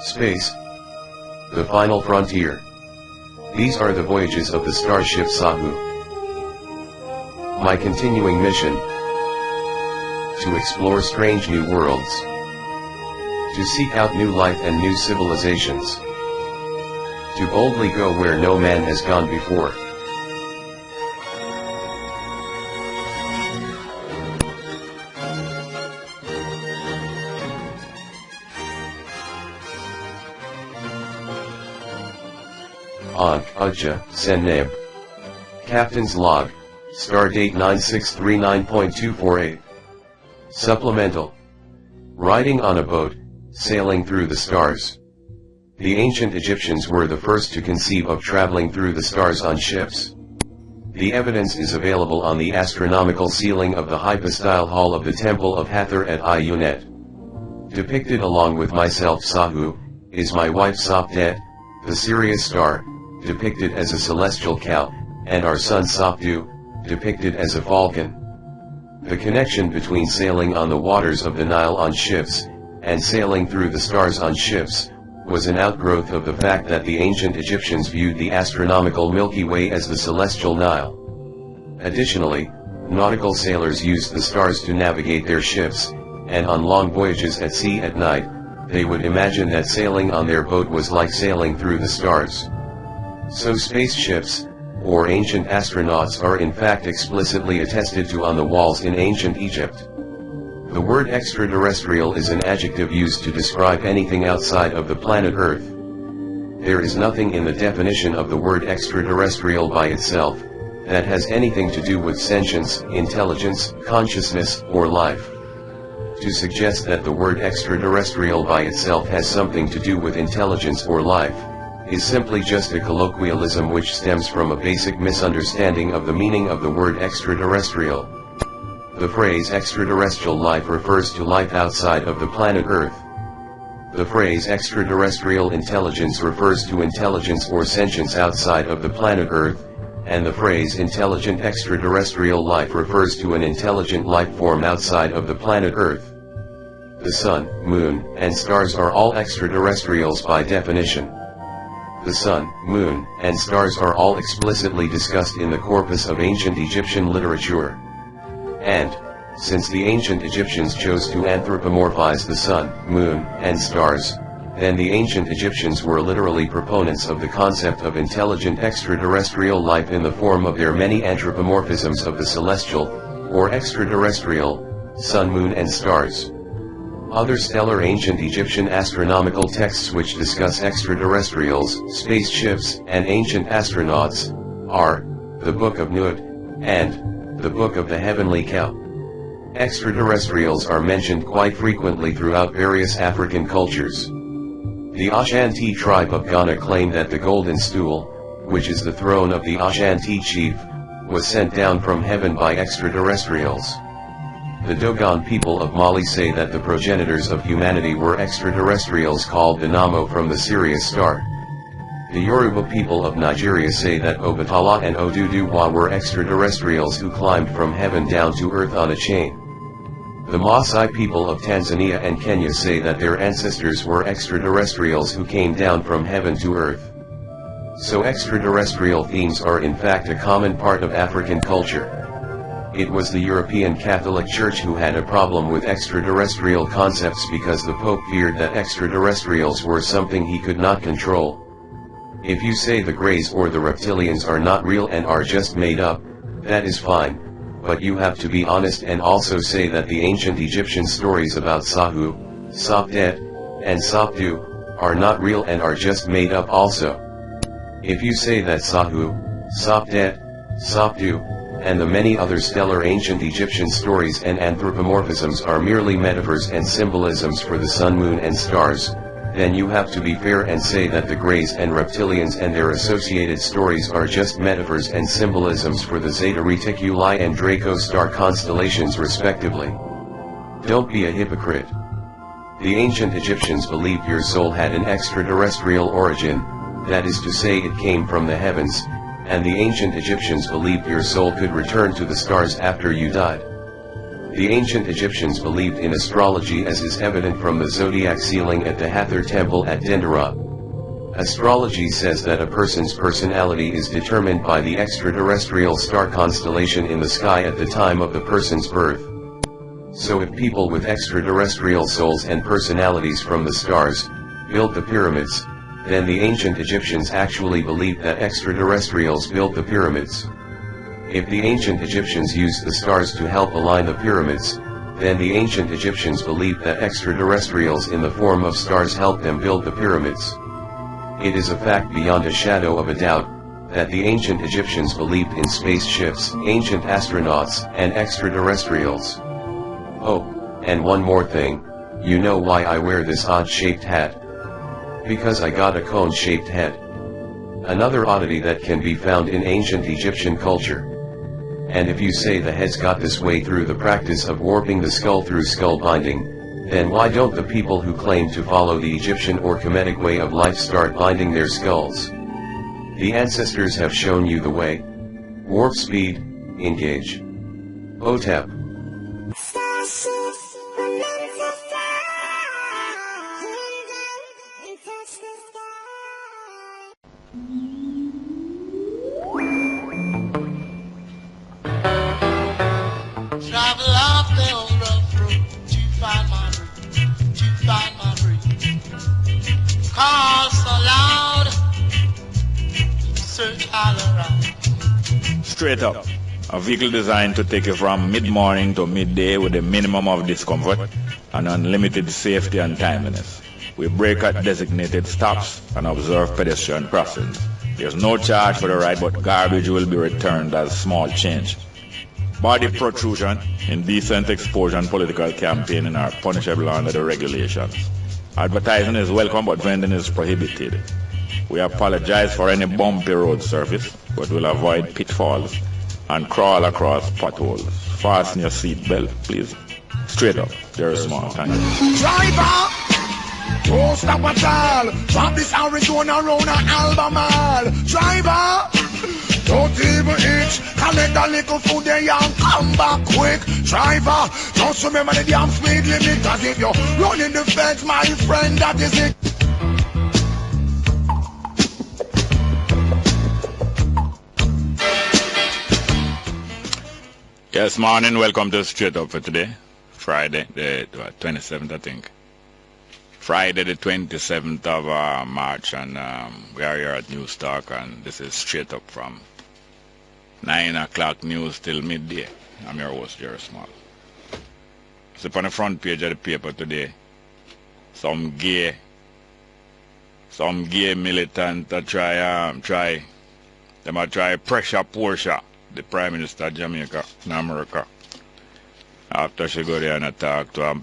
Space. The final frontier. These are the voyages of the starship Sahu. My continuing mission: to explore strange new worlds, to seek out new life and new civilizations, to boldly go where no man has gone before. Ankh Ajja Seneb. Captain's Log, Stardate 9639.248. Supplemental. Riding on a boat, sailing through the stars. The ancient Egyptians were the first to conceive of traveling through the stars on ships. The evidence is available on the astronomical ceiling of the hypostyle hall of the Temple of Hathor at Ayunet. Depicted along with myself Sahu, is my wife Sopdet, the Sirius star, depicted as a celestial cow, and our son Sopdu, depicted as a falcon. The connection between sailing on the waters of the Nile on ships, and sailing through the stars on ships, was an outgrowth of the fact that the ancient Egyptians viewed the astronomical Milky Way as the celestial Nile. Additionally, nautical sailors used the stars to navigate their ships, and on long voyages at sea at night, they would imagine that sailing on their boat was like sailing through the stars. So spaceships, or ancient astronauts, are in fact explicitly attested to on the walls in ancient Egypt. The word extraterrestrial is an adjective used to describe anything outside of the planet Earth. There is nothing in the definition of the word extraterrestrial by itself that has anything to do with sentience, intelligence, consciousness, or life. To suggest that the word extraterrestrial by itself has something to do with intelligence or life is simply just a colloquialism which stems from a basic misunderstanding of the meaning of the word extraterrestrial. The phrase extraterrestrial life refers to life outside of the planet Earth. The phrase extraterrestrial intelligence refers to intelligence or sentience outside of the planet Earth, and the phrase intelligent extraterrestrial life refers to an intelligent life form outside of the planet Earth. The sun, moon, and stars are all extraterrestrials by definition. The sun, moon, and stars are all explicitly discussed in the corpus of ancient Egyptian literature. And, since the ancient Egyptians chose to anthropomorphize the sun, moon, and stars, then the ancient Egyptians were literally proponents of the concept of intelligent extraterrestrial life in the form of their many anthropomorphisms of the celestial, or extraterrestrial, sun, moon, and stars. Other stellar ancient Egyptian astronomical texts which discuss extraterrestrials, spaceships, and ancient astronauts are the Book of Nut and the Book of the Heavenly Cow. Extraterrestrials are mentioned quite frequently throughout various African cultures. The Ashanti tribe of Ghana claim that the golden stool, which is the throne of the Ashanti chief, was sent down from heaven by extraterrestrials. The Dogon people of Mali say that the progenitors of humanity were extraterrestrials called the Namo from the Sirius star. The Yoruba people of Nigeria say that Obatala and Oduduwa were extraterrestrials who climbed from heaven down to earth on a chain. The Maasai people of Tanzania and Kenya say that their ancestors were extraterrestrials who came down from heaven to earth. So extraterrestrial themes are in fact a common part of African culture. It was the European Catholic Church who had a problem with extraterrestrial concepts because the Pope feared that extraterrestrials were something he could not control. If you say the Greys or the reptilians are not real and are just made up, that is fine, but you have to be honest and also say that the ancient Egyptian stories about Sahu, Sopdet, and Sopdu are not real and are just made up also. If you say that Sahu, Sopdet, Sopdu, and the many other stellar ancient Egyptian stories and anthropomorphisms are merely metaphors and symbolisms for the sun, moon, and stars, then you have to be fair and say that the Greys and reptilians and their associated stories are just metaphors and symbolisms for the Zeta Reticuli and Draco star constellations respectively. Don't be a hypocrite. The ancient Egyptians believed your soul had an extraterrestrial origin, that is to say it came from the heavens, and the ancient Egyptians believed your soul could return to the stars after you died. The ancient Egyptians believed in astrology, as is evident from the zodiac ceiling at the Hathor temple at Dendera. Astrology says that a person's personality is determined by the extraterrestrial star constellation in the sky at the time of the person's birth. So if people with extraterrestrial souls and personalities from the stars built the pyramids, then the ancient Egyptians actually believed that extraterrestrials built the pyramids. If the ancient Egyptians used the stars to help align the pyramids, then the ancient Egyptians believed that extraterrestrials in the form of stars helped them build the pyramids. It is a fact beyond a shadow of a doubt that the ancient Egyptians believed in spaceships, ancient astronauts, and extraterrestrials. Oh, and one more thing, you know why I wear this odd-shaped hat? Because I got a cone-shaped head. Another oddity that can be found in ancient Egyptian culture. And if you say the heads got this way through the practice of warping the skull through skull binding, then why don't the people who claim to follow the Egyptian or Kemetic way of life start binding their skulls? The ancestors have shown you the way. Warp speed, engage. OTEP. Travel off the old rough road to find my root, to find my root. Call so loud, search all around. Straight up, a vehicle designed to take you from mid-morning to midday with a minimum of discomfort and unlimited safety and timeliness. We brake at designated stops and observe pedestrian crossings. There's no charge for the ride, but garbage will be returned as small change. Body protrusion, indecent exposure and political campaigning are punishable under the regulations. Advertising is welcome, but vending is prohibited. We apologize for any bumpy road surface, but will avoid pitfalls and crawl across potholes. Fasten your seat belt, please. Straight up, there's small time. Driver! Don't stop at all. Drop this Arizona around an Albemarle. Driver! Don't even itch. Collect a little food there and come back quick. Driver, just remember the damn speed limit. Cause if you're running the fence, my friend, that is it. Yes, morning. Welcome to Straight Up for today. Friday, the 27th, I think. Friday, the 27th of March, and we are here at News Talk, and this is Straight Up from 9 o'clock news till midday. I'm your host, Jerry Small. So on the front page of the paper today, some gay militant that try pressure Portia, the Prime Minister of Jamaica in America, after she go there and talk to a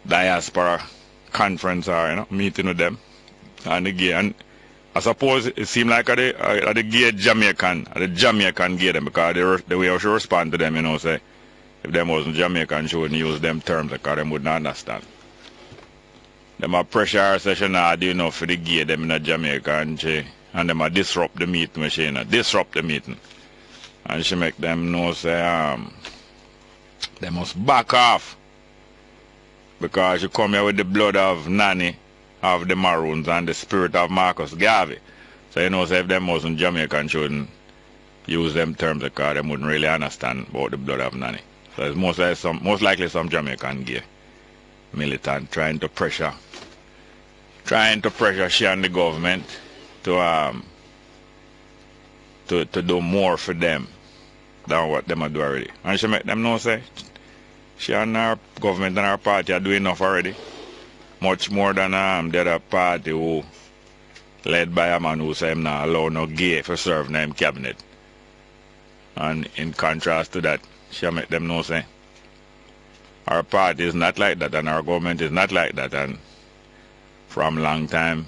diaspora conference or meeting with them and the gay. And I suppose it seemed like the gay Jamaican gay them, because the way I should respond to them, say if them wasn't Jamaican, she wouldn't use them terms because them wouldn't understand. Them a pressure session do enough for the gay them in Jamaica, and them a disrupt the meeting machine, disrupt the meeting. And she make them know say they must back off, because you come here with the blood of Nanny, of the Maroons, and the spirit of Marcus Garvey. So say if them wasn't Jamaican, shouldn't use them terms because they wouldn't really understand about the blood of Nanny. So it's most likely some Jamaican gay militant trying to pressure she and the government to do more for them than what them are doing already. And she make them know say she and our government and our party are doing enough already. Much more than the other party who led by a man who say him not allow no gay for serve in cabinet. And in contrast to that, she make them know say our party is not like that and our government is not like that, and from long time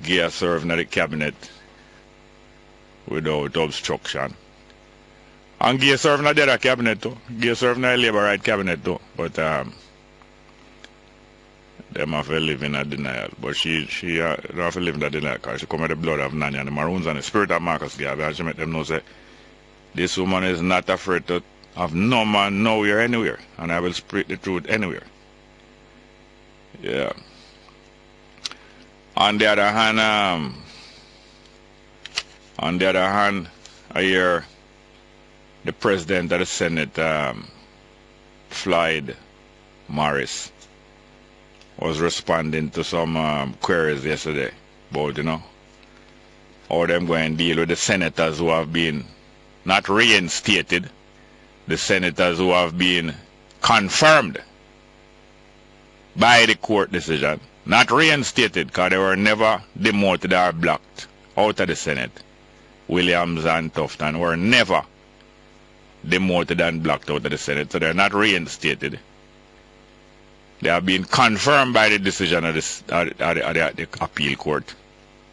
gay serve in the cabinet without obstruction. And gay serve in the other cabinet too. Gay serve in the Labour Right cabinet too. But them have to live in a denial. But she don't have to live in that denial because she come with the blood of Nanny and the Maroons and the spirit of Marcus Garvey, and she make them know say This woman is not afraid of no man nowhere, anywhere. And I will speak the truth anywhere. Yeah. On the other hand, I hear the President of the Senate, Floyd Morris, was responding to some queries yesterday about, how them going to deal with the senators who have been not reinstated, the senators who have been confirmed by the court decision, not reinstated because they were never demoted or blocked out of the Senate. Williams and Tufton were never demoted and blocked out of the Senate, so they're not reinstated. They have been confirmed by the decision of the appeal court.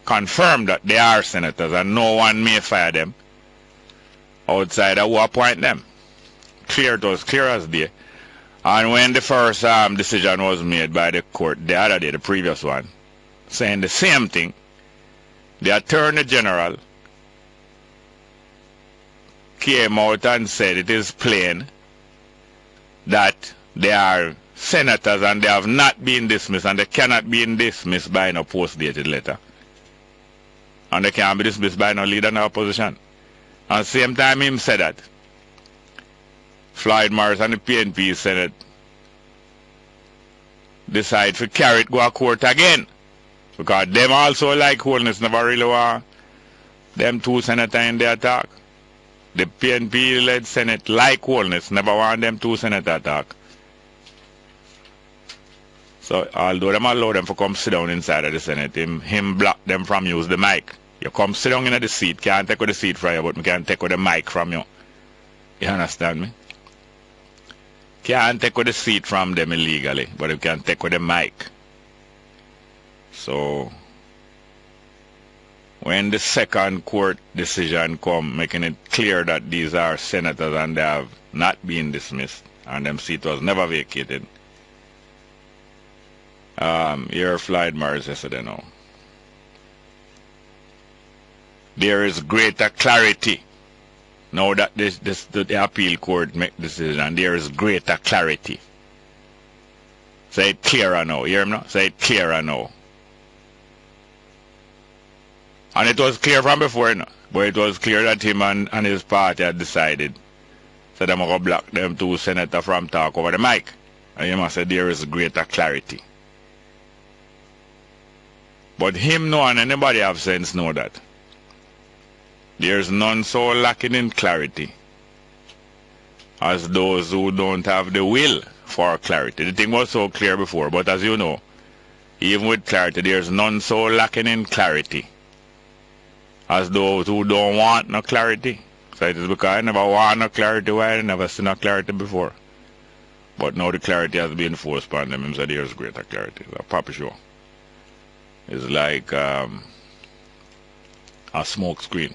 Confirmed that they are senators and no one may fire them outside of who appoint them. Clear, it was clear as day. And when the first decision was made by the court the other day, the previous one, saying the same thing, the Attorney General came out and said it is plain that they are senators and they have not been dismissed and they cannot be dismissed by no post-dated letter. And they can't be dismissed by no leader in the opposition. At the same time him said that, Floyd Morris and the PNP Senate decide to carry it go to court again. Because them also like wholeness never really want them two senators in their attack. The PNP-led Senate like wholeness never want them two senators attack. So although them allow them to come sit down inside of the Senate, him block them from use the mic. You come sit down in the seat, can't take with the seat from you, but me can take with the mic from you. You understand me? Can't take with the seat from them illegally, but you can take with the mic. So when the second court decision come, making it clear that these are senators and they have not been dismissed and them seat was never vacated, here Floyd Morris yesterday now. There is greater clarity now that the appeal court make decision. There is greater clarity. Say it clearer now. You hear me now? Say it clearer now. And it was clear from before, but it was clear that him and his party had decided. So they must block them two senators from talk over the mic. And you must say there is greater clarity. But him know and anybody have sense know that there's none so lacking in clarity as those who don't have the will for clarity. The thing was so clear before, but as you know, even with clarity, there's none so lacking in clarity as those who don't want no clarity. So it is because I never want no clarity, why I never seen no clarity before. But now the clarity has been forced upon them, so there's greater clarity. It's a proper show. It's like a smoke screen.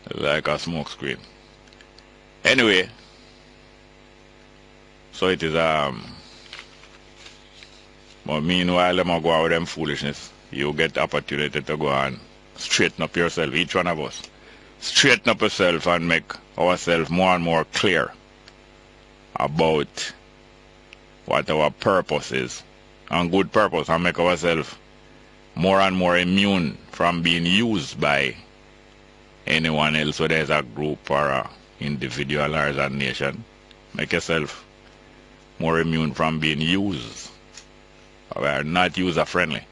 It's like a smoke screen. Anyway, so it is but meanwhile them go out with them foolishness. You get the opportunity to go and straighten up yourself, each one of us. Straighten up yourself and make ourselves more and more clear about what our purpose is. And good purpose, and make ourselves more and more immune from being used by anyone else, whether it's a group or an individual or as a nation. Make yourself more immune from being used. We are not user friendly.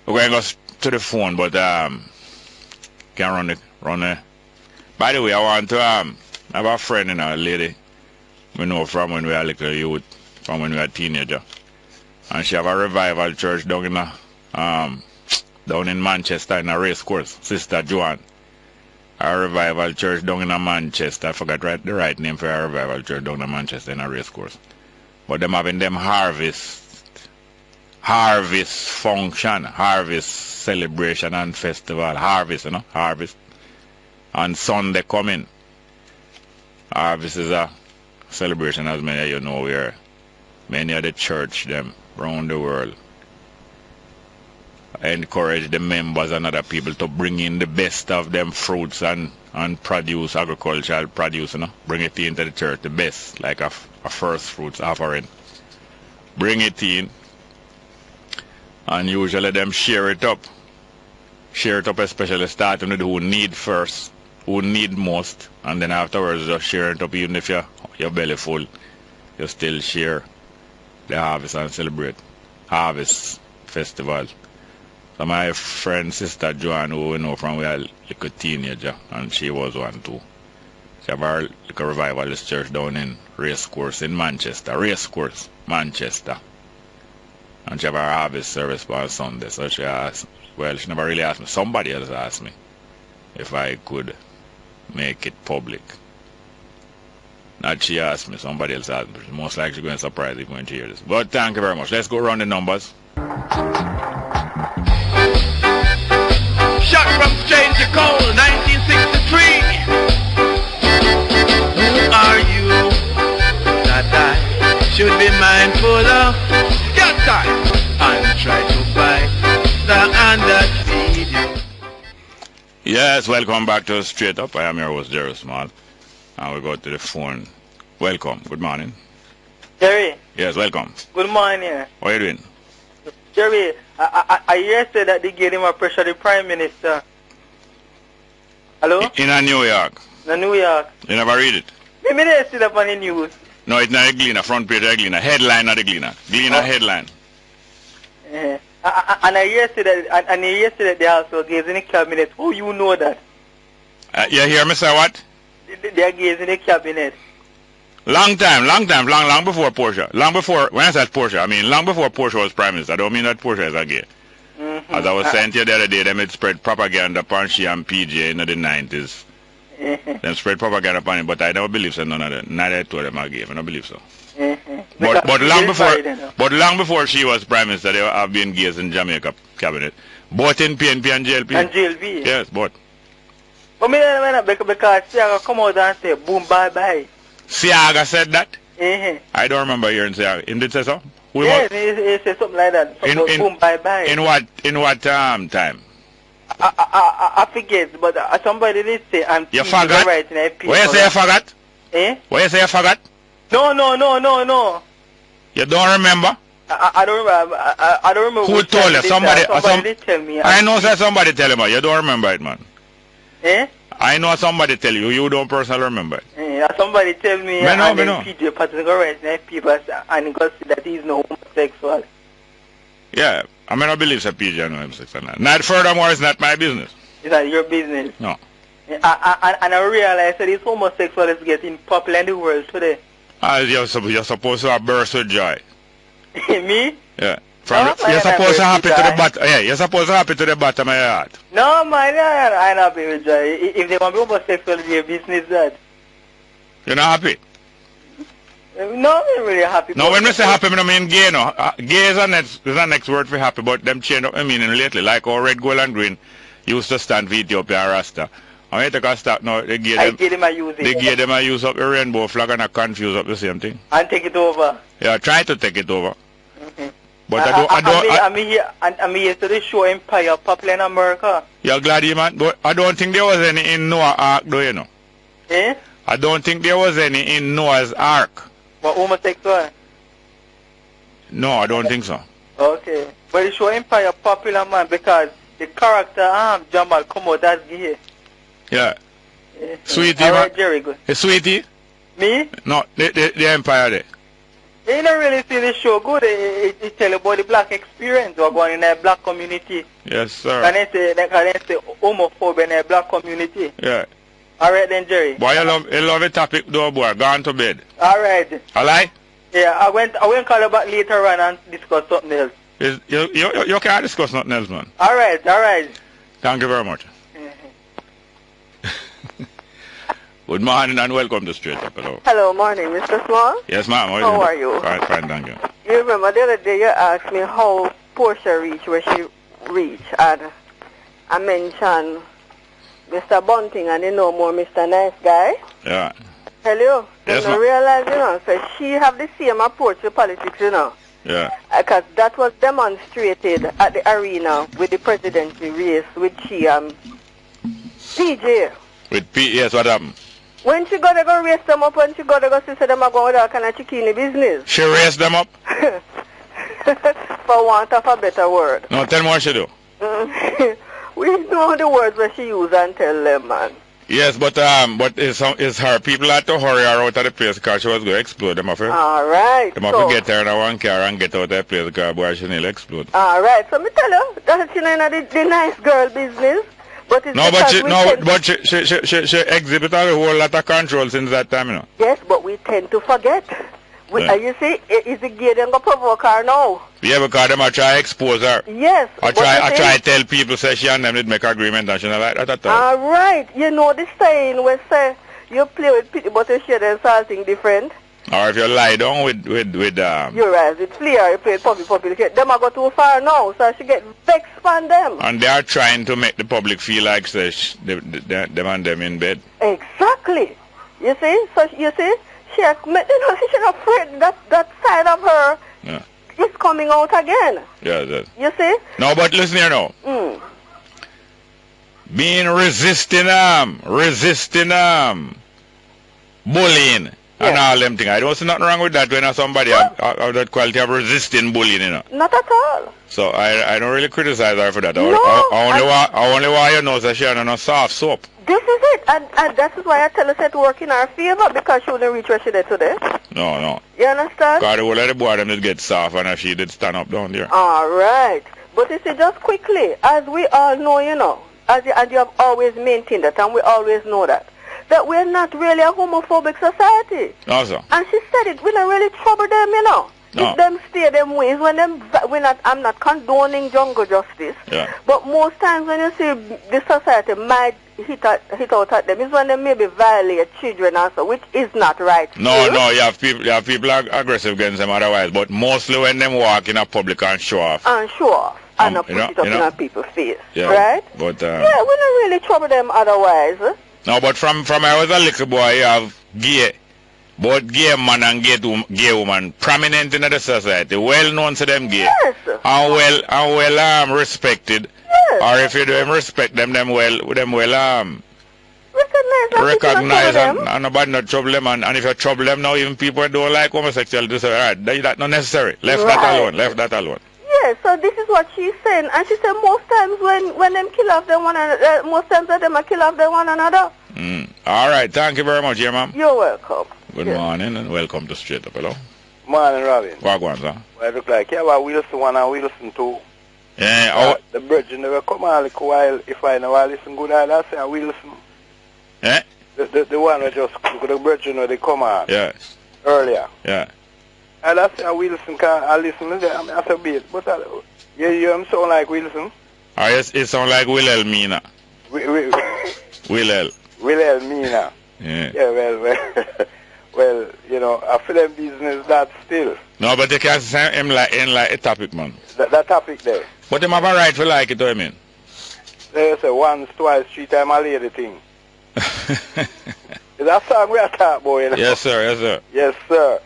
We're going to go to the phone, but can run it. By the way, I want to have a friend, a lady we know from when we were little youth, from when we were teenager. And she have a revival church down in Manchester in a race course, Sister Joanne. A revival church down in Manchester. I forgot the right name for a revival church down in Manchester in a race course. But them having them harvest function, harvest celebration and festival. Harvest. On Sunday coming. Harvest is a celebration, as many of you know, where many of the church them around the world encourage the members and other people to bring in the best of them fruits and and produce, agricultural produce, you know, bring it into the church, the best, like a first fruits offering. Bring it in, and usually them share it up. Share it up, especially starting with who need first, who need most, and then afterwards just share it up. Even if your belly full, you still share the harvest and celebrate harvest festival. So my friend, sister Joanne, who we know from we are like a teenager, and she was one too. She have her like a revivalist church down in Racecourse in Manchester. Racecourse, Manchester. And she have her harvest service on Sunday. So she asked, well, she never really asked me. Somebody else asked me if I could make it public. Not she asked me, somebody else asked me. Most likely she's going to surprise you when she hears this. But thank you very much. Let's go around the numbers. Shot from strange to cold, 1963. Who are you that I should be mindful of? Your time and try to buy the hand that feed you. Yes, welcome back to Straight Up. I am your host, Jerry Small. And we go to the phone. Welcome. Good morning. Jerry. Yes, welcome. Good morning. What are you doing? Jerry, I hear say that they gave him a pressure the Prime Minister. Hello? In New York. In New York. You never read it? Maybe they see that on the news. No, it's not a Gleaner. Front page of Gleaner. Headline of the Gleaner. Gleaner headline. And I hear say that they also gave in the cabinet. Oh, you know that? You hear me say what? They are gave in the cabinet. Long before Portia. Long before, when I said Portia, I mean long before Portia was Prime Minister. I don't mean that Portia is a gay. As I was saying to you the other day, them had spread propaganda upon she and PJ in the 90s. Them spread propaganda upon it, but I don't believe so, none of them. Neither two of them are gay. I don't believe so. But long before she was Prime Minister, there have been gays in Jamaica cabinet. Both in PNP and JLP. And JLP? Yes, both. But because Siaga come out and say, boom, bye-bye. Siaga said that? I don't remember hearing Siaga. Him did say so? Yes, he said something like that. Boom, bye-bye. In what time? I forget, but somebody did say, I'm you forgot? Right in Where you say you forgot? Where you say you forgot? No. You don't remember? I don't remember. I don't remember. Who told you? Somebody did tell me. I know that somebody tell you, you don't remember it, man. I know somebody tell you. You don't personally remember it. Somebody tell me. I know. PJ Patton go right in people and go see that he's no homosexual. Yeah, I mean I believe that PJ is no homosexual. Not furthermore, it's not my business. It's not your business. No. And I realize that this homosexual is getting popular in the world today. You're supposed to have burst with joy. Me? Yeah. You're supposed to happy to the bottom. Yeah, you're supposed to happy to the bottom of your heart. No, man, I'm not happy with joy. If they want to be homosexual, it's their business that. You're not happy? No, I'm really happy. No, when we say happy, I don't mean gay, no. Gay is the next word for happy, but them change up meaning lately. Like our red, gold, and green used to stand for Ethiopia and Rasta. And when they can start now, they gave them a use up the rainbow flag and a confuse up the same thing. And take it over. Yeah, try to take it over. But I'm here to the show Empire popular in America. You're glad, man, but I don't think there was any in Noah's Ark, though, you know. I don't think there was any in Noah's Ark. What, homosexual? No, I don't think so. Okay. But the show Empire popular, man, because the character Jamal come out as gay. Yeah. Sweetie, man. Right, Jerry, good. Sweetie? Me? No, the Empire there. You don't really see the show good. It tell about the black experience or going in a black community. Yes, sir. And they say homophobe in a black community. Yeah. All right then, Jerry. Boy, you love the topic, though, boy. Gone to bed. All right. All right? Yeah, I went call you back later on and discuss something else. You can't discuss nothing else, man. All right. Thank you very much. Good morning and welcome to Straight Up. Hello, morning, Mr. Small. Yes, ma'am. How are you? Fine, thank you. You remember the other day you asked me how Portia reached where she reached, and I mentioned Mr. Bunting and you know more Mr. Nice Guy. Yeah. Hello. Yes, you realize, so she have the same approach to politics, Yeah. Because that was demonstrated at the arena with the presidency race with she PJ. With yes, what happened? When she go raise them up, when she go see them are going with all kind of chickeny business. She raised them up? For want of a better word. No, tell me what she do. We know the words that she use and tell them, man. Yes, but is her people had to hurry her out of the place because she was going to explode them affair. All right. Them have to get her in one car and get out of the place because boy she nearly explode. All right. So me tell you that she know the nice girl business. But it's she exhibited a whole lot of control since that time, you know. Yes, but we tend to forget. You see, is the gay them go provoke her now? Yeah, because them are try to expose her. Yes. I try to tell people say she and them did make agreement and she not like that at all. All right. You know the saying where say you play with pity but you share them something different. Or if you lie down with you're right, it's clear, you play puppy. Them are go too far now, so she get vexed from them. And they are trying to make the public feel like say them and them in bed. Exactly. You see? So you see, she's afraid that side of her is coming out again. Yeah, you see? No, but listen here now. Being resisting bullying. And all them things. I don't see nothing wrong with that when somebody have that quality of resisting bullying, you know. Not at all. So I don't really criticize her for that. No, I only want you know that she has no soft soap. This is it. And that is why I tell her to work in her favor because she wouldn't reach where she did today. No. You understand? God, the whole of the boy them did get soft and she did stand up down there. All right. But you see, just quickly, as we all know, you know, and you have always maintained that, and we always know that we're not really a homophobic society. Also. And she said it, we don't really trouble them, you know. No. If them stay them ways, I'm not condoning jungle justice. Yeah. But most times when you see the society might hit out at them, is when they maybe violate children also, which is not right. No, you have people aggressive against them otherwise, but mostly when them walk in a public and show off. And not put it up in people's face. Yeah. Right? But we don't really trouble them otherwise. No, but from I was a little boy, you have both gay man and gay woman prominent in the society, well known to them gay, yes. and well respected. Yes. Or if you don't respect them well recognize and nobody not trouble them, and if you trouble them now, even people who don't like homosexuality say, alright, that's not necessary. Left that alone. Yes, so this is what she's saying, and she said most times when them kill off them one another, most times them are kill off them one another. All right, thank you very much, yeah, ma'am. You're welcome. Good morning and welcome to Straight Up. Hello. Morning, Robin. What going on, sir? Well, it look like you have a Wilson 1 and Wilson 2. Yeah. The Virgin never come on like a while. If I know I listen good, I'll say a Wilson. Eh? The one that just the Virgin they come on. Yeah. Earlier. Yeah. And I say a Wilson can I listen to them. I say bit, but you sound like Wilson. It sound like Wilhelmina. Wilhelmina. Yeah. Yeah, well, you know, I feel them business that still. No, but you can't say him like a topic, man. That topic there. But them have a right to like it, I mean. They say once, twice, 3 times a lady thing. Is that song we are talking about, you know? Yes, sir. Yes, sir.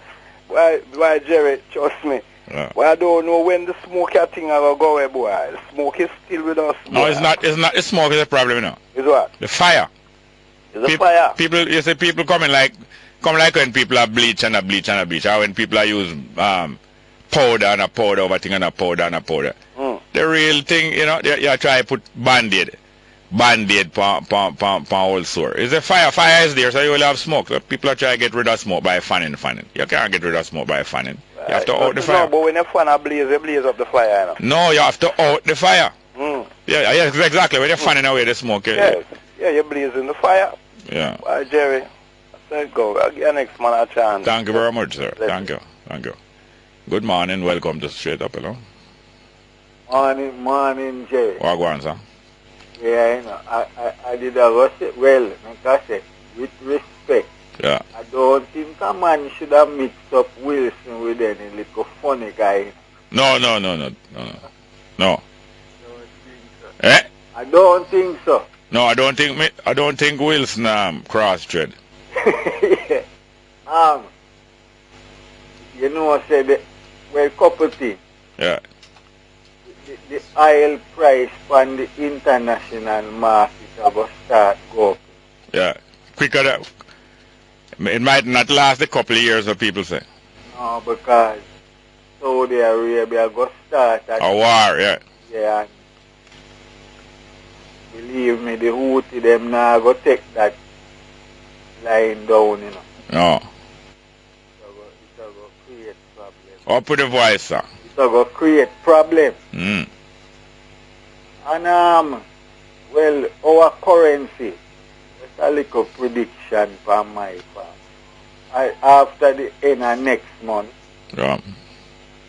Why, Jerry, trust me. Yeah. Well, I don't know when the smoke thing will go away, boy. The smoke is still with us. No, it's not. The smoke is a problem, you know. Is what? The fire. Is the fire? You see, people come like when people are bleach, or when people are use powder and a powder over thing and a powder and a powder. The real thing, you know, you try to put band-aid on old sore. It's a fire. Fire is there, so you will have smoke. So people are trying to get rid of smoke by fanning. You can't get rid of smoke by fanning. You have to out the fire. No, but when you fan a blaze, you blaze up the fire, you know? No, you have to out the fire. Yeah, exactly. When you're fanning away the smoke. Yes. Yeah, you're blazing the fire. Yeah. Why, Jerry? I said go. I'll give next man a chance. Thank you very much, sir. Thank you. Good morning. Welcome to Straight Up, hello. Morning, Jerry. What go on, sir? Yeah, you know, I did a rush it well, like I said, with respect. Yeah. I don't think a man should have mixed up Wilson with any little funny guy. No. Don't think so. Eh? I don't think so. No, I don't think Wilson cross-thread. You know, I said, well, couple things. Yeah. The oil price on the international market are going to start go up. Yeah. Quicker. It might not last a couple of years, what people say. No, because Saudi Arabia go start a war, yeah. Yeah, and believe me, the Houthi them now go take that line down, you know. No. It's going to create problem. Up with the voice, sir. It's going to create problem. Mm. And well, our currency, just a little prediction from my part. After the end of next month, Yeah.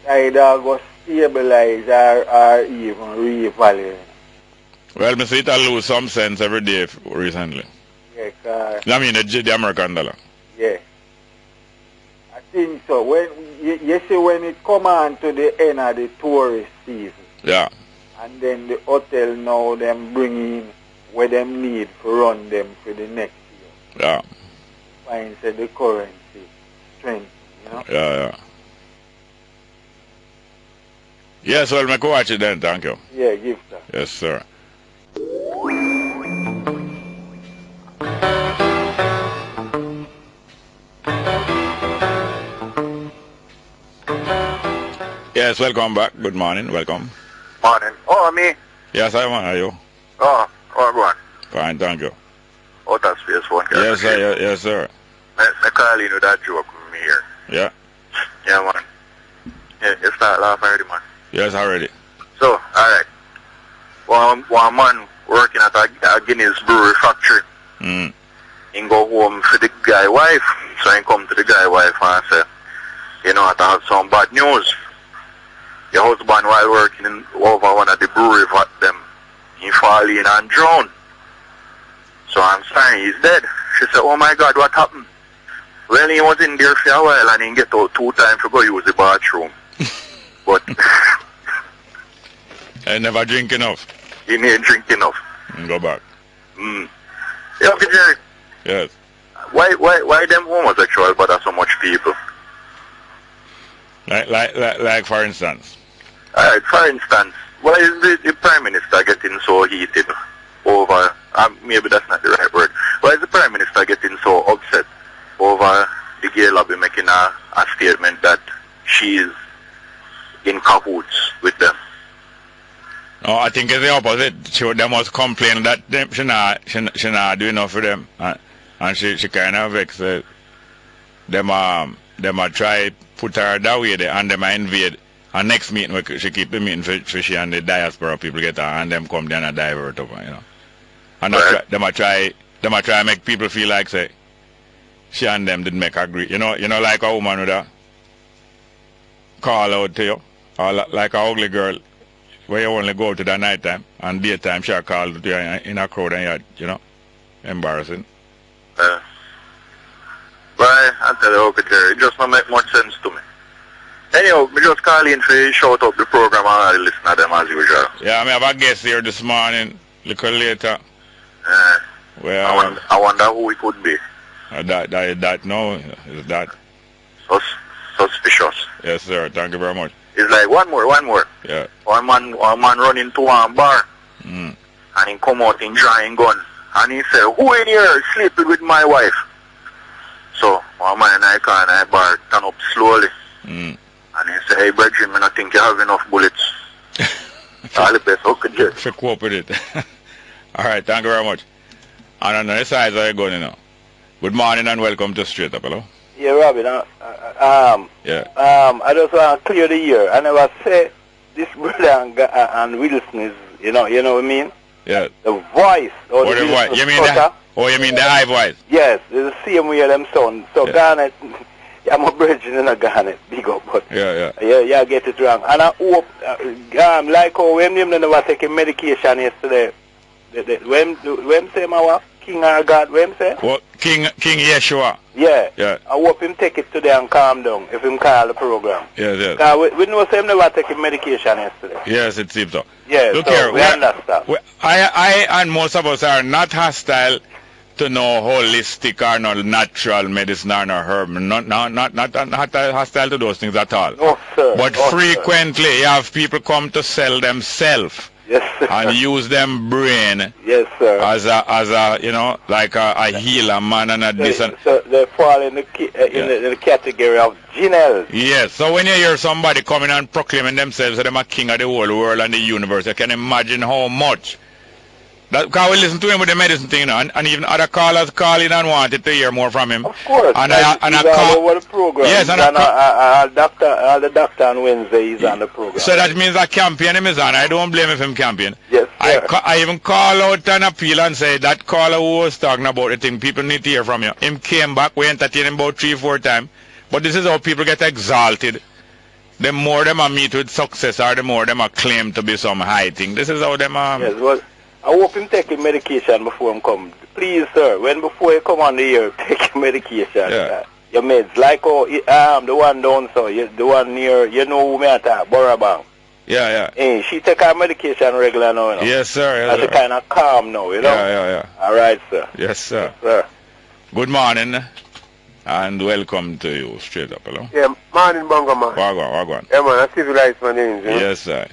either go stabilize or even reevaluate. Well, I see it lose some sense every day recently. Yeah, 'cause I mean, the American dollar. yeah. I think so. When you see when it come on to the end of the tourist season, Yeah. and then the hotel now them bring in what them need to run them for the next year. Yeah. Find say the currency strength, you know. Yeah. Yes, well, I go watch it then, thank you. Yeah, give that. Yes, sir. Yes, welcome back. Good morning. Welcome. Morning. Oh, me? Yes, I am. Are you? Oh, go on. Fine, thank you. Out of space one. Yes, sir. Yes, sir. I call you that joke with me here. Yeah. Yeah, man. Yeah, you start laughing already, man. Yes, already. So, alright. One man working at a Guinness brewery factory. Mm. He go home for the guy wife. So he come to the guy wife and say, you know, I have some bad news. Your husband, while working over one of the brewery for them, he fall in and drown. So I'm sorry, he's dead. She said, oh my God, what happened? Well, he was in there for a while and he get out 2 times to go use the bathroom. But I never drink enough. he didn't drink enough. Go back. Yeah, okay, Jerry. Yes. Why them homosexual bother so much people? Like for instance. Alright, for instance, why is the Prime Minister getting so heated over, maybe that's not the right word, why is the Prime Minister getting so upset over the gay lobby making a statement that she is in cahoots with them? No, I think it's the opposite. They must complain that she not do enough for them, and she kind of vex. Them a try put her that way there, and them a invade. And next meeting, she keep the meeting for she and the diaspora people get her, and them come down and divert over, you know. And Right. them a try make people feel like say she and them didn't make agree. You know, like a woman with a call out to you, or like a ugly girl where you only go to the night time, and daytime she call to you in a crowd and you know, embarrassing. Well, I tell you, okay, Jerry, it just don't make much sense to me. Anyhow, we just call in for shout out the program and I listen to them as usual. Yeah, I have a guest here this morning, a little later. Well, I wonder who it could be. That no, is that? Suspicious. Yes, sir. Thank you very much. It's like one more. Yeah. One man run into a bar and he come out in drawing gun and he said, who in here sleeping with my wife? So one man in I bar turn up slowly and he said, hey brethren, I don't think you have enough bullets. All the best, okay, Jerry. To cope with it. All right, thank you very much. And on the side, how you going now? Good morning and welcome to Straight Up, hello? Yeah, Robin, Yeah. I just want to clear the ear. I never say this brother and Wilson is, you know what I mean? Yeah. The voice. Or the voice. You mean the high voice? Yes, it's the same way them sound. So Garnet, I'm a virgin in a Garnet, big up, but Yeah, I get it wrong. And I hope, like how when them never taking medication yesterday, when say my King or God, when say? Well, King Yeshua. Yeah. Yeah. I hope him take it today and calm down if him call the program. Yes. We know him never taking medication yesterday. Yes, it seems so. Yeah, Look so here, we understand. I and most of us are not hostile to no holistic or no natural medicine or no herb. Not hostile to those things at all. No, sir. But no, frequently you have people come to sell themselves Yes, sir. and use them brain Yes, sir. as a you know, like a healer man and a this and So they fall in the in the category of genius. yes. So when you hear somebody coming and proclaiming themselves that they're a king of the whole world and the universe, you can imagine how much. That, because we listen to him with the medicine thing, you know, and even other callers call in and wanted to hear more from him. Of course. And he's I all call, over the program. yes, and all the doctor on Wednesday he's on the program. so that means a campaign him is on. I don't blame him for him campaign. Yes, sir. I even call out and appeal and say that caller who was talking about the thing, people need to hear from you. Him came back, we entertained him about 3-4 times. But this is how people get exalted. The more them are meet with success or the more them are claim to be some high thing. This is how them are. Yes, well, I hope him take medication before him come. Please, sir, before you come on the air, take your medication. Yeah. Your meds. Like the one down so, the one near, you know who me at Borabang. Yeah. Hey, she take her medication regular now, you know. Yes, sir. Yes, That's kind of calm now, you know. Yeah. All right, sir. Yes, sir. Yes, sir. Good morning and welcome to you. Straight up, hello. Yeah, morning, Bongo, man. Wagwan. Yeah, man, I civilize my names, you know. Yes, sir.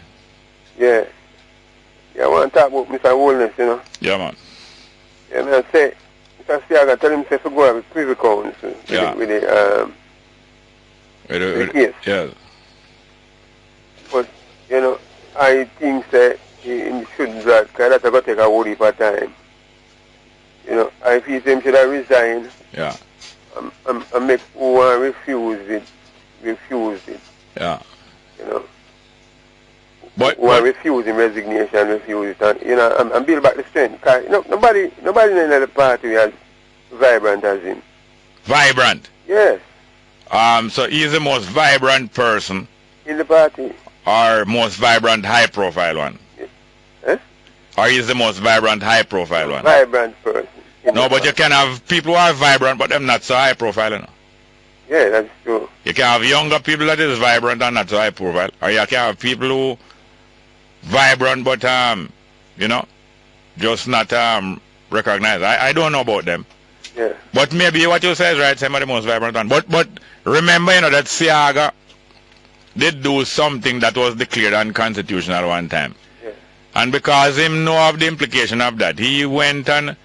Yeah. Yeah, I want to talk about Mr. Wellness, you know. Yeah, man. Yeah, man, say, Mr. Siaga, tell him to go with privy council with the case. Yeah. But, you know, I think that he shouldn't drag, because that's going to take a whole heap of time. You know, I feel him should have resigned. Yeah. And make who refuse it. Yeah. You know. But refuse him resignation, refuse it, and you know, and build back the strength. Cause nobody in the party as vibrant as him. Vibrant. Yes. So he's the most vibrant person. In the party. Or most vibrant, high-profile one. Eh? Or he's the most vibrant, high-profile one. Vibrant person. No, but you can have people who are vibrant, but them not so high-profile, you know. Yeah, that's true. You can have younger people that is vibrant and not so high-profile, or you can have people who vibrant but you know, just not recognized. I don't know about them. Yeah. But maybe what you say is right, some of the most vibrant one. But remember, you know, that Siaga did do something that was declared unconstitutional one time. Yeah. And because him know of the implication of that, he went and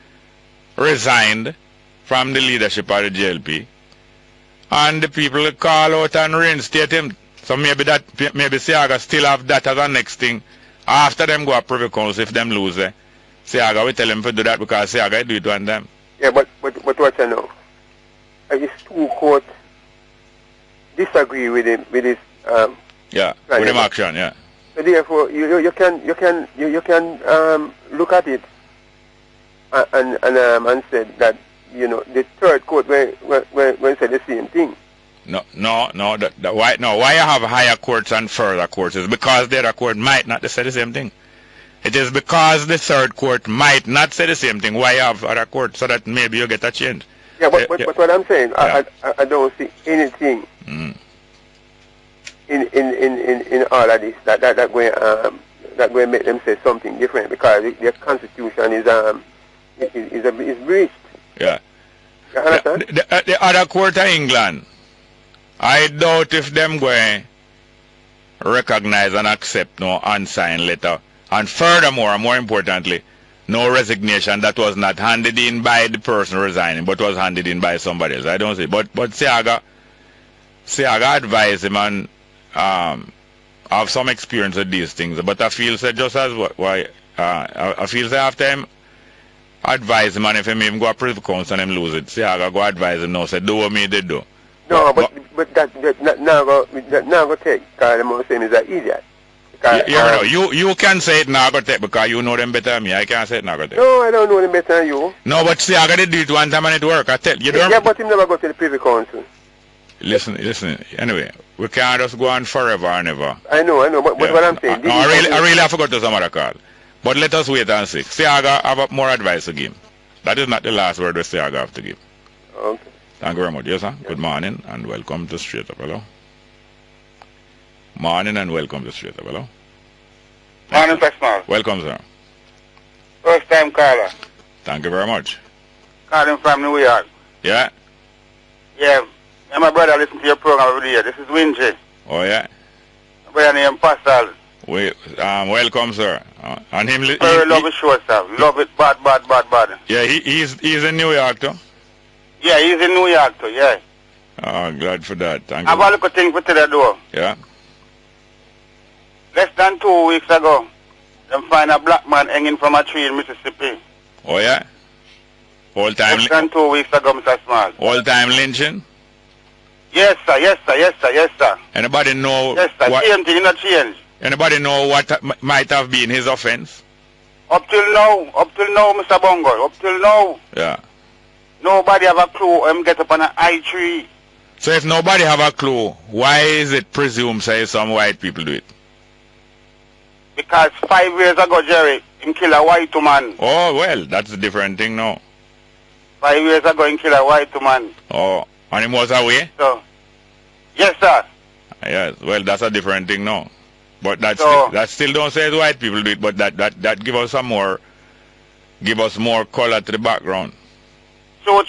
resigned from the leadership of the JLP. And the people call out and reinstate him. So maybe Siaga still have that as a next thing. After them go to Privy Council, if them lose, Siaga will tell him to do that because Siaga do it one time. Yeah, but what you know? His two courts disagree with him with his yeah, with him action, yeah. So therefore you can look at it and said that, you know, the third court when said the same thing. No. Why you have higher courts and further courts is because the other court might not say the same thing. It is because the third court might not say the same thing. Why you have other courts so that maybe you get a change. Yeah, but what I'm saying, yeah. I don't see anything in all of this that going make them say something different because their constitution is breached. Yeah. You understand? The other court of England, I doubt if them going recognize and accept no unsigned letter. And furthermore, more importantly, no resignation that was not handed in by the person resigning, but was handed in by somebody else. I don't see. But Siaga advised him and have some experience with these things. But I feel say just as why I feel say after him advise him, and if him even go to Privy Council and him lose it, Siaga go advise him now, say do what me did do. No, but that now go take, because the saying is an idiot. You can say it now go take because you know them better than me. I can't say it now go take. No, I don't know them better than you. No, but Siaga did it one time and it worked. I tell you. Yeah, but him never go to the Privy Council. Listen. Anyway, we can't just go on forever and ever. I know, but what I'm saying. No, I really forgot to some other call. But let us wait and see. Siaga have more advice to give. That is not the last word that Siaga have to give. Okay. Thank you very much. Yes, sir. Yeah. Good morning and welcome to Straight Up. Hello. Morning and welcome to Straight Up. Hello. Morning, Pastor. Welcome, sir. First time caller. Thank you very much. Calling from New York. Yeah? Yeah. And my brother listen to your program every day. This is Winji. Oh, yeah? My brother named Pascal. Welcome, sir. And him, Very love the show, sir. Love it, bad. Yeah, he's in New York, too. Yeah, he's in New York, too, yeah. Glad for that. Thank I've you. a little thing for today, though. Yeah. Less than 2 weeks ago, them find a black man hanging from a tree in Mississippi. Oh, yeah? All time. Less than 2 weeks ago, Mr. Small. All time lynching. Yes, sir. Anybody know? Yes, sir. What, Same thing, not change. anybody know what might have been his offense? Up till now, Mr. Bongo, up till now, Yeah. nobody have a clue him get up on an high tree. So if nobody have a clue, why is it presumed say some white people do it? Because 5 years ago, Jerry, him kill a white man. Oh, well, that's a different thing now. 5 years ago, him kill a white man. Oh, and he was away? So, yes, sir. Yes, well, that's a different thing now. But So- that still don't say the white people do it, but that give us give us more color to the background. True.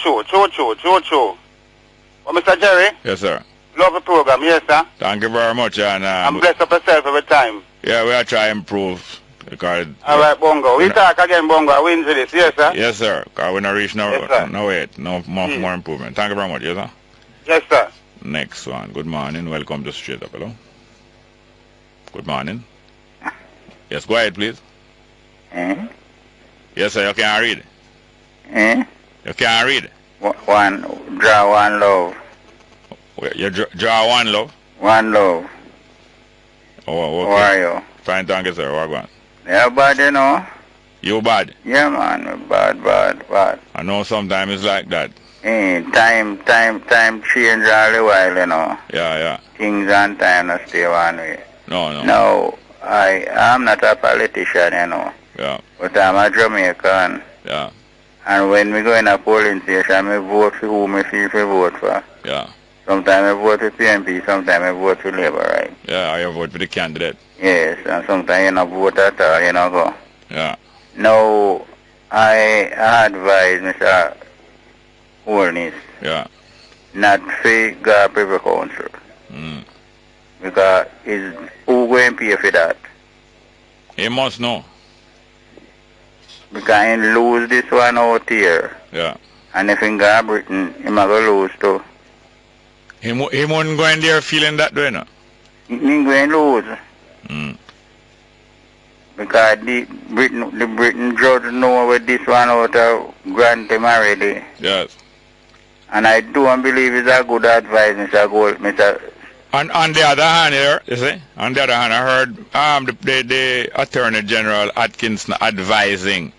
Well, Mr. Jerry, Yes, sir. love the program, yes, sir. Thank you very much. And bless up yourself every time. yeah, we'll try and improve. Because, All right, Bongo. We talk again, Bongo. I win to this, yes, sir? yes, sir. Because we not reach no Yes, sir. more improvement. Thank you very much, yes, sir. Yes, sir. Next one. Good morning. Welcome to Straight Up. Hello. Good morning. Yes, go ahead, please. Yes, sir. You can't read. You can't read. Draw one love. You draw one love. One love. Oh, okay. How are you? Fine, thank you, sir. What going? Yeah, bad, you know. You bad? Yeah, man. Bad. I know sometimes it's like that. Time change all the while, you know. Yeah. Things and time not stay one way. No. No, I'm not a politician, you know. Yeah. But I'm a Jamaican. Yeah. And when we go in a polling station, I vote for who I feel to vote for. Yeah. Sometimes I vote for PNP, sometimes I vote for Labour, right? Yeah, I vote for the candidate. Yes, and sometimes you don't vote at all, you know, go. Yeah. Now, I advise Mr. Holness Yeah. not to go Privy Council. Because who going to pay for that? He must know. Because he lose this one out here. Yeah. And if he go Britain, he might go lose too. He wouldn't go in there feeling that way, no? He going to lose. Because the Britain judge know what this one out of grant him already. Yes. And I don't believe it's a good advice, Mr. Gold, Mr. And on the other hand here, you see, on the other hand, I heard the Attorney General Atkinson advising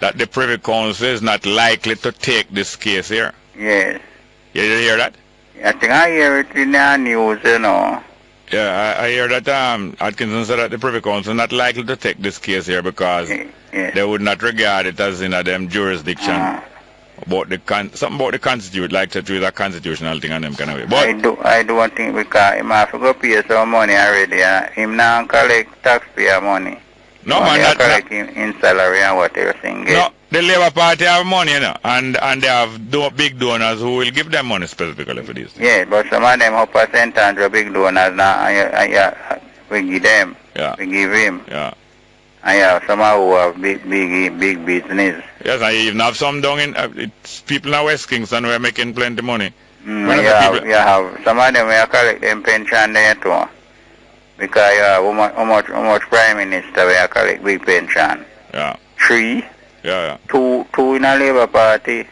that the Privy Council is not likely to take this case here. Yes. You did hear that? I think I hear it in the news, you know. Yeah, I hear that Atkinson said that the Privy Council is not likely to take this case here because they would not regard it as in them jurisdiction. About something about the Constitution, like to do a constitutional thing and them kind of way. But I don't think because him have to go pay some money already. Him now collect taxpayer money. No, man, that collect in salary and whatever thing. No, the Labour Party have money, you know, and they have big donors who will give them money specifically for this. Yeah, but some of them have percentage of big donors now, we give them. Yeah. We give him. Yeah. And some who have big business. Yes, I even have some down in it's people in West Kingston who are making plenty money. You have some of them will collect them pension there too. Because how much Prime Minister will collect big pension? Yeah. 3. Yeah. 2 in a Labour Party.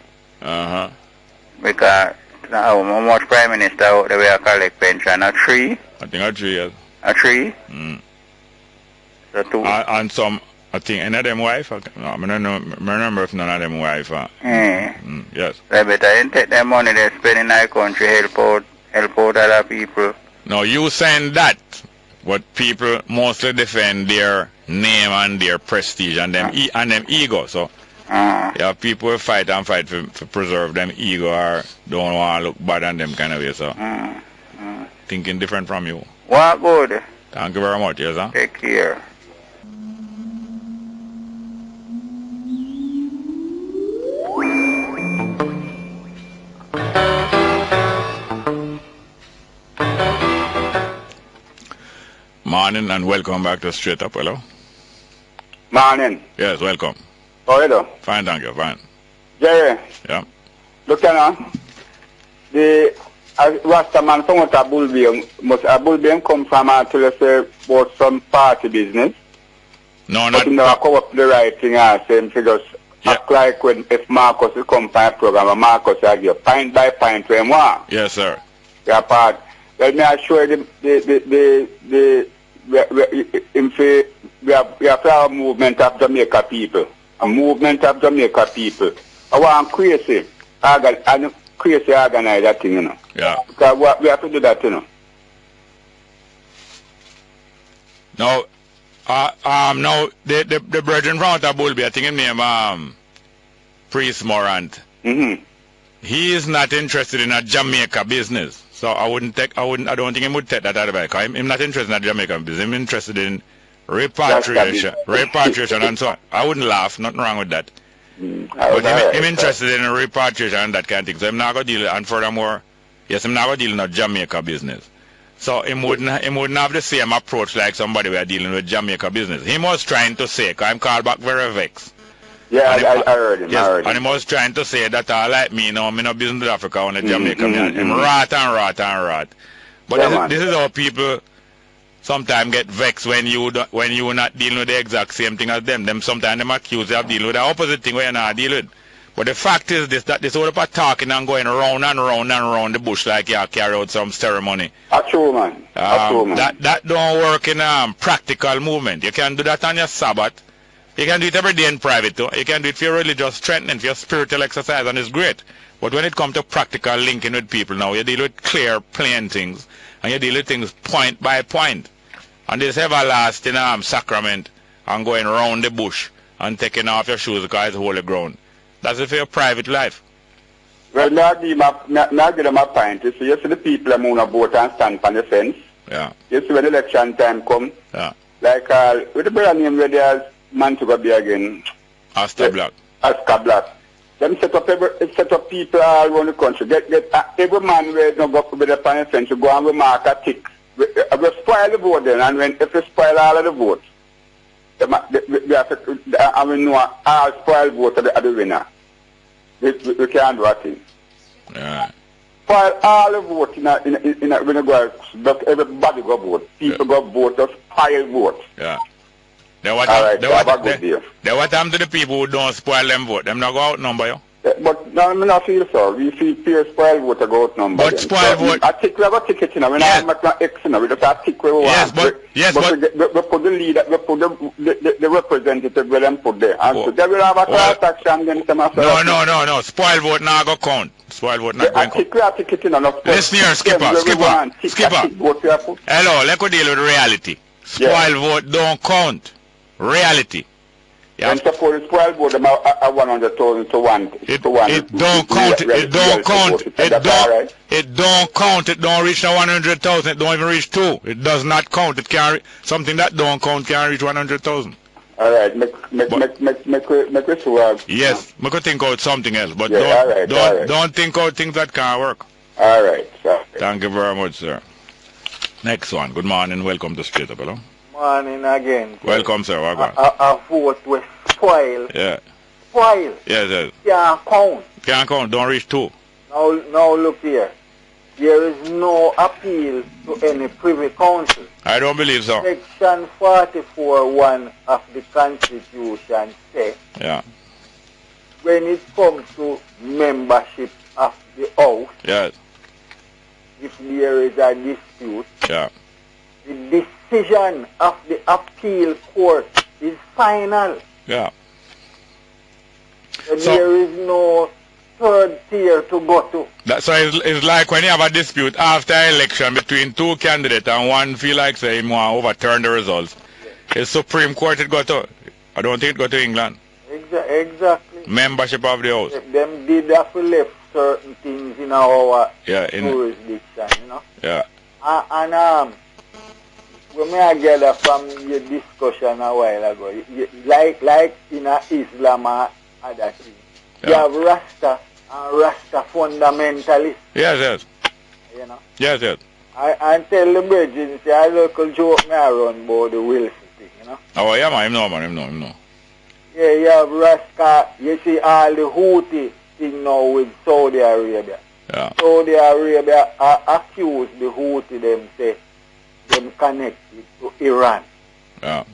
Because how much Prime Minister out there will collect pension? A 3? I think a 3, yes. A 3? So 2. And some, I think, any of them wife? I remember if none of them wife. Yes. They better take their money they spend in our country, help out other people. No, you saying that, but people mostly defend their name and their prestige and them ego. So, yeah, people will fight for preserve them ego or don't want to look bad on them kind of way. So, thinking different from you. What good? Thank you very much, yes, sir. Take care. Morning. morning and welcome back to Straight Up. Hello. Morning. Yes, welcome. How are you doing? Fine, thank you. Fine. Jerry. Yeah. Look now. The Rastaman from what a Bulbium must a Bulbium come from until you say about some party business. No, but not. You never come up with the right thing and same to just act like when if Marcus will come for a program and Marcus will give pint by pint to him one. Yes, sir. Yeah, part. Let me assure you we have a movement of Jamaica people. A movement of Jamaica people. I want crazy organize that thing, you know. Yeah. Because we have to do that, you know. No, no, the brethren from Bulbi, I think his name, Priest Morant. Mm-hmm. He is not interested in a Jamaica business. So I don't think he would take that advice. I'm not interested in a Jamaica business. I'm interested in repatriation and so on. I wouldn't laugh, nothing wrong with that. But I'm interested in repatriation and that kind of thing. So I'm not going to deal, and furthermore, yes, I'm not going to deal in a Jamaica business. So he wouldn't have the same approach like somebody we are dealing with Jamaica business. He was trying to say, because I'm called back very vexed. Yeah, I heard him. Yes, I heard him. And he was trying to say that like me, no business with Africa on the Jamaica. I'm rat. But this is how people sometimes get vexed when you not dealing with the exact same thing as them. Them sometimes them accuse you of dealing with the opposite thing where you're not dealing with. But the fact is that this all about talking and going round and round and round the bush like you carry out some ceremony. That's true, man. That don't work in practical movement. You can do that on your Sabbath. You can do it every day in private too. You can do it for your religious strengthening, for your spiritual exercise, and it's great. But when it comes to practical linking with people now, you deal with clear, plain things, and you deal with things point by point. And this everlasting sacrament and going around the bush and taking off your shoes because it's holy ground. That's it for your private life. Well, now give them a point. You see the people are on a boat and stand on the fence. Yeah. You see when election time come. Yeah. Like with the brand name where there's man to go be again. Asta Black. Them set up people all around the country. Get every man where no go with the panel fence to go and we mark a tick. We spoil the vote then, and if we spoil all of the votes, we have to, and we know all spoil votes are the winner. We can't do a thing. Yeah. Spoil all the votes in a when you go, but everybody go vote. People go vote, just spoil votes. Yeah. Then what happened to the people who don't spoil them vote? Them not go out number you? But no, I not feel so. We see peer spoil vote to go out number. But spoil vote. I think we have a ticket, you know. We not make no X, you know. We just have a ticket where we want. We put the leader, we put the representative where them put there. And so they will have a class action against them. No. Spoil vote now go count. Spoil vote not going count. I think ticket, you know. Listen here, skipper. Hello, let's go deal with reality. Spoil vote don't count. Reality. And suppose spoil vote them are 100,000 to 1. It don't count. It don't count. It don't count. It don't reach no 100,000. It don't even reach 2. It does not count. It can't. Something that don't count can't reach 100,000. All right. Make it sure. Yes. Make it think out something else. But don't think out things that can't work. All right. Thank you very much, sir. Next one. Good morning. Welcome to Straight Up. Hello. Morning again. Welcome, sir. A vote was spoiled. Yeah. Spoiled. Yes. Can't count. Can't count. Don't reach 2. Now look here. There is no appeal to any privy council. I don't believe so. Section 44(1) of the Constitution says, when it comes to membership of the House, if there is a dispute, the decision of the appeal court is final. Yeah. There is no third tier to go to. So it's like when you have a dispute after election between two candidates and one feel like say he want to overturn the results. The Supreme Court it go to. I don't think it go to England. Exactly. Membership of the House. Them did have to left certain things in our jurisdiction, you know. Yeah. And we may gather from your discussion a while ago, like in Islam or other things, you have Rasta and Rasta fundamentalists. Yes. You know? Yes. I tell the bridges, say a local joke me around about the Wilson thing, you know. Oh, yeah, man. Him know. Yeah, you have Raska, you see all the Houthi thing now with Saudi Arabia. Yeah. Saudi Arabia accuse the Houthi, them say, them connected to Iran. Yeah.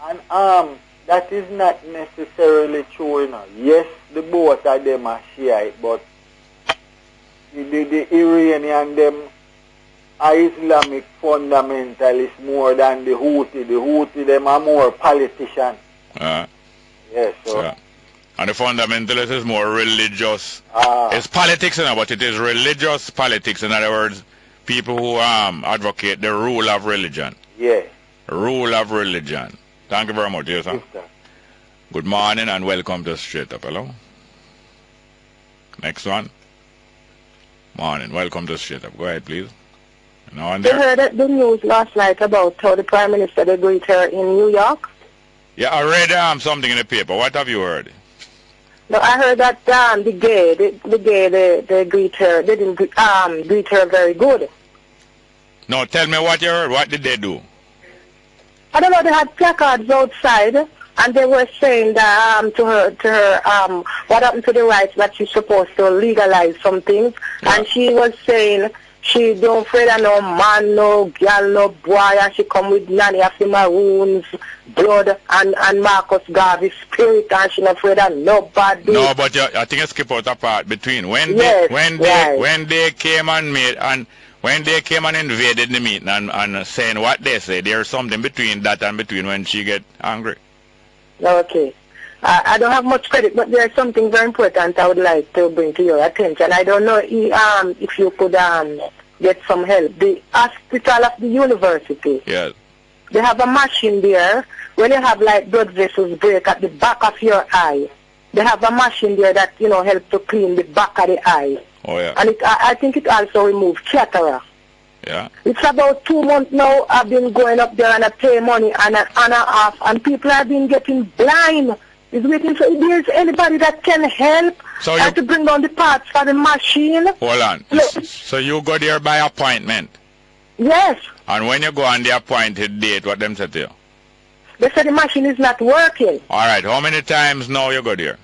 And that is not necessarily true, you know. Yes, the both of them are Shiite, but the Iranian them are Islamic fundamentalists more than the Houthi. The Houthi them are more politicians. Yes, so. Yeah. And the fundamentalist is more religious. It's politics, you know, but it is religious politics. In other words, people who advocate the rule of religion. Yeah. Rule of religion. Thank you very much, yes, sir. Good morning and welcome to Straight Up. Hello. Next one. Morning. Welcome to Straight Up. Go ahead, please. No one You there? heard the news last night about how the Prime Minister they greet her in New York? Yeah, I read something in the paper. What have you heard? No, I heard that the gay they greet her. They didn't greet her very good. No, tell me what you heard. What did they do? I don't know. They had placards outside, and they were saying that to her what happened to the rights that she's supposed to legalize some things, and she was saying she don't afraid of no man, no girl, no boy, and she come with Nanny of the Maroons, blood, and Marcus Garvey's spirit, and she not afraid of nobody. No, but I think I skip out a part between when they came and made and when they came and invaded the meeting and saying what they say, there's something between that and between when she get angry. Okay. I don't have much credit, but there's something very important I would like to bring to your attention. I don't know if you could get some help. The hospital of the university. Yes. They have a machine there. When you have like blood vessels break at the back of your eye, they have a machine there that help to clean the back of the eye. Oh yeah. And I think it also removes cataract. Yeah. It's about 2 months now. I've been going up there and I pay money and a half, and people have been getting blind. Is waiting for if there's anybody that can help to bring down the parts for the machine. Hold on. So you go there by appointment? Yes. And when you go on the appointed date, what them say to you? They said the machine is not working. All right. How many times now you go there?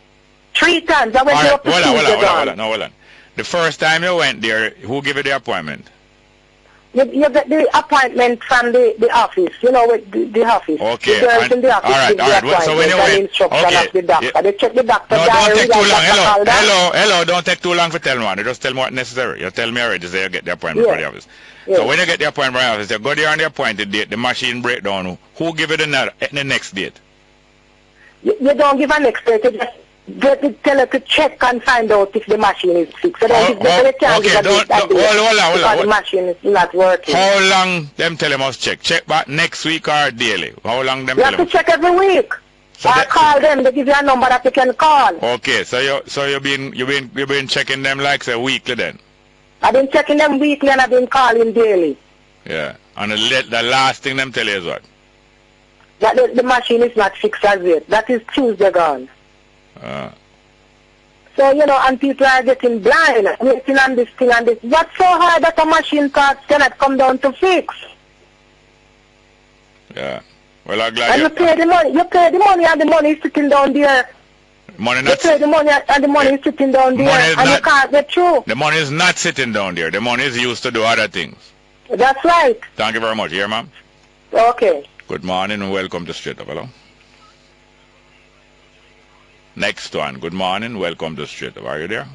3 times. I went there up to Hold on. The first time you went there, who gave you the appointment? You get the appointment from the office, with the office. Okay. The girls in the office all right. So when you went, of the doctor. They check the doctor. No, don't take too long. Hello. Don't take too long for telling one. Just tell me what's necessary. You tell me already. Say you get the appointment for the office. Yes. So when you get the appointment for the office, you go there on the appointed date. The machine breakdown. Who give you the next date? You don't give a next date. You just tell her to check and find out if the machine is fixed. So hold on. The machine is not working. How long them tell them must check? Check back next week or daily? How long them you tell have them? to check every week. So I call them. They give you a number that you can call. Okay, so you've been checking them like say weekly then? I've been checking them weekly and I've been calling daily. Yeah, and the last thing them tell you is what? That the machine is not fixed as yet. That is Tuesday gone. So, and people are getting blind, waiting on this thing and this. What's so hard that a machine parts cannot come down to fix? Yeah. Well, I'm glad you pay the money. You pay the money and the money is sitting down there. You pay the money and the money is sitting down there and you can't get through. The money is not sitting down there. The money is used to do other things. That's right. Thank you very much. Here, ma'am. Okay. Good morning and welcome to Straight Up. Hello. Next one. Good morning. Welcome to Straight Up. Are you there?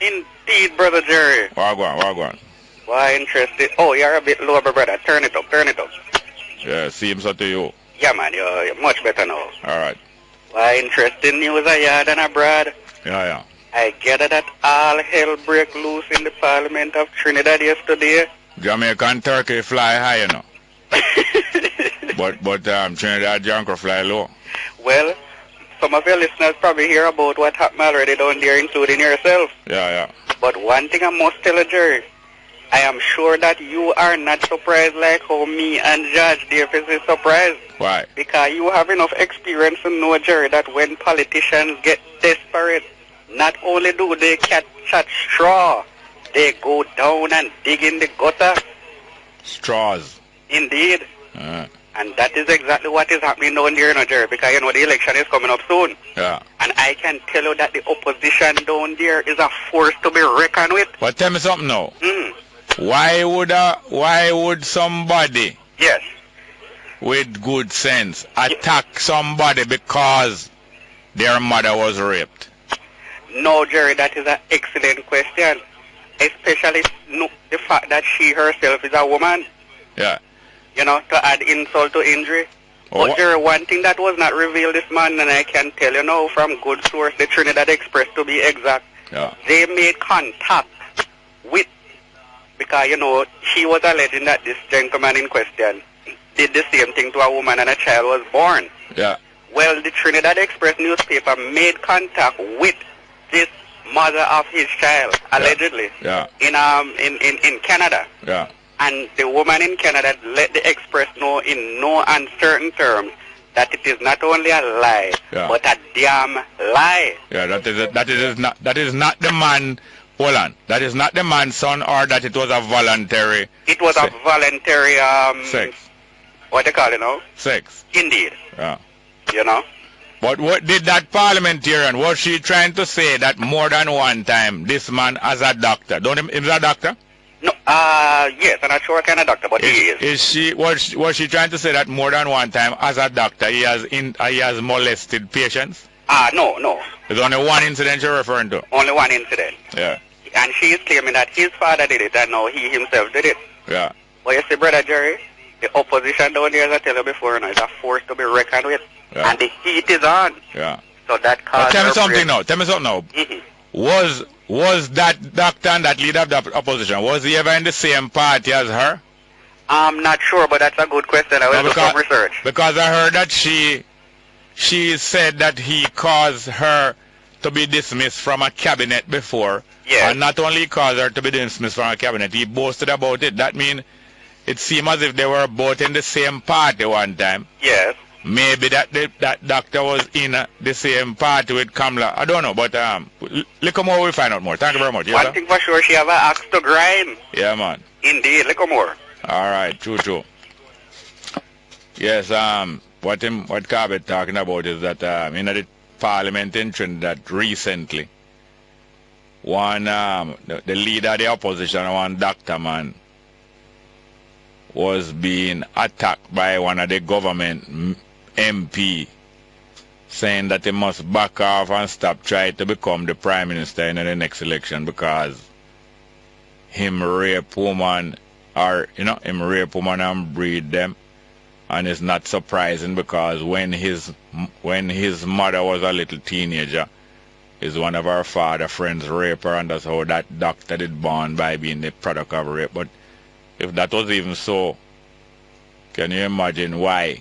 Indeed, Brother Jerry. Wagwan. Why interested? Oh, you're a bit lower, brother. Turn it up. Yeah, seems so to you. Yeah, man. You're much better now. All right. Why interesting news I had and abroad? Yeah. I gather that all hell break loose in the Parliament of Trinidad yesterday. Jamaican turkey fly high, but Trinidad junker fly low. Well, some of your listeners probably hear about what happened already down there, including yourself. Yeah. But one thing I must tell you, Jerry, I am sure that you are not surprised like how me and Judge Davis is surprised. Why? Because you have enough experience to know, Jerry, that when politicians get desperate, not only do they catch at straw, they go down and dig in the gutter. Straws. Indeed. And that is exactly what is happening down there, Jerry, because the election is coming up soon. Yeah. And I can tell you that the opposition down there is a force to be reckoned with. But tell me something now. Why would somebody with good sense attack somebody because their mother was raped? No, Jerry, that is an excellent question. Especially the fact that she herself is a woman. Yeah. To add insult to injury. But Jerry, one thing that was not revealed this morning, and I can tell you now from good source, the Trinidad Express to be exact, they made contact with, because, she was alleging that this gentleman in question did the same thing to a woman and a child was born. Yeah. Well, the Trinidad Express newspaper made contact with this mother of his child, allegedly, in Canada. Yeah. And the woman in Canada let the Express know in no uncertain terms that it is not only a lie, but a damn lie. Yeah, that is not the man. Hold on, that is not the man's son, or that it was a voluntary. It was a voluntary sex. What they call it now? Sex. Indeed. Yeah. But what did that parliamentarian? Was she trying to say that more than one time this man as a doctor? Don't him is a doctor? No, yes, I'm not sure what kind of doctor, but he is. Was she trying to say that more than one time as a doctor he has molested patients? No. There's only one incident you're referring to? Only one incident. Yeah. And she is claiming that his father did it and now he himself did it. Yeah. But you see, Brother Jerry, the opposition down there, as I tell you before, is a force to be reckoned with. Yeah. And the heat is on. Yeah. So that caused tell me something now. Was that doctor and that leader of the opposition, was he ever in the same party as her? I'm not sure, but that's a good question. I will do some research. Because I heard that she said that he caused her to be dismissed from a cabinet before. Yes. And not only caused her to be dismissed from a cabinet, he boasted about it. That means it seemed as if they were both in the same party one time. Yes. Maybe that doctor was in the same party with Kamala. I don't know, but look more, we'll find out more. Thank you very much. Yes, one thing for sure, she have an axe to grind. Yeah, man. Indeed, look more. All right, true. Yes, what Corbett talking about is that in the parliament in Trinidad recently, one the leader of the opposition, one doctor man, was being attacked by one of the government MP, saying that he must back off and stop trying to become the prime minister in the next election because him rape woman and breed them. And it's not surprising because when his mother was a little teenager, is one of our father friends rape her, and that's how that doctor did born by being the product of rape. But if that was even so, can you imagine why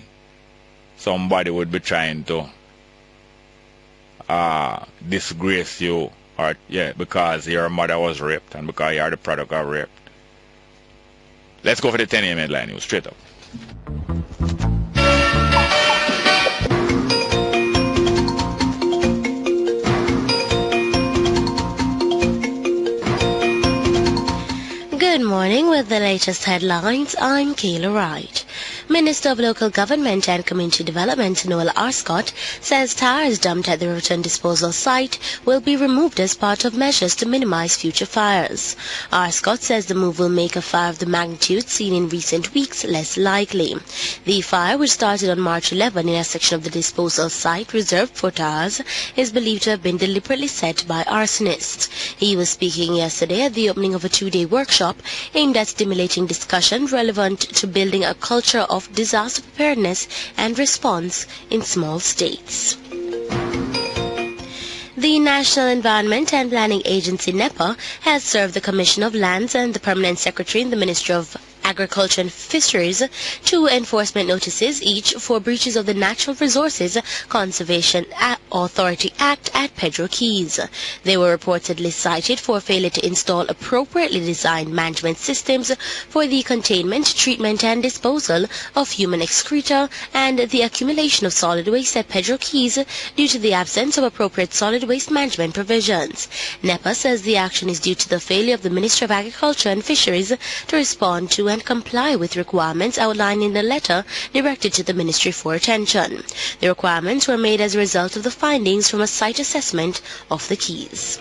somebody would be trying to disgrace you, or because your mother was raped and because you are the product of rape? Let's go for the 10 a.m. headline news, straight up. Good morning with the latest headlines. I'm Kayla Wright. Minister of Local Government and Community Development Noel Arscott says tires dumped at the return disposal site will be removed as part of measures to minimize future fires. Arscott says the move will make a fire of the magnitude seen in recent weeks less likely. The fire, which started on March 11 in a section of the disposal site reserved for tires, is believed to have been deliberately set by arsonists. He was speaking yesterday at the opening of a two-day workshop aimed at stimulating discussion relevant to building a culture of disaster preparedness and response in small states. The National Environment and Planning Agency, NEPA, has served the Commission of Lands and the Permanent Secretary in the Ministry of Agriculture and Fisheries 2 enforcement notices each for breaches of the Natural Resources Conservation Authority Act at Pedro Keys. They were reportedly cited for failure to install appropriately designed management systems for the containment, treatment and disposal of human excreta and the accumulation of solid waste at Pedro Keys due to the absence of appropriate solid waste management provisions. NEPA says the action is due to the failure of the Ministry of Agriculture and Fisheries to respond to and and comply with requirements outlined in the letter directed to the Ministry for attention. The requirements were made as a result of the findings from a site assessment of the quays.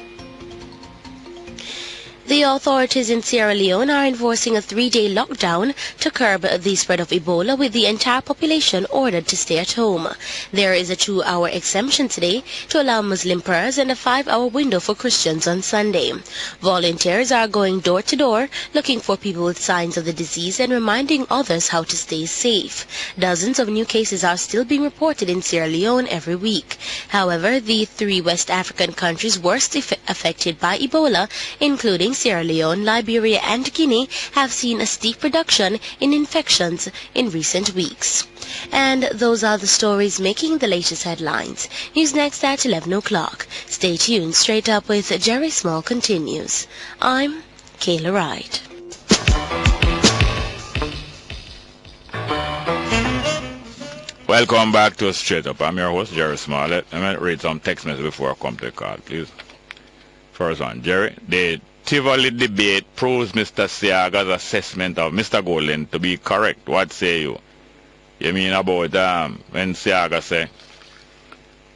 The authorities in Sierra Leone are enforcing a 3-day lockdown to curb the spread of Ebola, with the entire population ordered to stay at home. There is a 2-hour exemption today to allow Muslim prayers and a 5-hour window for Christians on Sunday. Volunteers are going door to door looking for people with signs of the disease and reminding others how to stay safe. Dozens of new cases are still being reported in Sierra Leone every week. However, the 3 West African countries worst affected by Ebola, including Sierra Leone, Liberia and Guinea, have seen a steep reduction in infections in recent weeks. And those are the stories making the latest headlines. News next at 11 o'clock. Stay tuned. Straight Up with Jerry Small continues. I'm Kayla Wright. Welcome back to Straight Up. I'm your host, Jerry Small. Let me read some text messages before I come to the call, please. First one, Jerry. The Tivoli debate proves Mr. Siaga's assessment of Mr. Golden to be correct. What say you? You mean about when Siaga say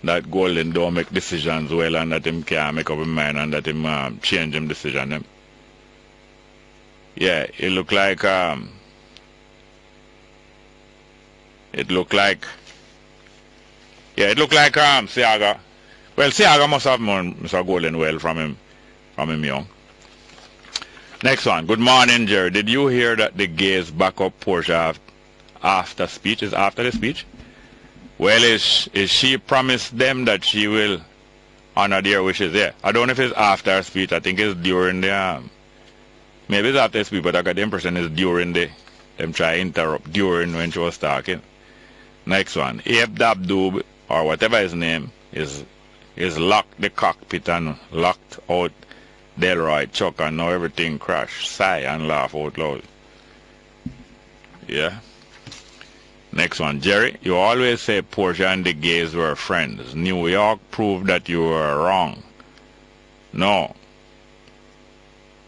that Golden don't make decisions well and that him can't make up his mind and that him change him decision? Yeah, it look like Siaga. Well, Siaga must have known Mr. Golden well from him young. Next one. Good morning, Jerry. Did you hear that the gays back up Portia after speech? Is after the speech? Well, is she promised them that she will honor their wishes? Yeah. I don't know if it's after her speech. I think it's during the maybe it's after the speech, but I got the impression it's during them try to interrupt during when she was talking. Next one. Abe Dabdoob, or whatever his name is locked the cockpit and locked out Delroy, Chuck, and now everything crashed. Sigh and laugh out loud. Yeah. Next one. Jerry, you always say Portia and the gays were friends. New York proved that you were wrong. No.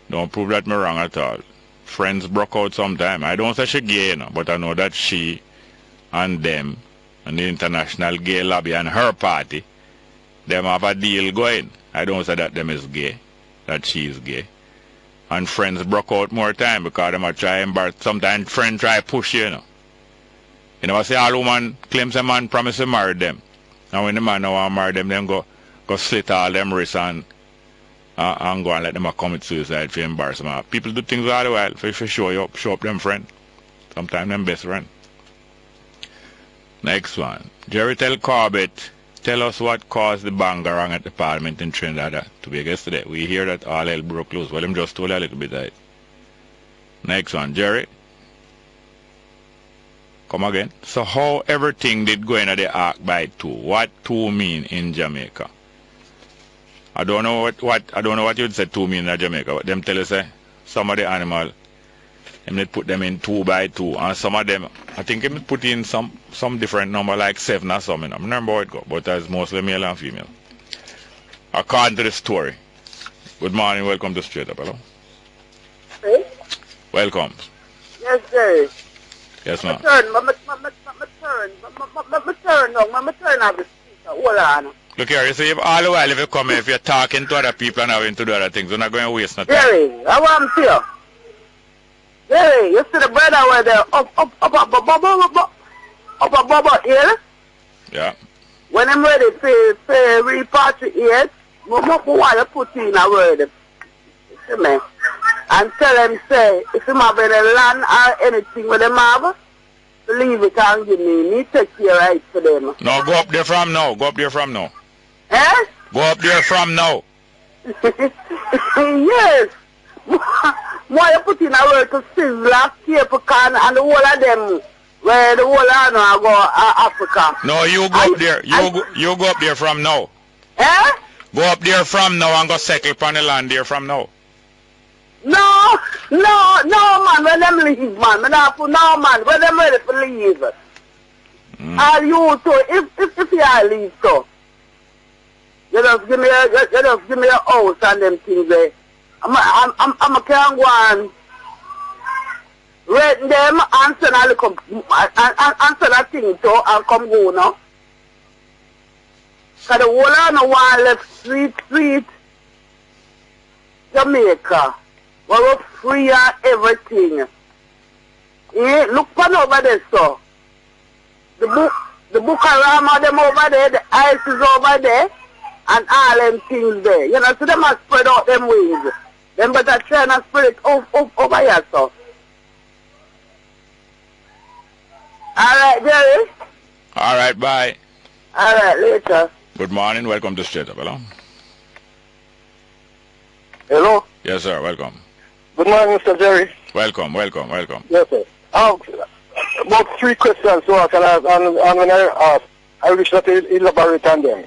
Don't prove that me wrong at all. Friends broke out sometime. I don't say she gay, no, but I know that she and them and the International Gay Lobby and her party, them have a deal going. I don't say that them is gay, that she is gay. And friends broke out more time because them are try embarrass. Sometimes friends try push you, You know, I say all women claims a man promise to marry them. And when the man don't want to marry them, go slit all them wrists and go and let them commit suicide for embarrassment. People do things all the while for show up them friend. Sometimes them best friend. Next one. Jerry tell Corbett, tell us what caused the bangarang at the Parliament in Trinidad to be yesterday. We hear that all hell broke loose. Well, him just told a little bit of it. Next one. Jerry. Come again. So how everything did go into the ark by 2? What 2 mean in Jamaica? I don't know what you'd say 2 mean in Jamaica. But them tell us some of the animal, they put them in 2 by 2, and some of them, I think they put in some different number like 7 or something. I don't remember how it go, but it's mostly male and female. According to the story. Good morning, welcome to Straight Up. Hello. Hey? Welcome. Yes, sir. Yes, ma'am. My turn of the speaker. Hold on. Look here, you see, all the while if you come here, if you're talking to other people and having to do other things, you're not going to waste no time. Jerry, I want to see you. Jerry, you see the brother where they're up above here? Yeah. When I'm ready to repatriate, I want to put in a word. See me? And tell them, say, if you have any land or anything with them have, leave it and give me. Me take care right for them. No, go up there from now. Go up there from now. Eh? Go up there from now. Yes. Why you put in a word to Sizzler, Cape Can, and the whole of them, where the whole of go Africa. No, you go up there. You go up there from now. Eh? Go up there from now and go settle upon the land there from now. No, man, when them leave, man. No, man, when them ready to leave. Are you too, if you are leave too. You just give me a house and them things there. I'm a can go on. rate them and send a little and send a thing to and come go now. Because the whole of no one left street Jamaica. We were free and everything. Look on over there, so. The Bukarama them over there, the ice is over there, and all them things there. You know, so them must spread out them wings. Them better try and spread it over here, so. Alright, Jerry? Alright, bye. Alright, later. Good morning, welcome to Straight Up, hello? Hello? Yes, sir, welcome. Good morning, Mr. Jerry. Welcome. Yes, sir. About 3 questions to ask, and when I ask, I wish that you elaborate on them.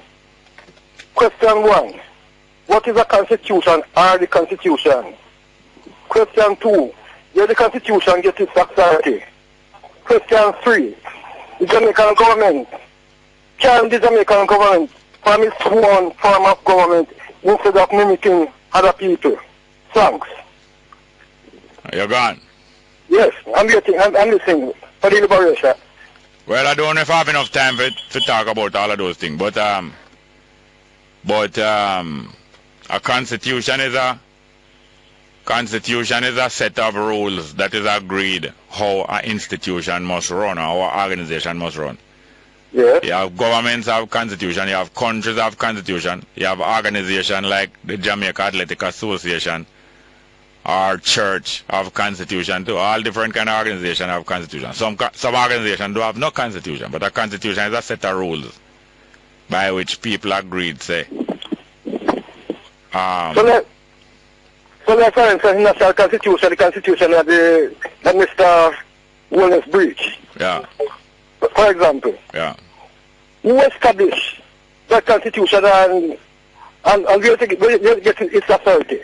Question 1. What is a constitution or the constitution? Question 2. Where the constitution gets its authority? Question 3. The Jamaican government. Can the Jamaican government form its own form of government instead of mimicking other people? Thanks. You're gone. Yes, I'm listening for the liberation. Well, I don't know if I have enough time to talk about all of those things, but a constitution is a set of rules that is agreed how an institution must run or how an organization must run. Yes. You have governments have constitution, you have countries have constitution, you have organizations like the Jamaica Athletic Association, our church have constitution too. All different kind of organizations have constitution. Some organizations do have no constitution, but a constitution is a set of rules by which people agreed, say. So let's for instance, in the constitution, that Mr. Williams breach. Yeah. For example. Yeah. Who established that constitution and where it gets its authority?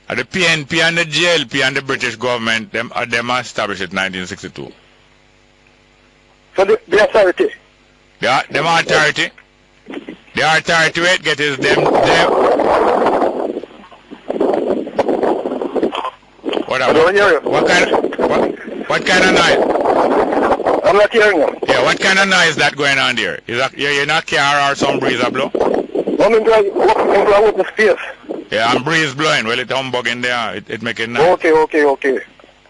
The PNP and the GLP and the British government, them established it in 1962. So the authority? Yeah, them authority. The authority where it get is them. What kind of noise? I'm not hearing you. Yeah, what kind of noise that going on there? Is that you're not car or some breeze a blow? I'm into a witness space. Yeah, and breeze blowing. Well, it's humbugging there. It making noise. Okay.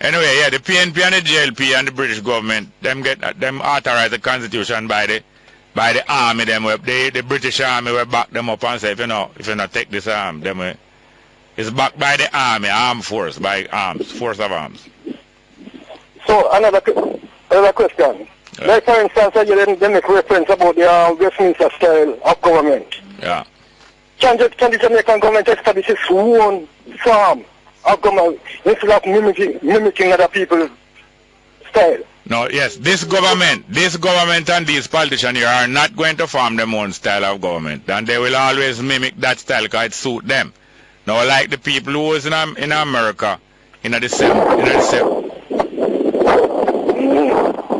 Anyway, yeah, the PNP and the GLP and the British government, them authorize the constitution by the army. The British army will back them up and say, if you not take this arm, it's backed by the army, armed force, by arms, force of arms. So another question. Yeah. Like for instance, they make reference about the Westminster style of government. Yeah. Can the Jamaican government establish its own form of government instead of mimicking other people's style? No, yes, this government and these politicians here are not going to form their own style of government, and they will always mimic that style because it suits them. Now, like the people who was in America in the 70s.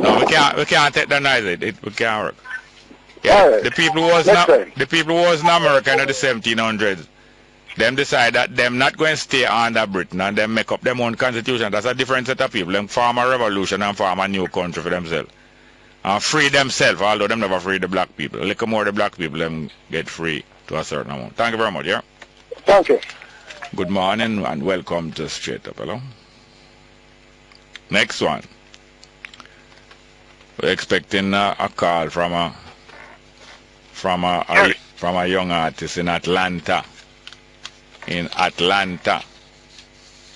No, we can't take the noise. We can't work. Yeah, right. The people who was in America in the 1700s, them decide that them not going to stay under Britain and them make up their own constitution. That's a different set of people. Them form a revolution and form a new country for themselves. And free themselves, although them never free the black people. A little more the black people, them get free to a certain amount. Thank you very much, yeah? Thank you. Good morning and welcome to Straight Up, hello? Next one. We're expecting a call from a young artist in Atlanta. In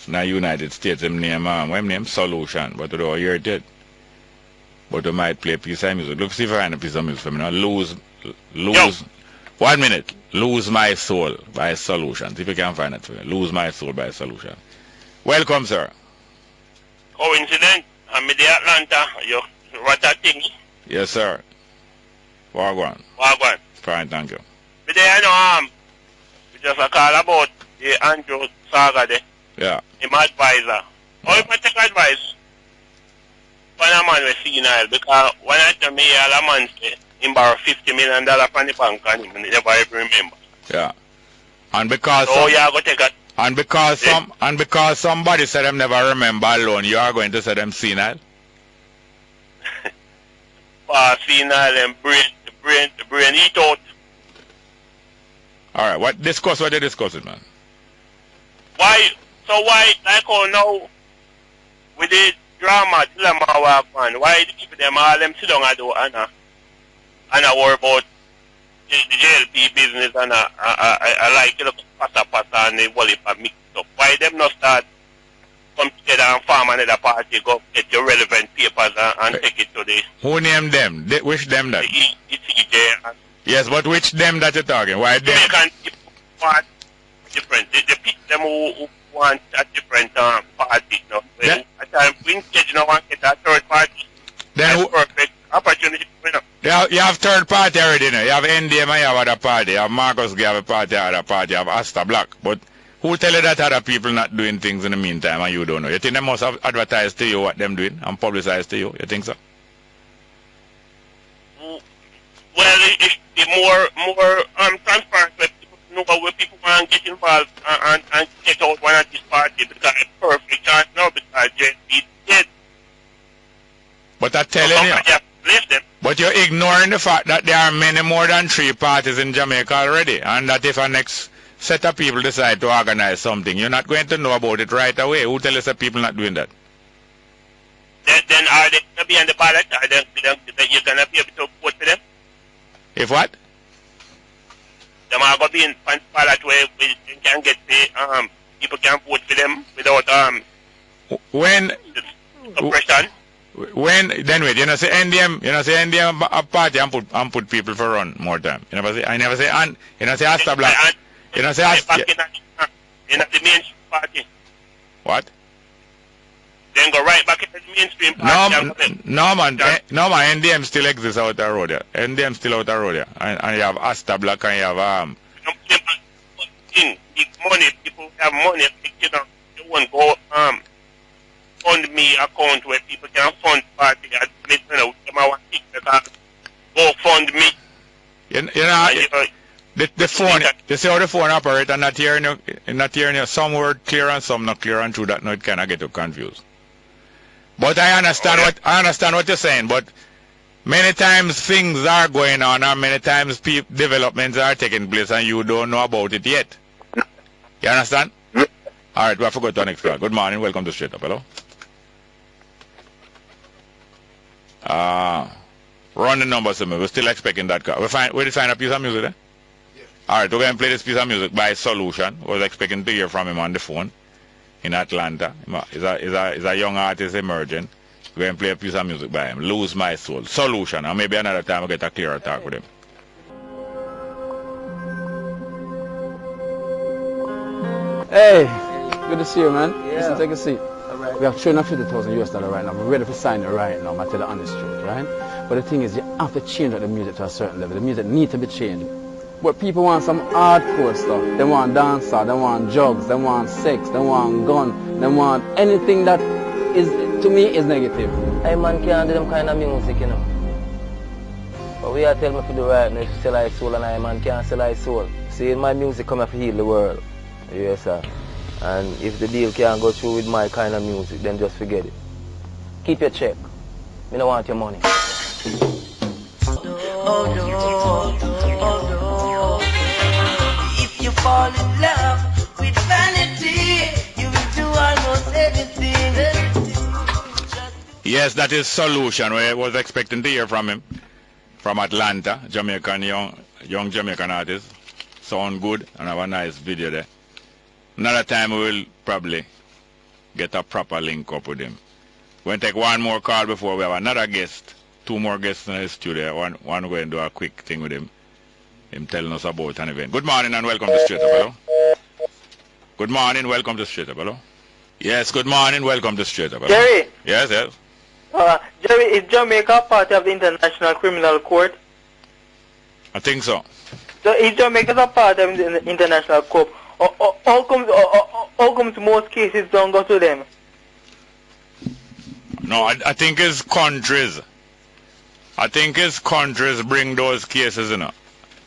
the United States, him name Solution, but we don't hear it yet. But we might play a piece of music. Look, see if I find a piece of music for me now. Lose. 1 minute. Lose My Soul by Solution. See if you can find it for me. Lose My Soul by Solution. Welcome, sir. Coincidence. I'm in the Atlanta. What a thing. Yes, sir. Wagwan. Fine, thank you. But I know just a call about the Andrew Saga there. Yeah. Him advisor. How you take advice? When a man was senile, because when I tell me a man say him borrow $50 million from the bank and him never even remember. Yeah. And because so you go take a And because somebody said them never remember alone, you are going to say them senile? Senile and brain eat out. Alright, what you discussing, man? Why like how now with the drama dilemma man, why the people them all them sit down and do and worry about the JLP business and I like you know pasta and the volley mix up. Why them not start come together and form another party, go get your relevant papers and take it to the... Who named them? Which them that? The CJ. Yes, but which them that you're talking? Why them? Jamaican want different. The people them who want a different party, you know. Yeah. At times, we don't want to get a third party. Then perfect opportunity, you know. You have third party already, you know. You have NDM and you have other party. You have Marcus Gay, have a party, other party. You have Asta Black. But who tell you that other people not doing things in the meantime and you don't know? You think they must have advertised to you what them doing and publicized to you? You think so? Well, it should be more transparent where people know where people want to get involved and get out one of these parties because it's perfect chance now because JP did. But I'm telling you. But you're ignoring the fact that there are many more than 3 parties in Jamaica already, and that if a next set of people decide to organize something, you're not going to know about it right away. Who tells us that people not doing that? Then are they going to be on the ballot? Are they you're going to be able to vote for them? If what? Them are going to be in the ballot where we can get the people can vote for them without when suppression. When then wait, you know say NDM a party and put people for run more time. You never say Asta Black. You know say Asta in the mainstream party. What? Then go right back into the mainstream party. No man, NDM still exists out the road. NDM still out the road. And you have Asta Black and you have big money, people have money, you know, they won't go fund me account where people can fund party and you know, them I want to because go fund me. You know the phone, you see how the phone operates and not hearing you, some word clear and some not clear and through that, no, it kind of get you confused. But I understand what you're saying, but many times things are going on and many times developments are taking place and you don't know about it yet. You understand? Alright, we have to go to the next call. Good morning, welcome to Straight Up, hello. Run the numbers to me, we're still expecting that call. We'll find a piece of music there? Alright, we're going to play this piece of music by Solution. I was expecting to hear from him on the phone in Atlanta. He's a young artist emerging. We're going to play a piece of music by him. Lose My Soul. Solution. And maybe another time we'll get a clearer talk with him. Hey, good to see you, man. Yeah. Listen, take a seat. Right. We have $350,000 right now. We're ready for signing it right now. I tell the honest truth, right? But the thing is, you have to change the music to a certain level. The music needs to be changed. But people want some hardcore stuff. They want dancehall, they want drugs, they want sex, they want gun, they want anything that is, to me, is negative. Hey man can't do them kind of music, you know. But we are telling me to do right now, if you sell our soul and I man can't sell our soul. See, my music come to heal the world. Yes, sir. And if the deal can't go through with my kind of music, then just forget it. Keep your check. We don't want your money. Oh no, oh no. If you fall in love with vanity, you will do almost anything. Yes, that is Solution. I was expecting to hear from him. From Atlanta, Jamaican, young Jamaican artist. Sound good and have a nice video there. Another time we will probably get a proper link up with him. We'll take one more call before we have another guest. 2 more guests in the studio. One going to do a quick thing with him. Him telling us about an event. Good morning and welcome to Straight Up, hello. Good morning, welcome to Straight Up, hello. Yes, good morning, welcome to Straight Up, hello. Jerry. Yes, yes. Jerry, is Jamaica part of the International Criminal Court? I think so. So is Jamaica a part of the International Court? How comes most cases don't go to them? No, I think it's countries. I think it's countries bring those cases, you know.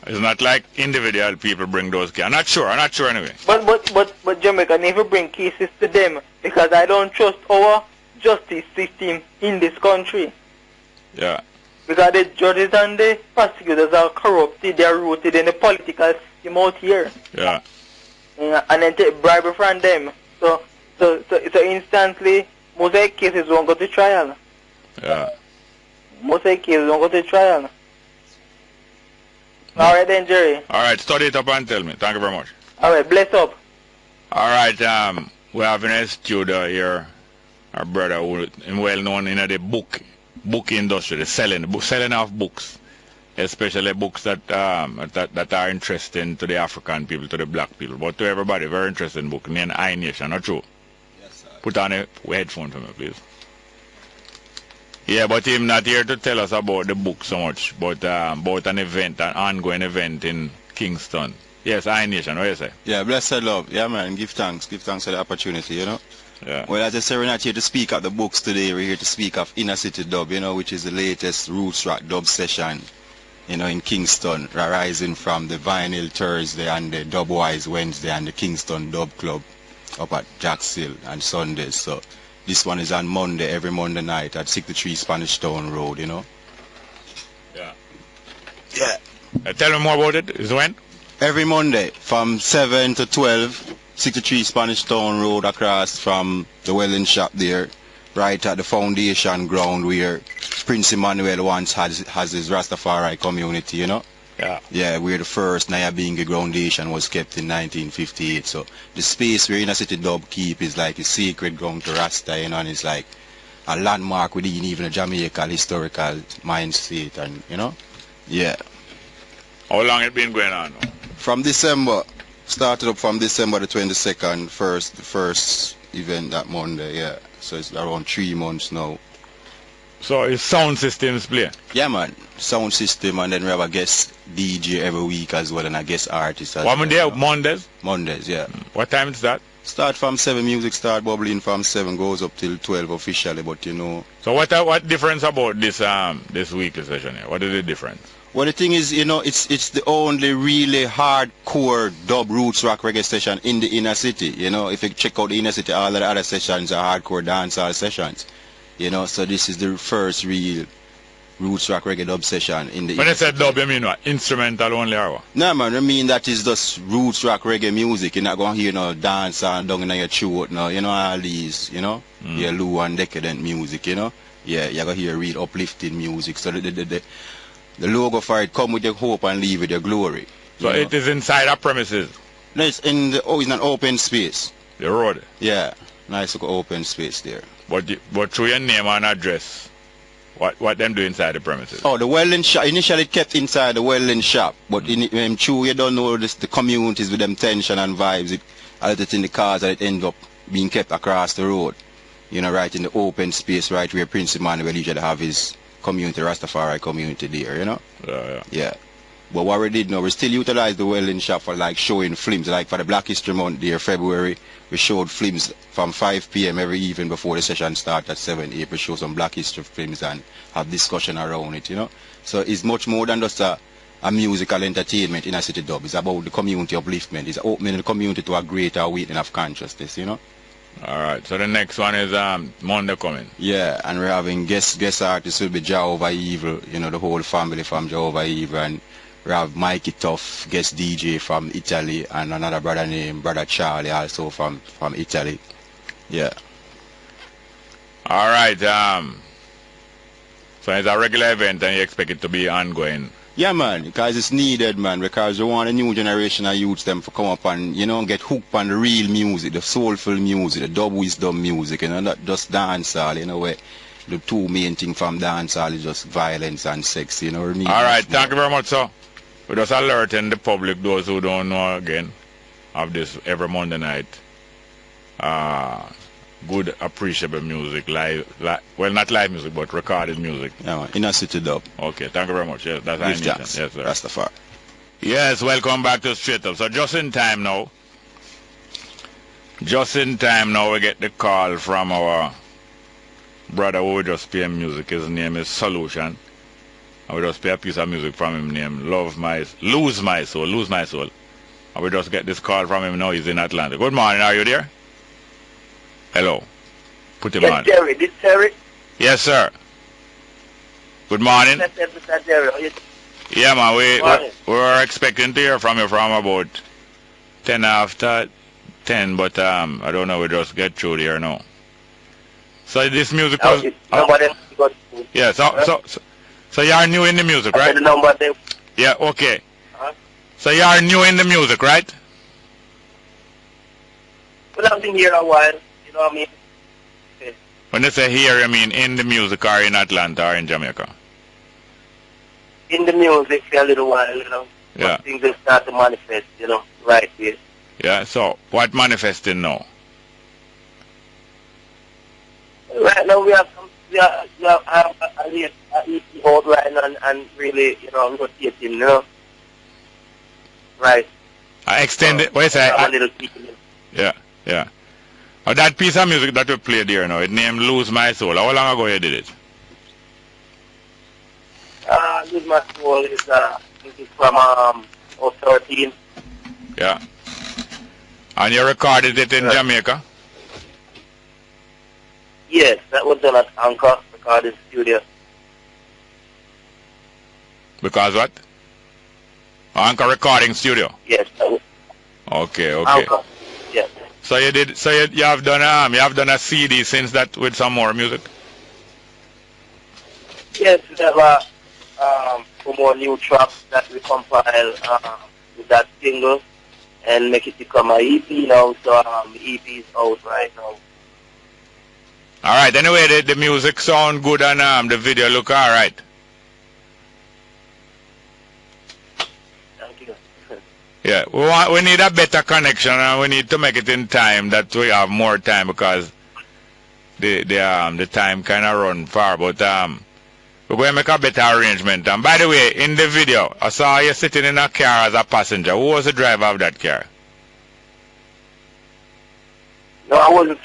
It's not like individual people bring those cases. I'm not sure anyway. But Jamaica never bring cases to them because I don't trust our justice system in this country. Yeah. Because the judges and the prosecutors are corrupted, they are rooted in the political system out here. Yeah. And then take bribery from them. So instantly, most of the cases won't go to trial. Yeah. Most of the cases won't go to trial. All right then, Jerry. All right, study it up and tell me. Thank you very much. All right, bless up. All right, we have in a studio here our brother who is well known in the book industry, the selling of books, especially books that that are interesting to the African people, to the black people, but to everybody, very interesting book named I Nation, not true? Yes, sir. Put on a headphone for me, please. Yeah, but him not here to tell us about the book so much, but about an ongoing event in Kingston. Yes, I Nation, what do you say? Yeah, blessed love. Yeah, man, give thanks for the opportunity, you know. Yeah. Well, as I said, we're not here to speak of the books today. We're here to speak of Inner City Dub, you know, which is the latest roots rock dub session, you know, in Kingston, rising from the Vinyl Thursday and the Dubwise Wednesday and the Kingston Dub Club up at Jack's Hill and Sundays. So this one is on Monday, every Monday night at 63 Spanish Town Road, you know. Yeah. Yeah. Tell me more about it. Is when? Every Monday from 7 to 12, 63 Spanish Town Road across from the welding shop there, right at the foundation ground where Prince Emmanuel once has his Rastafari community, you know. Yeah. Yeah, where the first Nyabingi Groundation was kept in 1958. So the space where Inner City Dub keep is like a sacred ground to Rasta, you know, and it's like a landmark within even a Jamaica historical mind state, and you know. Yeah. How long it been going on? From December. Started up from December the 22nd, first event that Monday, yeah. So it's around 3 months now. So it's sound systems play? Yeah, man. Sound system, and then we have a guest DJ every week as well, and a guest artist as well. Day? Mondays? Mondays, yeah. What time is that? Start from 7, music start bubbling from 7, goes up till 12 officially, but you know. So what difference about this weekly session here? What is the difference? Well, the thing is, you know, it's the only really hardcore dub roots rock reggae session in the inner city. You know, if you check out the inner city, all of the other sessions are hardcore dancehall sessions. You know, so this is the first real roots rock reggae dub session in the When you say dub, you mean what? Instrumental only or what? No, man, I mean that is just roots rock reggae music. You're not going to hear no dancehall down in your throat, no. You know, all these, you know, your low and decadent music, you know. Yeah, you're going to hear real uplifting music. So the logo for it come with your hope and leave with your glory. So it is inside our premises? No, it's in the, it's an open space. The road? Yeah, nice little open space there. But through your name and address, what them do inside the premises? Oh, the welding shop, initially kept inside the welding shop, but true, you don't know this, the communities with them tension and vibes, a lot in the cars that it end up being kept across the road. You know, right in the open space, right where Prince Emmanuel usually have his community, Rastafari community there, you know? Yeah. But what we did now, we still utilize the welding shop for like showing films, like for the Black History Month there, February, we showed films from 5 p.m. every evening before the session started at 7 April, show some Black History films and have discussion around it, you know? So it's much more than just a musical entertainment in a city dub. It's about the community upliftment. It's opening the community to a greater awakening of consciousness, you know? Alright, so the next one is Monday coming. Yeah, and we're having guest artists will be Jehovah Evil, you know, the whole family from Jehovah Evil, and we have Mikey Tough, guest DJ from Italy, and another brother named Brother Charlie, also from Italy. Yeah. Alright, so it's a regular event and you expect it to be ongoing? Yeah, man, because it's needed, man, because we want a new generation of youths them to come up and, you know, get hooked on the real music, the soulful music, the dub wisdom music, you know, not just dancehall, you know, where the two main things from dancehall is just violence and sex, you know what I mean? Alright, thank you very much, sir. We're just alerting the public, those who don't know again, of this every Monday night. Good, appreciable music, live, well, not live music, but recorded music. Yeah, man. Inner City Dub. Okay, thank you very much. Yes, that's yes, yes, sir. Rastafari. Yes, welcome back to Straight Up. So just in time now, we get the call from our brother who just playing music. His name is Solution. And we just play a piece of music from him named Lose My Soul. And we just get this call from him now. He's in Atlanta. Good morning. Are you there? Hello. Put him on. Jerry. This Jerry? Yes, sir. Good morning. Mr. Jerry. Yeah, man. We were expecting to hear from you from about 10 after 10, but I don't know. We just get through there now. So this music was... yeah, so you are new in the music, right? Yeah, okay. So you are new in the music, right? Well, I've been here a while, you know what I mean? Okay. When you say here, you mean in the music or in Atlanta or in Jamaica? In the music for a little while, you know. Yeah. Things will start to manifest, you know, right here. Yeah, so what manifesting now? Right now we have a outline and really, you know, rotating, you know. Right. I extended. What you say? Yeah. Oh, that piece of music that we played here now, it named Lose My Soul. How long ago you did it? Lose My Soul is from 13. Yeah. And you recorded it in Jamaica? Yes, that was done at Anchor Recording Studio. Because what? Anchor Recording Studio? Yes. Okay. Anchor. Yes. So you did. So you have done a CD since that with some more music. Yes, we have some more new tracks that we compile with that single and make it become an EP now. So the EP is out right now. All right. Anyway, the music sound good and the video look all right. Yeah, we need a better connection and we need to make it in time that we have more time because the time kind of run far. But we're going to make a better arrangement. And by the way, in the video, I saw you sitting in a car as a passenger. Who was the driver of that car? No, I wasn't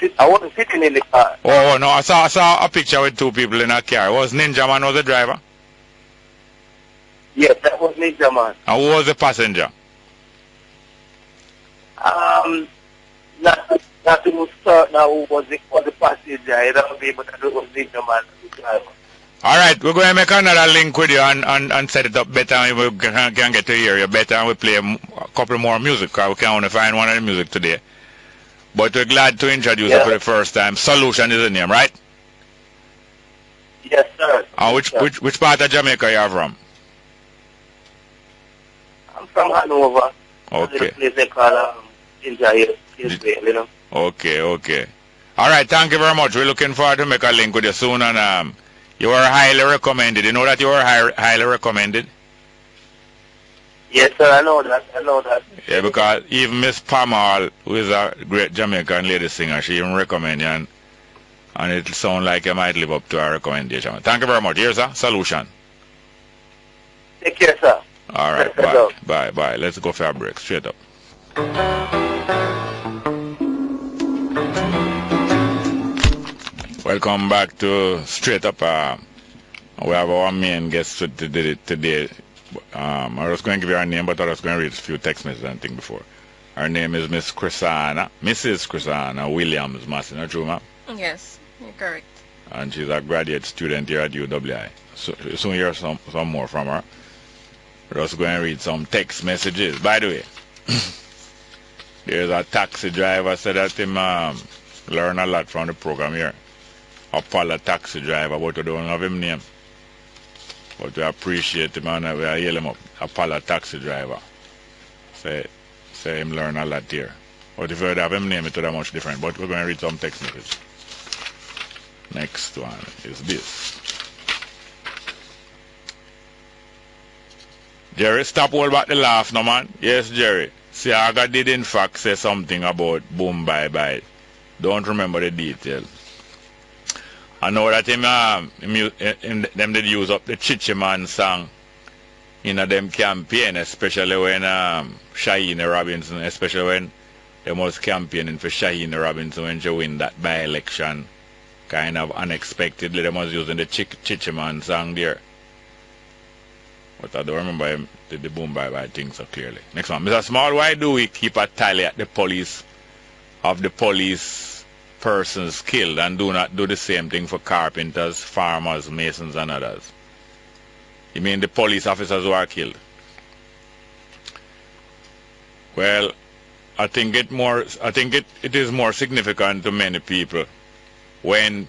sitting in the car. Oh no, I saw a picture with two people in a car. Was Ninja Man was the driver? Yes, that was Ninja Man. And who was the passenger? Not to start now who was the passenger, you know, but it was Ninja Man, the driver. All right, we're going to make another link with you and set it up better and we can get to hear you better and we play a couple more music because we can only find one of the music today. But we're glad to introduce you for the first time. Solution is the name, right? Yes, sir. And which part of Jamaica you are from? I'm from Hanover. Okay. A place they call you know. Okay. All right, thank you very much. We're looking forward to make a link with you soon and you are highly recommended. You know that you are highly recommended? Yes, sir, I know that. Yeah, because even Miss Pamal, who is a great Jamaican lady singer, she even recommend you and it sounds like you might live up to her recommendation. Thank you very much. Here's a solution. Take care, sir. All right, bye. Let's go for a break. Straight up. Welcome back to Straight Up. We have our main guest today. I was going to give you her name, but I was going to read a few text messages and things before. Her name is Miss Crisanna, Mrs. Crisanna Williams-Massie. Not true, ma'am? Yes, you're correct. And she's a graduate student here at UWI. So soon hear some more from her. We're also going to read some text messages. By the way, there's a taxi driver said that him learn a lot from the program here. Apollo taxi driver, but we don't have him name. But we appreciate him and we hail him up. Apollo taxi driver. Say him learn a lot here. But if we would have him name, it would have much different. But we're going to read some text messages. Next one is this. Jerry, stop all back the laugh no man. Yes, Jerry. See, Aga did in fact say something about boom bye bye. Don't remember the details. I know that them did use up the Chichiman song in a them campaign, especially when Shaheen Robinson, especially when they was campaigning for Shaheen Robinson when she win that by-election. Kind of unexpectedly, they was using the Chichiman song there. But I don't remember him did the boom bye thing so clearly. Next one. Mr. Small, why do we keep a tally at the police of the police persons killed and do not do the same thing for carpenters, farmers, masons and others? You mean the police officers who are killed? Well, I think it is more significant to many people when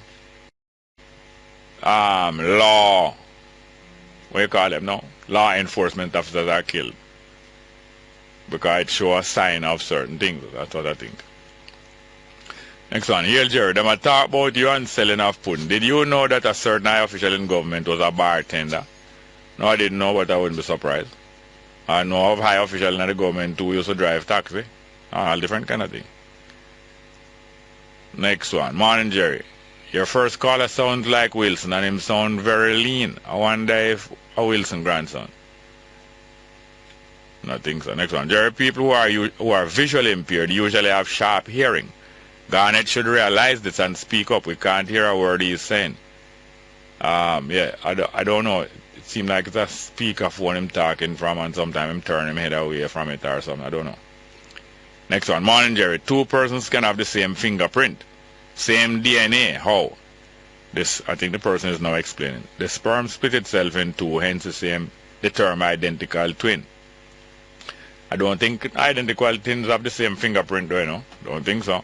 law enforcement officers are killed, because it shows a sign of certain things. That's what I think. Next one. Here, Jerry, them a talk about you and selling of pudding. Did you know that a certain high official in government was a bartender? No, I didn't know, but I wouldn't be surprised. I know of high official in the government who used to drive taxi. All different kind of thing. Next one. Morning, Jerry. Your first caller sounds like Wilson and him sound very lean. I wonder if a Wilson grandson. Nothing so. Next one. Jerry, people who are visually impaired usually have sharp hearing. Garnet should realize this and speak up. We can't hear a word he's saying. Yeah, I don't know. It seems like it's a speakerphone him talking from, and sometimes him turn him head away from it or something. I don't know. Next one. Morning, Jerry. Two persons can have the same fingerprint, same DNA. How? This, I think the person is now explaining. The sperm split itself in two, hence the term identical twin. I don't think identical twins have the same fingerprint, though, you know. Don't think so.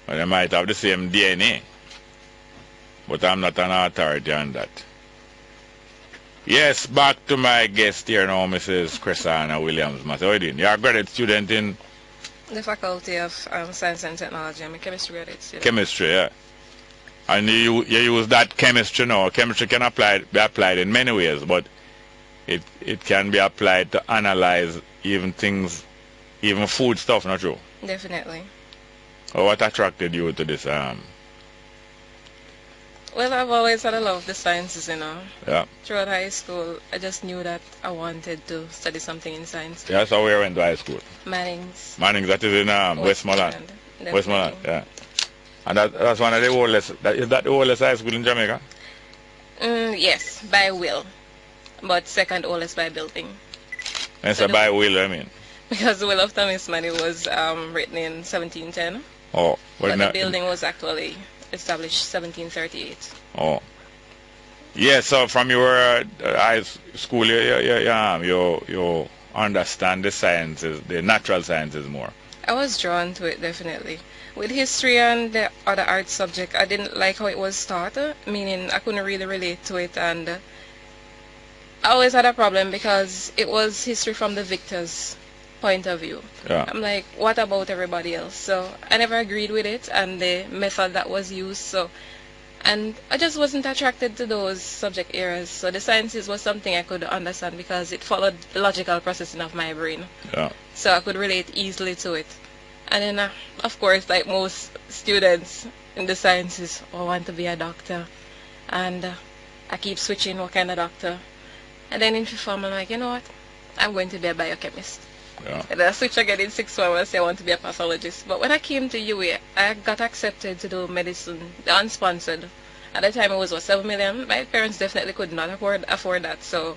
But they might have the same DNA. But I'm not an authority on that. Yes, back to my guest here now, Mrs. Crisanna Williams-Massie. How are you doing? You're a graduate student in? The Faculty of Science and Technology. I'm a chemistry graduate student. Chemistry, yeah. And you use that chemistry now. Chemistry can be applied in many ways, but it can be applied to analyze even things, even food stuff, not true? Definitely. What attracted you to this? Well, I've always had a love of the sciences, you know. Yeah. Throughout high school, I just knew that I wanted to study something in science. Yeah, so where went to high school? Manning's. Manning's, that is in Westmoreland. Westmoreland, yeah. And that's one of the oldest, is that the oldest high school in Jamaica? Yes, by will. But second oldest by building. And so by will, I mean? Because the will of Thomas Manny was written in 1710. Oh. But the building was actually established 1738. Oh. Yeah, so from your high school, you understand the sciences, the natural sciences more. I was drawn to it, definitely. With history and the other art subject, I didn't like how it was taught, meaning I couldn't really relate to it, and I always had a problem because it was history from the victor's point of view. Yeah. I'm like, what about everybody else? So I never agreed with it and the method that was used. And I just wasn't attracted to those subject areas. So the sciences was something I could understand because it followed the logical processing of my brain. Yeah. So I could relate easily to it. And then, of course, like most students in the sciences, I want to be a doctor. And I keep switching what kind of doctor. And then in fifth form, I'm like, you know what? I'm going to be a biochemist. Yeah. And then I switch again in sixth form and say I want to be a pathologist. But when I came to UA, I got accepted to do medicine, the unsponsored. At the time it was, 7 million? My parents definitely could not afford that. So,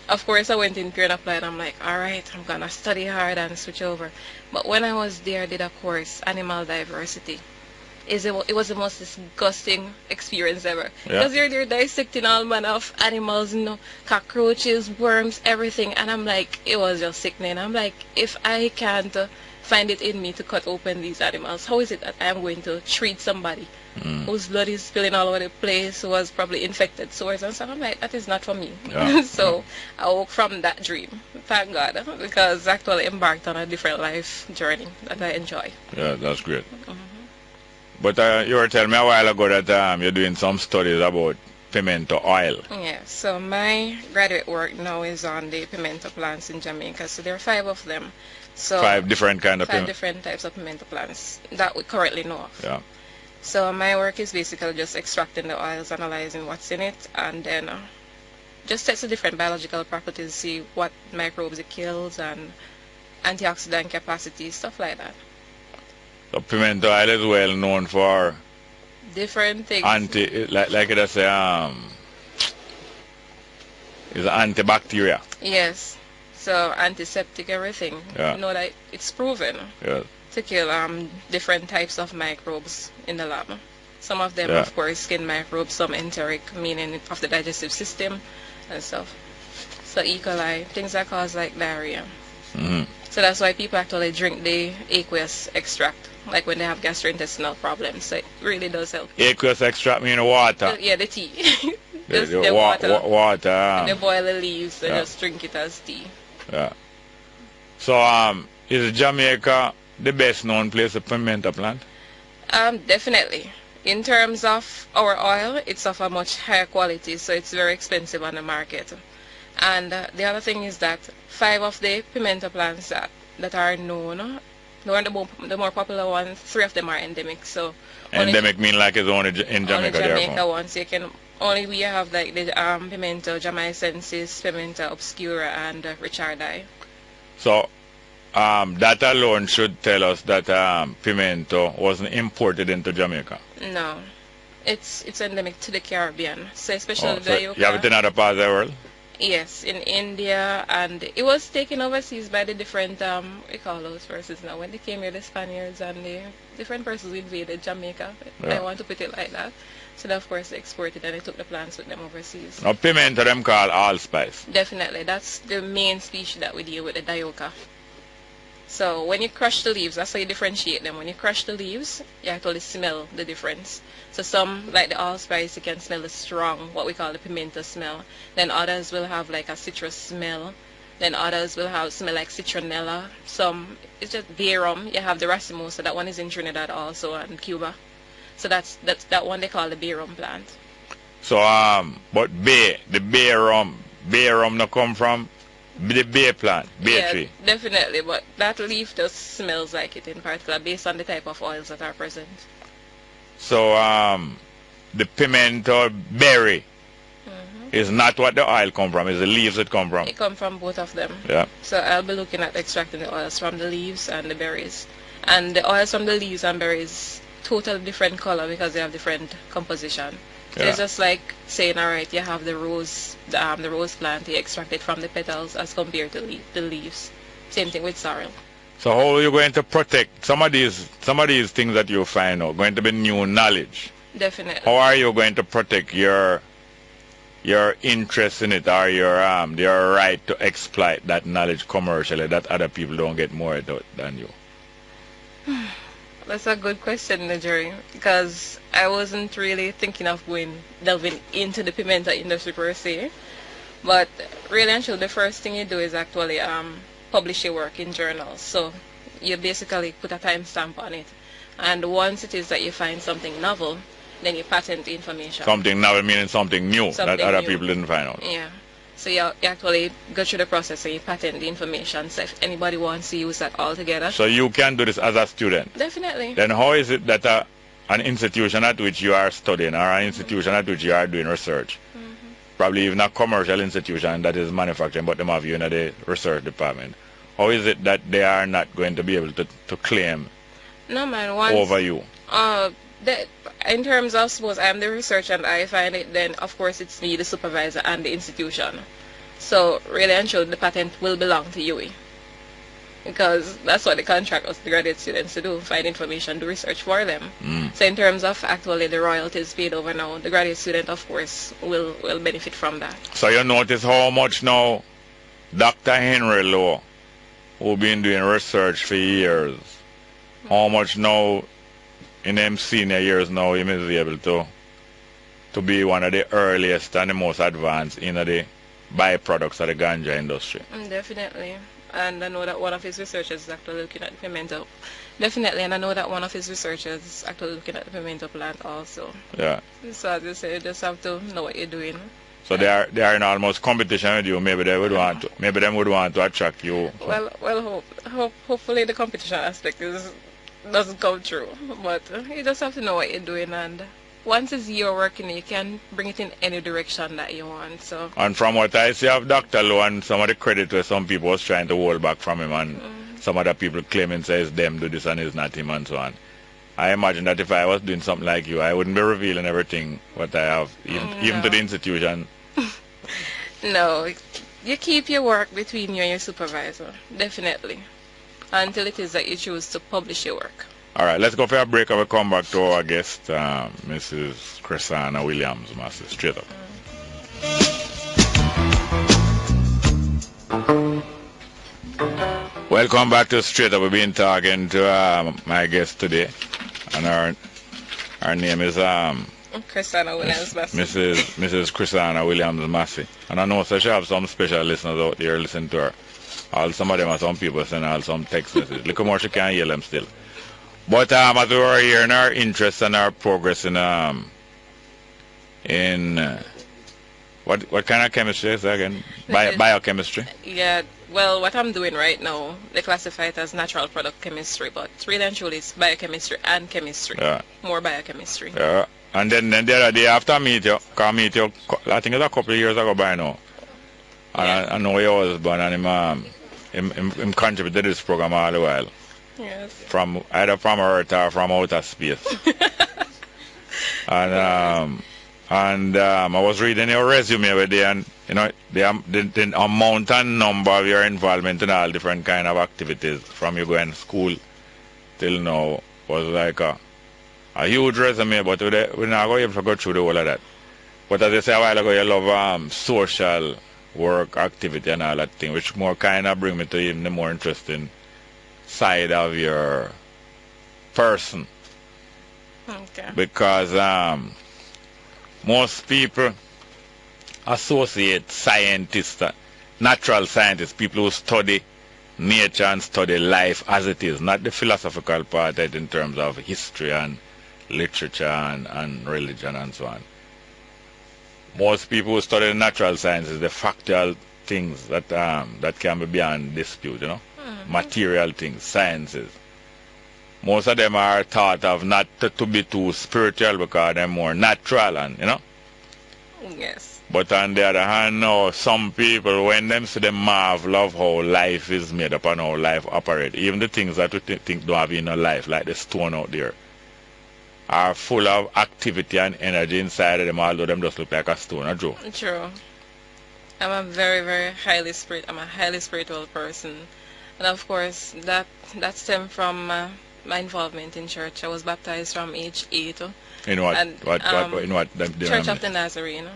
of course, I went in here and applied. I'm like, all right, I'm going to study hard and switch over. But when I was there, I did a course, Animal Diversity. It was the most disgusting experience ever. Yeah. Because you're there dissecting all manner of animals, you know, cockroaches, worms, everything. And I'm like, it was just sickening. I'm like, if I can't find it in me to cut open these animals, how is it that I'm going to treat somebody whose blood is spilling all over the place, who has probably infected sores and stuff? I'm like, that is not for me. Yeah. So I woke from that dream. Thank God. Because I actually embarked on a different life journey that I enjoy. Yeah, that's great. But you were telling me a while ago that you're doing some studies about pimento oil. Yeah, so my graduate work now is on the pimento plants in Jamaica. So there are 5 of them. So 5 different kind of 5 different types of pimento plants that we currently know of. Yeah. So my work is basically just extracting the oils, analyzing what's in it, and then just test the different biological properties, see what microbes it kills and antioxidant capacity, stuff like that. So pimento oil is well known for different things. Like it say It's antibacterial. Yes. So antiseptic everything. Yeah. You know that it's proven to kill different types of microbes in the lab. Some of them, of course, skin microbes, some enteric, meaning of the digestive system and stuff. So E. coli, things that cause like diarrhea. So that's why people actually drink the aqueous extract, like when they have gastrointestinal problems. So it really does help. Aqueous extract mean water. Yeah, the tea. the water. Water. They boil the leaves and just drink it as tea. Yeah. So is Jamaica the best known place of pimento plant? Definitely. In terms of our oil, it's of a much higher quality, so it's very expensive on the market. And the other thing is that 5 of the pimento plants that are known, the more popular ones, 3 of them are endemic. So endemic mean like it's only in Jamaica. Only Jamaica ones. You can only we have like the pimento jamaicensis, pimento obscura, and Richardii. So that alone should tell us that pimento wasn't imported into Jamaica. No, it's endemic to the Caribbean. So especially the you have it in other parts of the world. Yes, in India, and it was taken overseas by the different, we call those persons now. When they came here, the Spaniards and the different persons who invaded Jamaica. I want to put it like that. So then, of course, they exported and they took the plants with them overseas. Now, pimento, them called allspice. Definitely. That's the main species that we deal with, the dioica. So when you crush the leaves, that's how you differentiate them. When you crush the leaves, you actually smell the difference. So some, like the allspice, you can smell the strong, what we call the pimento smell. Then others will have like a citrus smell. Then others will have smell like citronella. Some, it's just verum. You have the racimo, so that one is in Trinidad also and Cuba. So that's that one they call the verum plant. So but the verum no come from the bay plant, bay tree. Definitely, but that leaf just smells like it in particular based on the type of oils that are present. So the pimento berry is not what the oil come from, it's the leaves it come from. It come from both of them. Yeah. So I'll be looking at extracting the oils from the leaves and the berries. And the oils from the leaves and berries totally different color because they have different composition. So it's just like saying, all right, you have the rose plant, you extract it from the petals as compared to the leaves. Same thing with sorrel. So how are you going to protect some of these things that you find out? Going to be new knowledge. Definitely. How are you going to protect your interest in it, or your right to exploit that knowledge commercially that other people don't get more out of than you? That's a good question, Najeri, because I wasn't really thinking of delving into the pimento industry per se. But really and truly, the first thing you do is actually publish your work in journals. So you basically put a timestamp on it. And once it is that you find something novel, then you patent the information. Something novel meaning something new that other people didn't find out. Yeah. So you actually go through the process and you patent the information. So if anybody wants to use that all together. So you can do this as a student? Definitely. Then how is it that an institution at which you are studying or an institution at which you are doing research, probably even a commercial institution that is manufacturing, but them have you in the research department, how is it that they are not going to be able to claim over you? In terms of, suppose I am the researcher and I find it, then of course it's me, the supervisor, and the institution. So really and truly, the patent will belong to UWI. Because that's what the contract was the graduate students to do, find information, do research for them. So in terms of actually the royalties paid over now, the graduate student of course will benefit from that. So you notice how much now Dr. Henry Lowe, who been doing research for years, how much now in them senior years now he may be able to be one of the earliest and the most advanced in the byproducts of the ganja industry. Definitely. And I know that one of his researchers is actually looking at the pimento. Definitely, and I know that one of his researchers is actually looking at the pimento plant also. Yeah. So as you say, you just have to know what you're doing. So they are in almost competition with you. Maybe they would want to. Maybe them would want to attract you. Well, hopefully the competition aspect doesn't come true. But you just have to know what you're doing, and once it's your working, you can bring it in any direction that you want. So. And from what I see of Dr. Lowe and some of the credit where some people was trying to hold back from him, and some other people claiming says them do this and it's not him and so on. I imagine that if I was doing something like you, I wouldn't be revealing everything what I have, even to the institution. No, you keep your work between you and your supervisor, definitely, until it is that you choose to publish your work. All right, let's go for a break and we'll come back to our guest, Mrs. Crisanna Williams-Massie. Straight up. Welcome back to Straight Up. We've been talking to my guest today, and her name is Crisanna Williams-Massie. Mrs. Crisanna Williams-Massie. And I know she have some special listeners out there listening to her. Some of them are some people sending some text messages. Look how much you can hear them still. But as we were hearing our interest and our progress in what kind of chemistry is that again? Biochemistry? Yeah, well, what I'm doing right now, they classify it as natural product chemistry, but really and truly it's biochemistry and chemistry. Yeah. More biochemistry. Yeah. And then the other day after I meet you, I think it's a couple of years ago by now. And I know your husband and him contributed to this program all the while. Yes. Either from Earth or from outer space. and I was reading your resume over there, and you know the amount and number of your involvement in all different kind of activities from you going to school till now was like a huge resume. But we're not going to go through the whole of that. But as I said a while ago, you love social work, activity, and all that thing, which more kind of bring me to even the more interesting side of your person. Okay. Because most people associate scientists, natural scientists, people who study nature and study life as it is, not the philosophical part of it in terms of history and literature and religion and so on. Most people who study natural sciences, the factual things that can be beyond dispute, you know, material things, sciences. Most of them are thought of not to be too spiritual because they're more natural, and you know. Yes. But on the other hand, now some people, when them see the marvel of how life is made up and how life operates, even the things that we think don't have in a life, like the stone out there, are full of activity and energy inside of them, although them just look like a stone, or Joe? True. I'm a very, very highly spiritual person, and of course that stems from my involvement in church. I was baptized from age 8. In what? And, In what? Church of the Nazarene.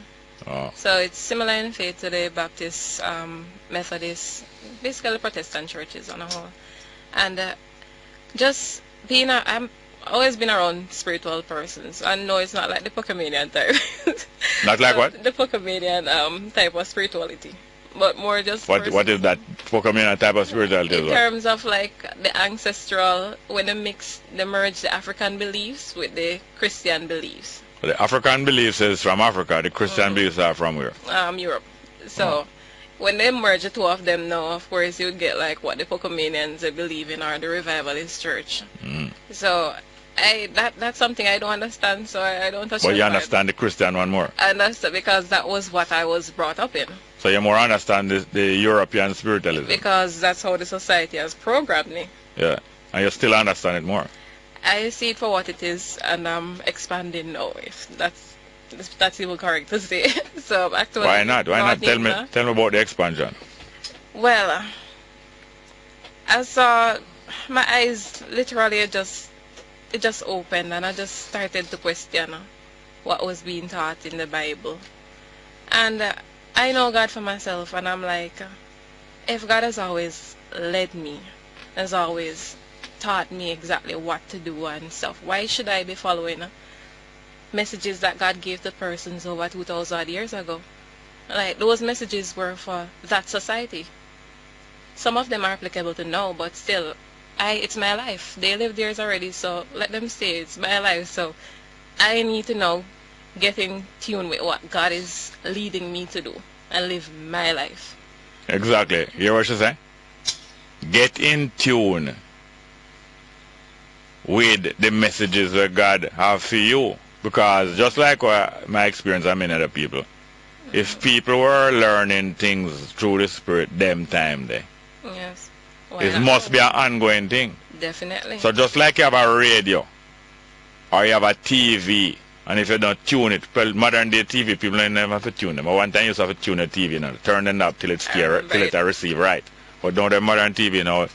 Oh. So it's similar in faith to the Baptist, Methodist, basically Protestant churches on a whole. And just being I'm always been around spiritual persons. I know it's not like the Pokemanian type. Not like what? The Pokemanian type of spirituality. But more just what is that Pokemanian type of spirituality? In terms of like the ancestral, when they merge the African beliefs with the Christian beliefs. The African beliefs is from Africa. The Christian beliefs are from where? Europe. So when they merge the two of them now, of course you get like what the Pokemanians believe in, or the Revivalist Church. So that's something I don't understand, so I don't touch it. But you understand the Christian one more? I understand because that was what I was brought up in. So you more understand the European spiritualism? Because that's how the society has programmed me. Yeah, and you still understand it more? I see it for what it is, and I'm expanding now, if that's even correct to say. So back to why not? Tell me about the expansion. Well, I saw my eyes literally just opened, and I just started to question what was being taught in the Bible. And I know God for myself, and I'm like, if God has always led me, has always taught me exactly what to do and stuff, why should I be following messages that God gave to persons over 2,000 years ago? Like, those messages were for that society. Some of them are applicable to now, but still, it's my life. They live theirs already, so let them stay. It's my life, so I need to know, get in tune with what God is leading me to do and live my life. Exactly. You hear what she say? Get in tune with the messages that God have for you. Because just like my experience I many other people, if people were learning things through the Spirit, them time there. Yes. It must be an ongoing thing. Definitely. So just like you have a radio, or you have a TV, And if you don't tune it, well, modern day TV people don't never have to tune them. But one time you used to have to tune a TV, you know, turn the knob till it's clear, till it receive right. But now the modern TV now,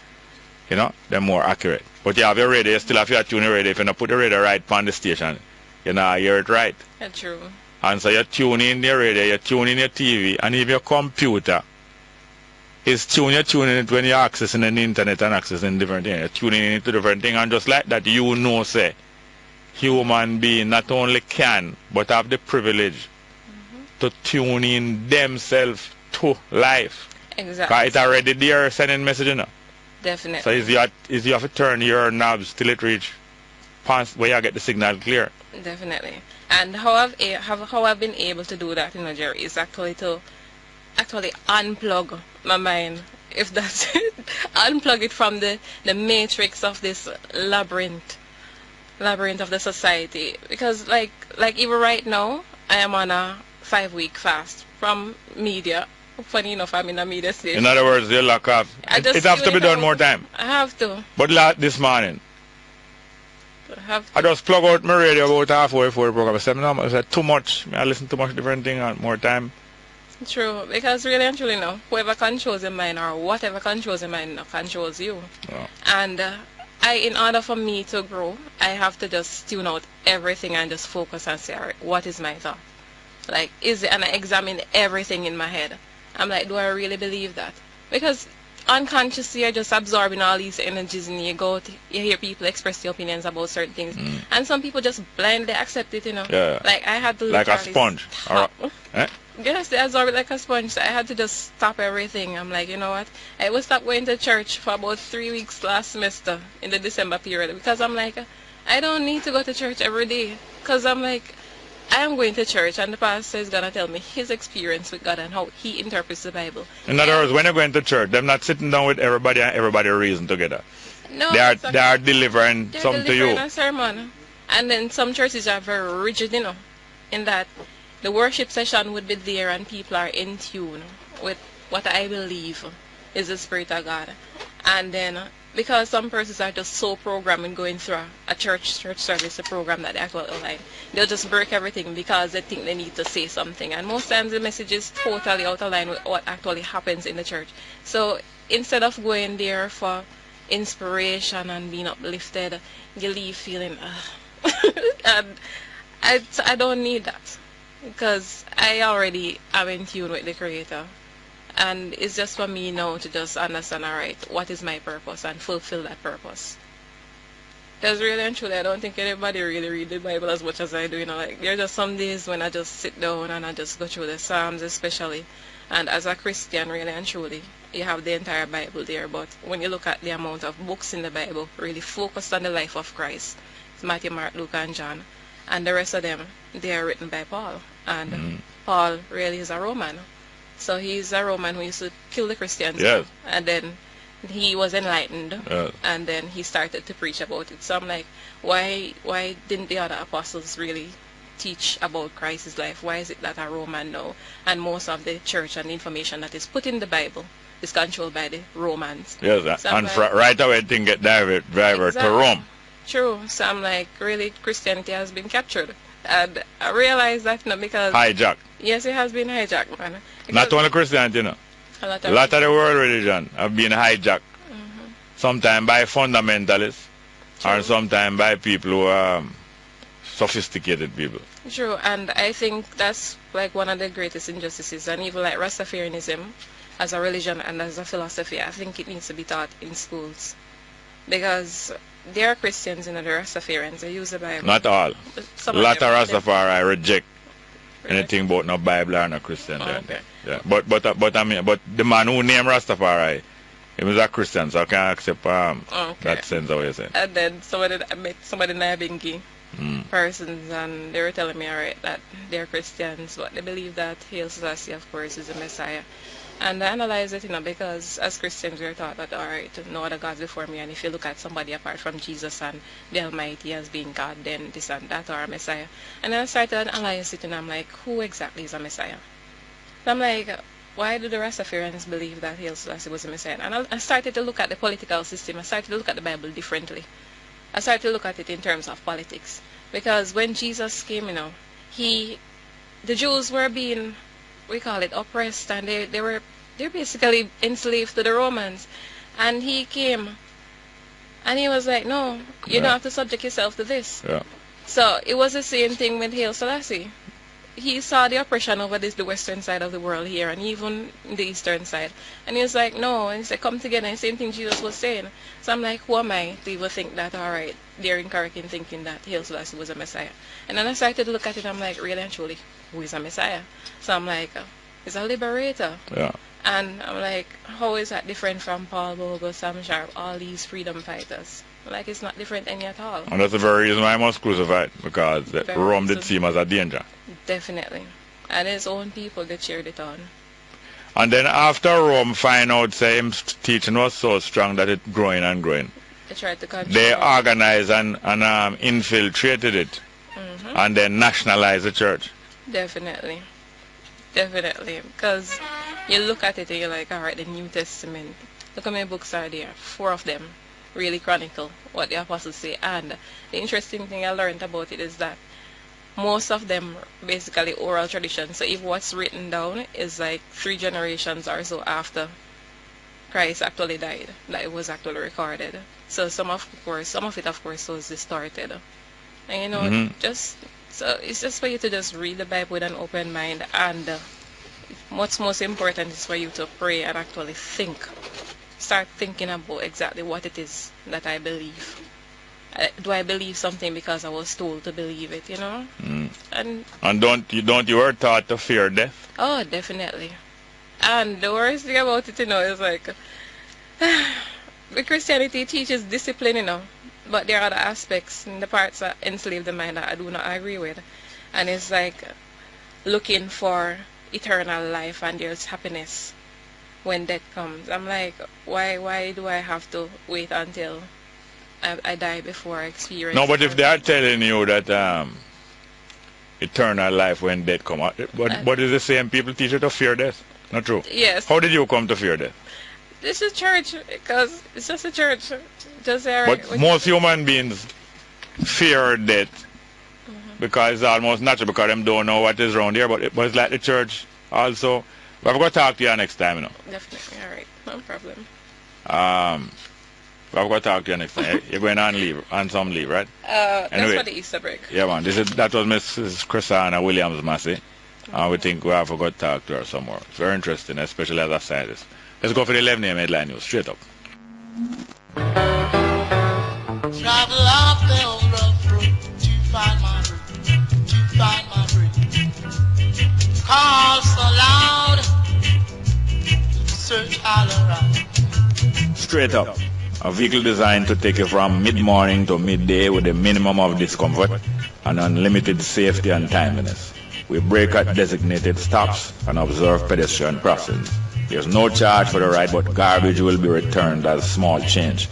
you know, they're more accurate. But you have your radio, you still have your tune radio. If you don't put the radio right on the station, you know, hear it right. That's true. And so you tune in your radio, you tune in your TV, and if your computer is tuning it when you're accessing the internet and accessing different things. You're tuning in to different things, and just like that, you know, say, human being not only can, but have the privilege to tune in themselves to life. Exactly. Because it's already there sending message, you know. Definitely. So you have to turn your knobs till it reach where you get the signal clear. Definitely. And how I've been able to do that, you know, Jerry, is actually to unplug my mind, if that's it. Unplug it from the matrix of this labyrinth of the society. Because like even right now, I am on a 5-week fast from media. Funny enough, I'm in a media station. In other words, you lock off. It has to be done more time. I have to. But this morning, I just plug out my radio about halfway before the program. I said too much. I listen to much different thing and more time. True, because really and truly, no, whoever controls your mind or whatever controls your mind controls you. Oh. And in order for me to grow, I have to just tune out everything and just focus and say, all right, what is my thought? Like, is it? And I examine everything in my head. I'm like, do I really believe that? Because unconsciously, you're just absorbing all these energies, and you hear people express their opinions about certain things, and some people just blindly accept it, you know. Yeah. Like I had to like a sponge. Yes, they absorb it like a sponge. So I had to just stop everything. I'm like, you know what? I will stop going to church for about 3 weeks last semester in the December period, because I'm like, I don't need to go to church every day, because I'm like, I am going to church, and the pastor is going to tell me his experience with God and how he interprets the Bible. In other words, when you're going to church, they're not sitting down with everybody and everybody reason together. No, they are delivering something to you. A sermon. And then some churches are very rigid, you know, in that the worship session would be there and people are in tune with what I believe is the Spirit of God. And then because some persons are just so programmed in going through a church service, a program that they actually online, they'll just break everything because they think they need to say something. And most times the message is totally out of line with what actually happens in the church. So instead of going there for inspiration and being uplifted, you leave feeling, and I don't need that, because I already am in tune with the Creator. And it's just for me now to just understand, all right, what is my purpose, and fulfill that purpose. Because really and truly, I don't think anybody really read the Bible as much as I do. You know, like there are just some days when I just sit down and I just go through the Psalms, especially. And as a Christian, really and truly, you have the entire Bible there. But when you look at the amount of books in the Bible, really focused on the life of Christ, it's Matthew, Mark, Luke, and John, and the rest of them, they are written by Paul. And Paul really is a Roman. So he's a Roman who used to kill the Christians. Yes. And then he was enlightened. Yes. And then he started to preach about it. So I'm like, why didn't the other apostles really teach about Christ's life? Why is it that a Roman now? And most of the church and information that is put in the Bible is controlled by the Romans. Yes, so and like, right away things get driver to Rome. True. So I'm like, really, Christianity has been captured. And I realized that, you know, because... Hijacked. Yes, it has been hijacked, man. Not only Christianity, you know. A lot of the world religion have been hijacked. Sometimes by fundamentalists, or sometimes by people who are sophisticated people. True, and I think that's like one of the greatest injustices. And even like Rastafarianism as a religion and as a philosophy, I think it needs to be taught in schools. Because there are Christians in the Rastafarians, they use the Bible. Not all. A lot of Rastafari reject anything about no Bible or no Christian. Okay. Yeah. But the man who named Rastafari, he was a Christian, so I can't accept that sense of what you're saying. And then I met somebody in Nabingi persons, and they were telling me, alright, that they're Christians, but they believe that Haile Selassie, of course, is the Messiah. And I analyze it, you know, because as Christians we are taught that, alright, no other gods before me, and if you look at somebody apart from Jesus and the Almighty as being God, then this and that are a Messiah. And then I started to analyze it, and I'm like, who exactly is a Messiah? And I'm like, why do the Rastafarians believe that Haile Selassie was a Messiah? And I started to look at the political system. I started to look at the Bible differently. I started to look at it in terms of politics. Because when Jesus came, the Jews were being, we call it, oppressed, and they're basically enslaved to the Romans. And he came, and he was like, no, you don't have to subject yourself to this. Yeah. So it was the same thing with Haile Selassie. He saw the oppression over the western side of the world here, and even the eastern side. And he was like, no, and he said, come together, and the same thing Jesus was saying. So I'm like, who am I to even think that, all right, they're incorrect in thinking that Haile Selassie was a Messiah. And then I started to look at it, I'm like, really and truly, who is a Messiah? So I'm like, he's a liberator. Yeah. And I'm like, how is that different from Paul Bogle, Sam Sharp, all these freedom fighters? Like, it's not different any at all. And that's the very reason why I was crucified, because Rome did see him as a danger. Definitely. And his own people, they cheered it on. And then after Rome find out, say, him teaching was so strong that it growing and growing. They tried to control They it. organized and infiltrated it. And then nationalized the church. Definitely. Definitely. Because you look at it and you're like, all right, the New Testament. Look how many books are there. 4 of them really chronicle what the apostles say. And the interesting thing I learned about it is that most of them basically oral tradition. So if what's written down is like 3 generations or so after Christ actually died, that it was actually recorded. So some of it of course was distorted. And so it's just for you to just read the Bible with an open mind, and what's most important is for you to pray and actually think. Start thinking about exactly what it is that I believe. Do I believe something because I was told to believe it, And don't you were taught to fear death? Oh, definitely. And the worst thing about it, is like, the Christianity teaches discipline, but there are other aspects in the parts that enslave the mind that I do not agree with. And it's like looking for eternal life and there's happiness when death comes. I'm like, why do I have to wait until I die before I experience? No, but if they are telling you that eternal life when death comes, but is the same people teach you to fear death? Not true? Yes. How did you come to fear death? This is church, because it's just a church. But most human beings fear death because it's almost natural, because them don't know what is around here. But it's like the church also. But I'm going to talk to you next time, Definitely, all right, no problem. I'm going to talk to you next time. You're going on some leave, right? That's for the Easter break. Yeah, man. That was Mrs. Crisanna Williams-Massie. We think we have to go talk to her some more. It's very interesting, especially as a scientist. Let's go for the 11 a.m. headline news. Straight up. Travel off the old rough road to find my root, to find my break. Call so loud, search all around. Straight up. A vehicle designed to take you from mid-morning to midday with a minimum of discomfort and unlimited safety and timeliness. We brake at designated stops and observe pedestrian crossings. There's no charge for the ride, but garbage will be returned as small change.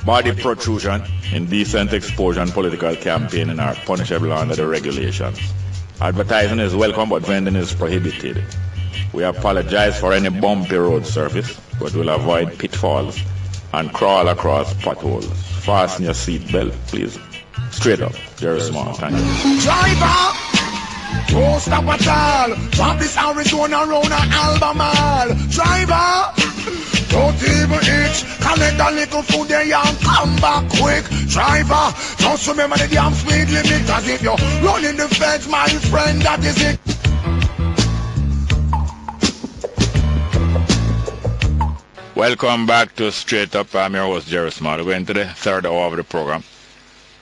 Body protrusion, indecent exposure and political campaigning are punishable under the regulations. Advertising is welcome, but vending is prohibited. We apologize for any bumpy road surface, but we'll avoid pitfalls and crawl across potholes. Fasten your seat belt, please. Straight up, Jerry Small. Thank you. Driver! Don't stop at all. Drop this Arizona around an Albemarle. Driver, don't even itch. Collect a little food there and come back quick. Driver, just remember the damn speed limit. As if you're running the fence, my friend, that is it. Welcome back to Straight Up. I'm your host, Jerry Small. We're going to the third hour of the program.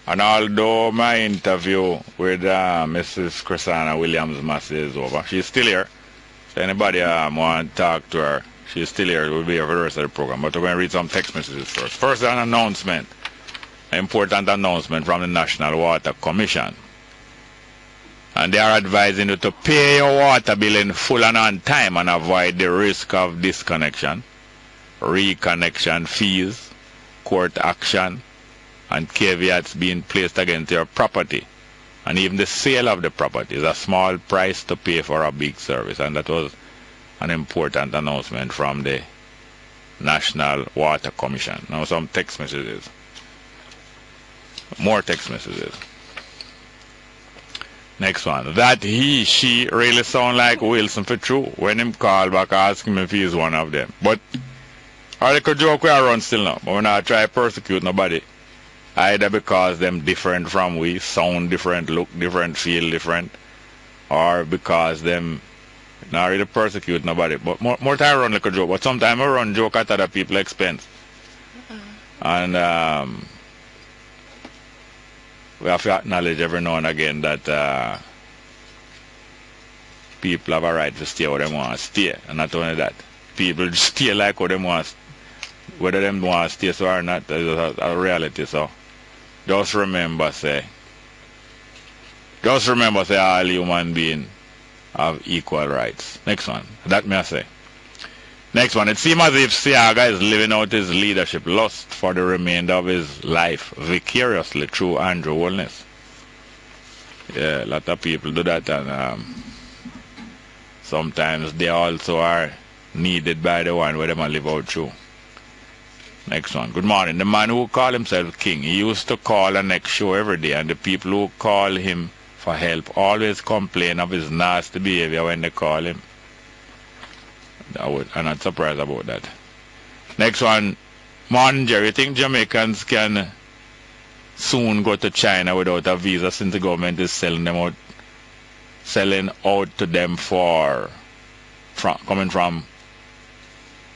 And although my interview with Mrs. Crisanna Williams-Massie is over, she's still here. So anybody want to talk to her, she's still here. We'll be here for the rest of the program. But we're going to read some text messages first. First, an announcement. An important announcement from the National Water Commission. And they are advising you to pay your water bill in full and on time and avoid the risk of disconnection, reconnection fees, court action, and caveats being placed against your property. And even the sale of the property is a small price to pay for a big service. And that was an important announcement from the National Water Commission. Now some text messages. More text messages. Next one. That he, she really sound like Wilson for true. When him call back, ask him if he's one of them. But our little joke we are run still now. But we're not try to persecute nobody. Either because them different from we, sound different, look different, feel different, or because them not really persecute nobody. But more time run like a joke. But sometimes I run joke at other people's expense. And we have to acknowledge every now and again that people have a right to stay where they want to stay. And not only that, people stay like what they want, whether they want to stay so or not, is a reality. So just remember, say all human beings have equal rights. Next one. That may I say. Next one. It seems as if Siaga is living out his leadership lust for the remainder of his life vicariously through Andrew Wellness. Yeah, a lot of people do that, and sometimes they also are needed by the one where they might live out through. Next one. Good morning. The man who called himself king, he used to call the next show every day, and the people who call him for help always complain of his nasty behavior when they call him. I'm not surprised about that. Next one. Morning, Jerry. You think Jamaicans can soon go to China without a visa since the government is selling out to them coming from,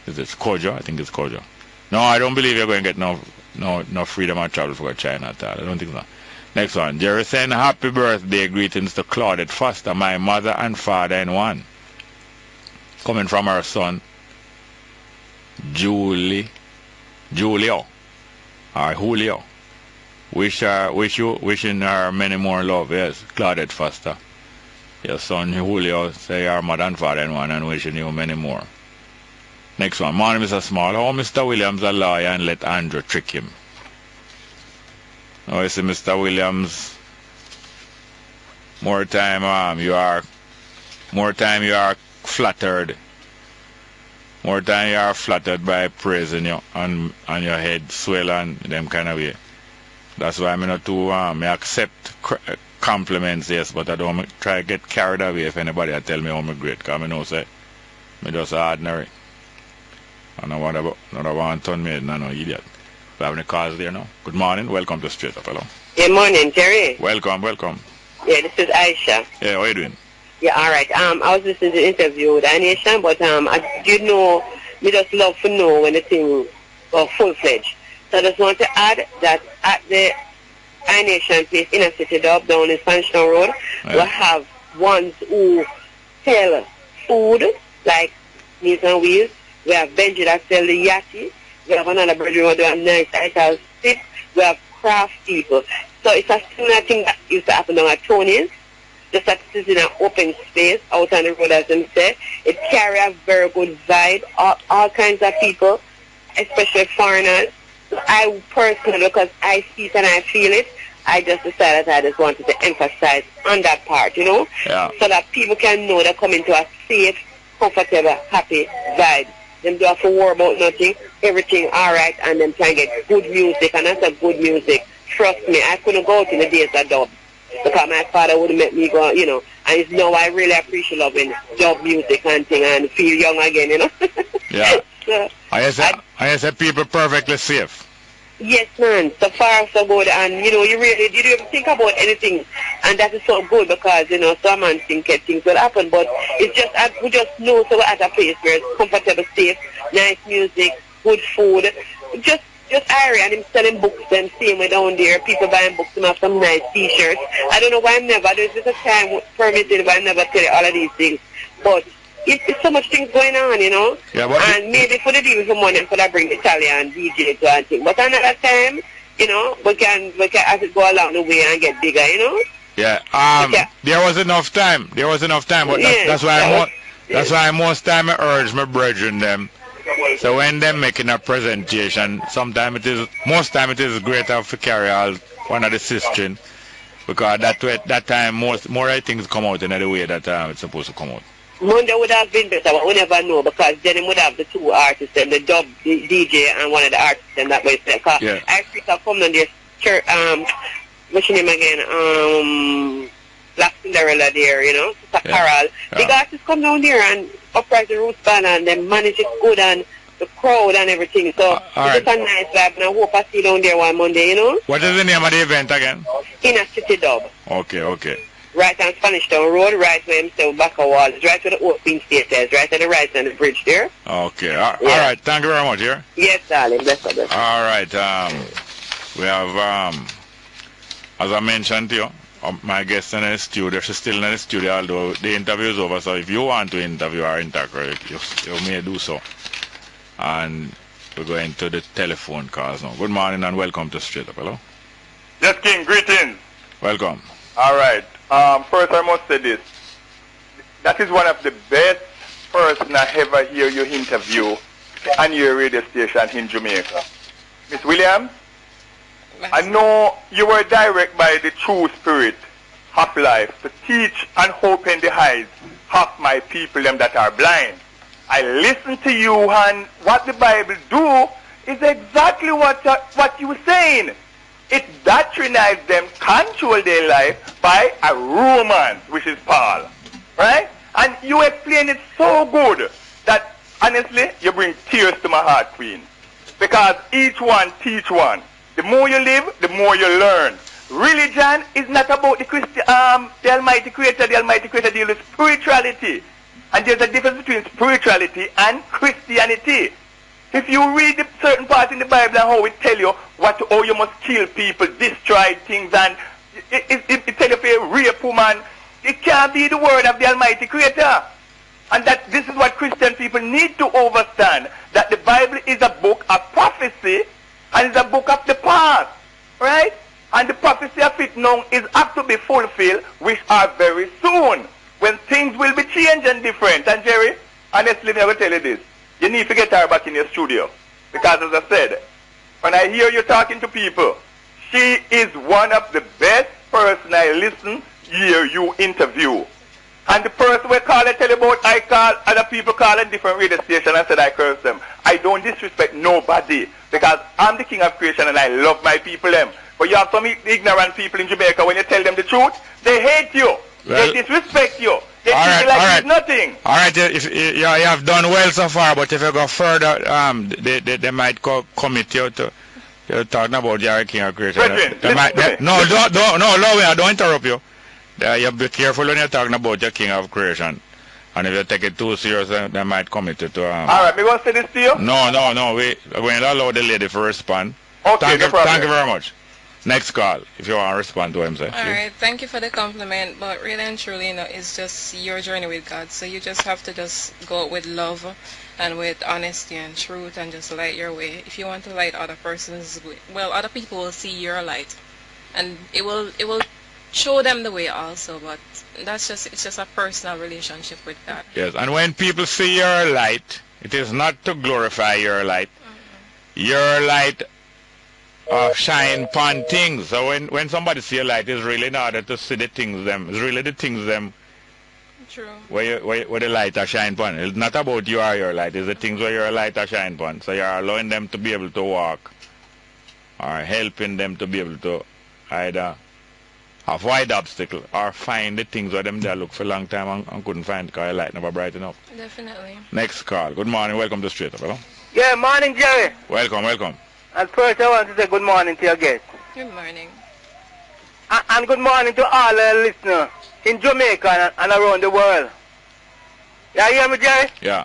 is it Kojo? I think it's Kojo. No, I don't believe you're going to get no freedom of travel for China at all. I don't think so. Next one. Jerry saying happy birthday greetings to Claudette Foster, my mother and father in one. Coming from her son, Julio, or Julio. Wishing her many more love. Yes, Claudette Foster. Your son Julio, say your mother and father in one, and wishing you many more. Next one. Morning, Mr. Small. Oh, Mr. Williams a lawyer and let Andrew trick him. Oh, you see, Mr. Williams, more time you are flattered. More time you are flattered by praising you and your head swell and them kind of way. That's why I'm not too I accept compliments, yes, but I don't try to get carried away if anybody tell me I'm great, because I know say me just ordinary. I don't want to turn me no idiot. We have any calls there now? Good morning, welcome to Straight Up, hello. Good morning, Jerry. Welcome. Yeah, this is Aisha. Yeah, how are you doing? Yeah, all right. I was listening to the interview with Nation, but me just love to know when the thing was full-fledged. So I just want to add that at the Nation place, Inner City Dub, down in Spanish Road, we have ones who sell food, like Meals and Wheels. We have Benji that sell the yachty. We have another brother who do a nice ital sit. We have craft people. So it's a similar thing that used to happen down at Tony's. Just that it's in an open space out on the road, as them say. It carry a very good vibe. All kinds of people, especially foreigners. I personally, because I see it and I feel it, I just decided I just wanted to emphasize on that part, so that people can know they're coming to a safe, comfortable, happy vibe. Them don't have to worry about nothing, everything all right, and them can get good music, and that's a good music. Trust me, I couldn't go out in the days of dub, because my father wouldn't make me go, and it's now I really appreciate loving dub music and thing, and feel young again, Yeah. So, I said people perfectly safe. Yes, man. So far, so good. And, you don't even think about anything. And that is so good because, some man think things will happen. But it's just, we just know so we're at a place where it's comfortable, safe, nice music, good food. Just Irie and him selling books them same way down there. People buying books, them have some nice t-shirts. I don't know why there's just a time permitted, but I never tell you all of these things. But it's so much things going on, Yeah, and maybe for the deal for money, could I bring Italian DJ to and thing. But another time, we can as it go along the way and get bigger, Yeah. There was enough time. But that's why most time I urge my brethren them. So when they're making a presentation, most time it is greater to carry out one of the sisters, because that time more things come out in the way that it's supposed to come out. Monday would have been better, but we never know, because then he would have the two artists, and the dub the DJ and one of the artists, and that way. I think I come on this church, what's your name again? Black Cinderella there, you know, Sister Carol. Big artists come down there and upright the roots band and then manage it good and the crowd and everything. So it's a nice vibe and I hope I see you down there one Monday, you know. What is the name of the event again? Inner City Dub. Okay. Right on Spanish Town Road, right where himself back a wall. It's right where the open state is, right at the right on the bridge there. Okay. All right. Thank you very much, yeah? Yes, darling. Bless you. All right. We have, as I mentioned to you, my guest in the studio, she's still in the studio, although the interview is over. So if you want to interview or interact, you may do so. And we're going to the telephone calls now. Good morning and welcome to Straight Up. Hello? Yes, King. Greetings. Welcome. All right. First, I must say this. That is one of the best person I ever hear you interview on your radio station in Jamaica. Miss Williams, I know you were directed by the true spirit of life to teach and open the eyes of my people, them that are blind. I listen to you, and what the Bible do is exactly what you were saying. It doctrinizes them, control their life by a romance, which is Paul. Right? And you explain it so good that, honestly, you bring tears to my heart, Queen. Because each one teach one. The more you live, the more you learn. Religion is not about the Almighty Creator. The Almighty Creator deals with spirituality. And there's a difference between spirituality and Christianity. If you read the certain parts in the Bible and how it tell you how you must kill people, destroy things, and it tell you if you rape woman, it can't be the word of the Almighty Creator. And that this is what Christian people need to understand, that the Bible is a book of prophecy and it's a book of the past, right? And the prophecy of it now is up to be fulfilled, which are very soon, when things will be changed and different. And Jerry, honestly, I will tell you this. You need to get her back in your studio. Because as I said, when I hear you talking to people, she is one of the best person I listen, hear you interview. And the person we call and tell you about, I call other people calling different radio stations and said I curse them. I don't disrespect nobody because I'm the king of creation and I love my people them. But you have some ignorant people in Jamaica, when you tell them the truth, they hate you. Well, they disrespect you. They treat you like it's nothing. All right, you have done well so far, but if you go further, they might commit you to talking about your king of creation. No, don't interrupt you. You be careful when you're talking about your king of creation. And if you take it too serious, they might commit you to... Alright, me going to say this to you? No. We're going to allow the lady to respond. Okay, no problem. Thank you very much. Next call, if you want to respond to him, sir. Alright, thank you for the compliment, but really and truly, it's just your journey with God. So you just have to just go with love and with honesty and truth and just light your way. If you want to light other other people will see your light. And it will show them the way also, but it's just a personal relationship with God. Yes, and when people see your light, it is not to glorify your light. Your light shine upon things. So when somebody see your light, it's really in order to see the things them. It's really the things them. True. Where the light are shine upon. It's not about you or your light. It's the things where your light are shine upon. So you're allowing them to be able to walk, or helping them to be able to either avoid obstacle or find the things where them they look for a long time and couldn't find because your light never bright enough. Definitely. Next call. Good morning. Welcome to Straight Up. Hello? Yeah, morning, Jerry. Welcome. And first I want to say good morning to your guest. Good morning. And good morning to all the listeners in Jamaica and around the world. You hear me, Jerry? Yeah.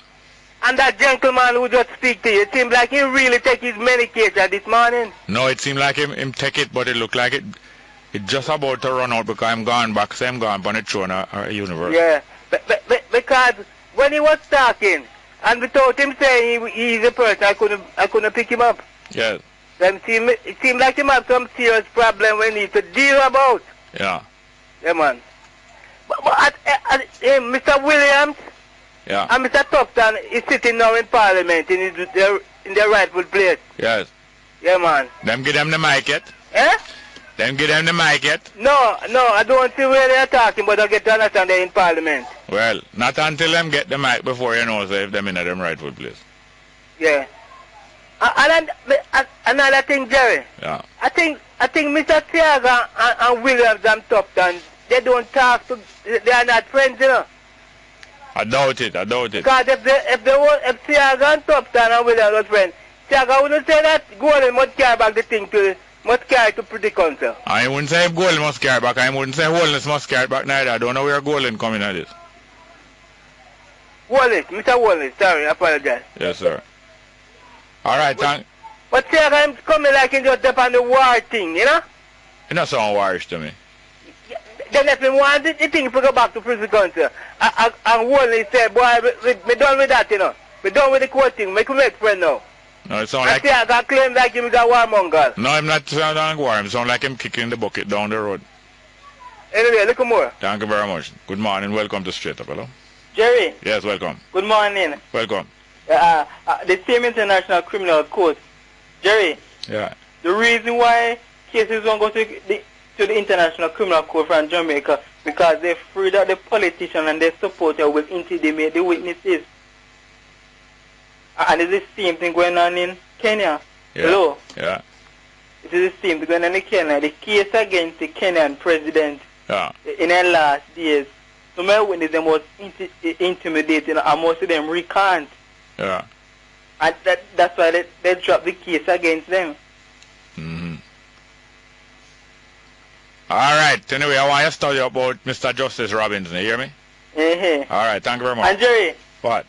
And that gentleman who just speak to you, it seems like he really take his medication this morning. No, it seemed like him take it, but it looked like it's just about to run out because I'm gone back, so I'm gone on the throne of universe. Yeah, because when he was talking, and without him saying he's a person, I couldn't pick him up. Yes. Then it seemed like him have some serious problem we need to deal about. Yeah. Yeah, man. But Mr. Williams and Mr. Tufton is sitting now in Parliament in their rightful place. Yes. Yeah, man. Them give them the mic yet? Eh? Them give them the mic yet? No, I don't see where they are talking, but I get to understand they're in Parliament. Well, not until them get the mic before you know, so if them in them rightful place. Yeah. And another thing, Jerry. Yeah. I think Mr. Tiaga and Williams and Tufton they don't talk to, they are not friends, you know. I doubt it. Because if Tiago and Topton and Williams was friends, Tiago wouldn't say that Golden must carry back the thing to the council. I wouldn't say Golden must carry back. I wouldn't say Holness must carry back neither. I don't know where Golden coming at this. Wallace, Mr. Wallace, sorry, I apologize. Yes, sir. All right, thank. But Tiago I'm coming like he just up on the war thing, you know? It not sound warish to me. Then if we want the thing to go back to prison council, and Wallace said, boy, we done with that, you know. We done with the court thing, make friend now. No, it sound like... I claim like him is a warmonger. No, I'm not sounding war. It sound like him kicking the bucket down the road. Anyway, look more. Thank you very much. Good morning. Welcome to Straight Up. Hello? Jerry. Yes, welcome. Good morning. Welcome. The same International Criminal Court. Jerry. Yeah. The reason why cases don't go to the International Criminal Court from Jamaica because they're afraid that the politician and their supporter will intimidate the witnesses. And it's the same thing going on in Kenya. Yeah. Hello? Yeah. It is the same thing going on in Kenya. The case against the Kenyan president in the last days, some of the witnesses was intimidating and most of them recant. Yeah. And that's why they dropped the case against them. Mm-hmm. All right. Anyway, I want you to study about Mr. Justice Robinson. You hear me? Mm-hmm. All right. Thank you very much. And Jerry. What?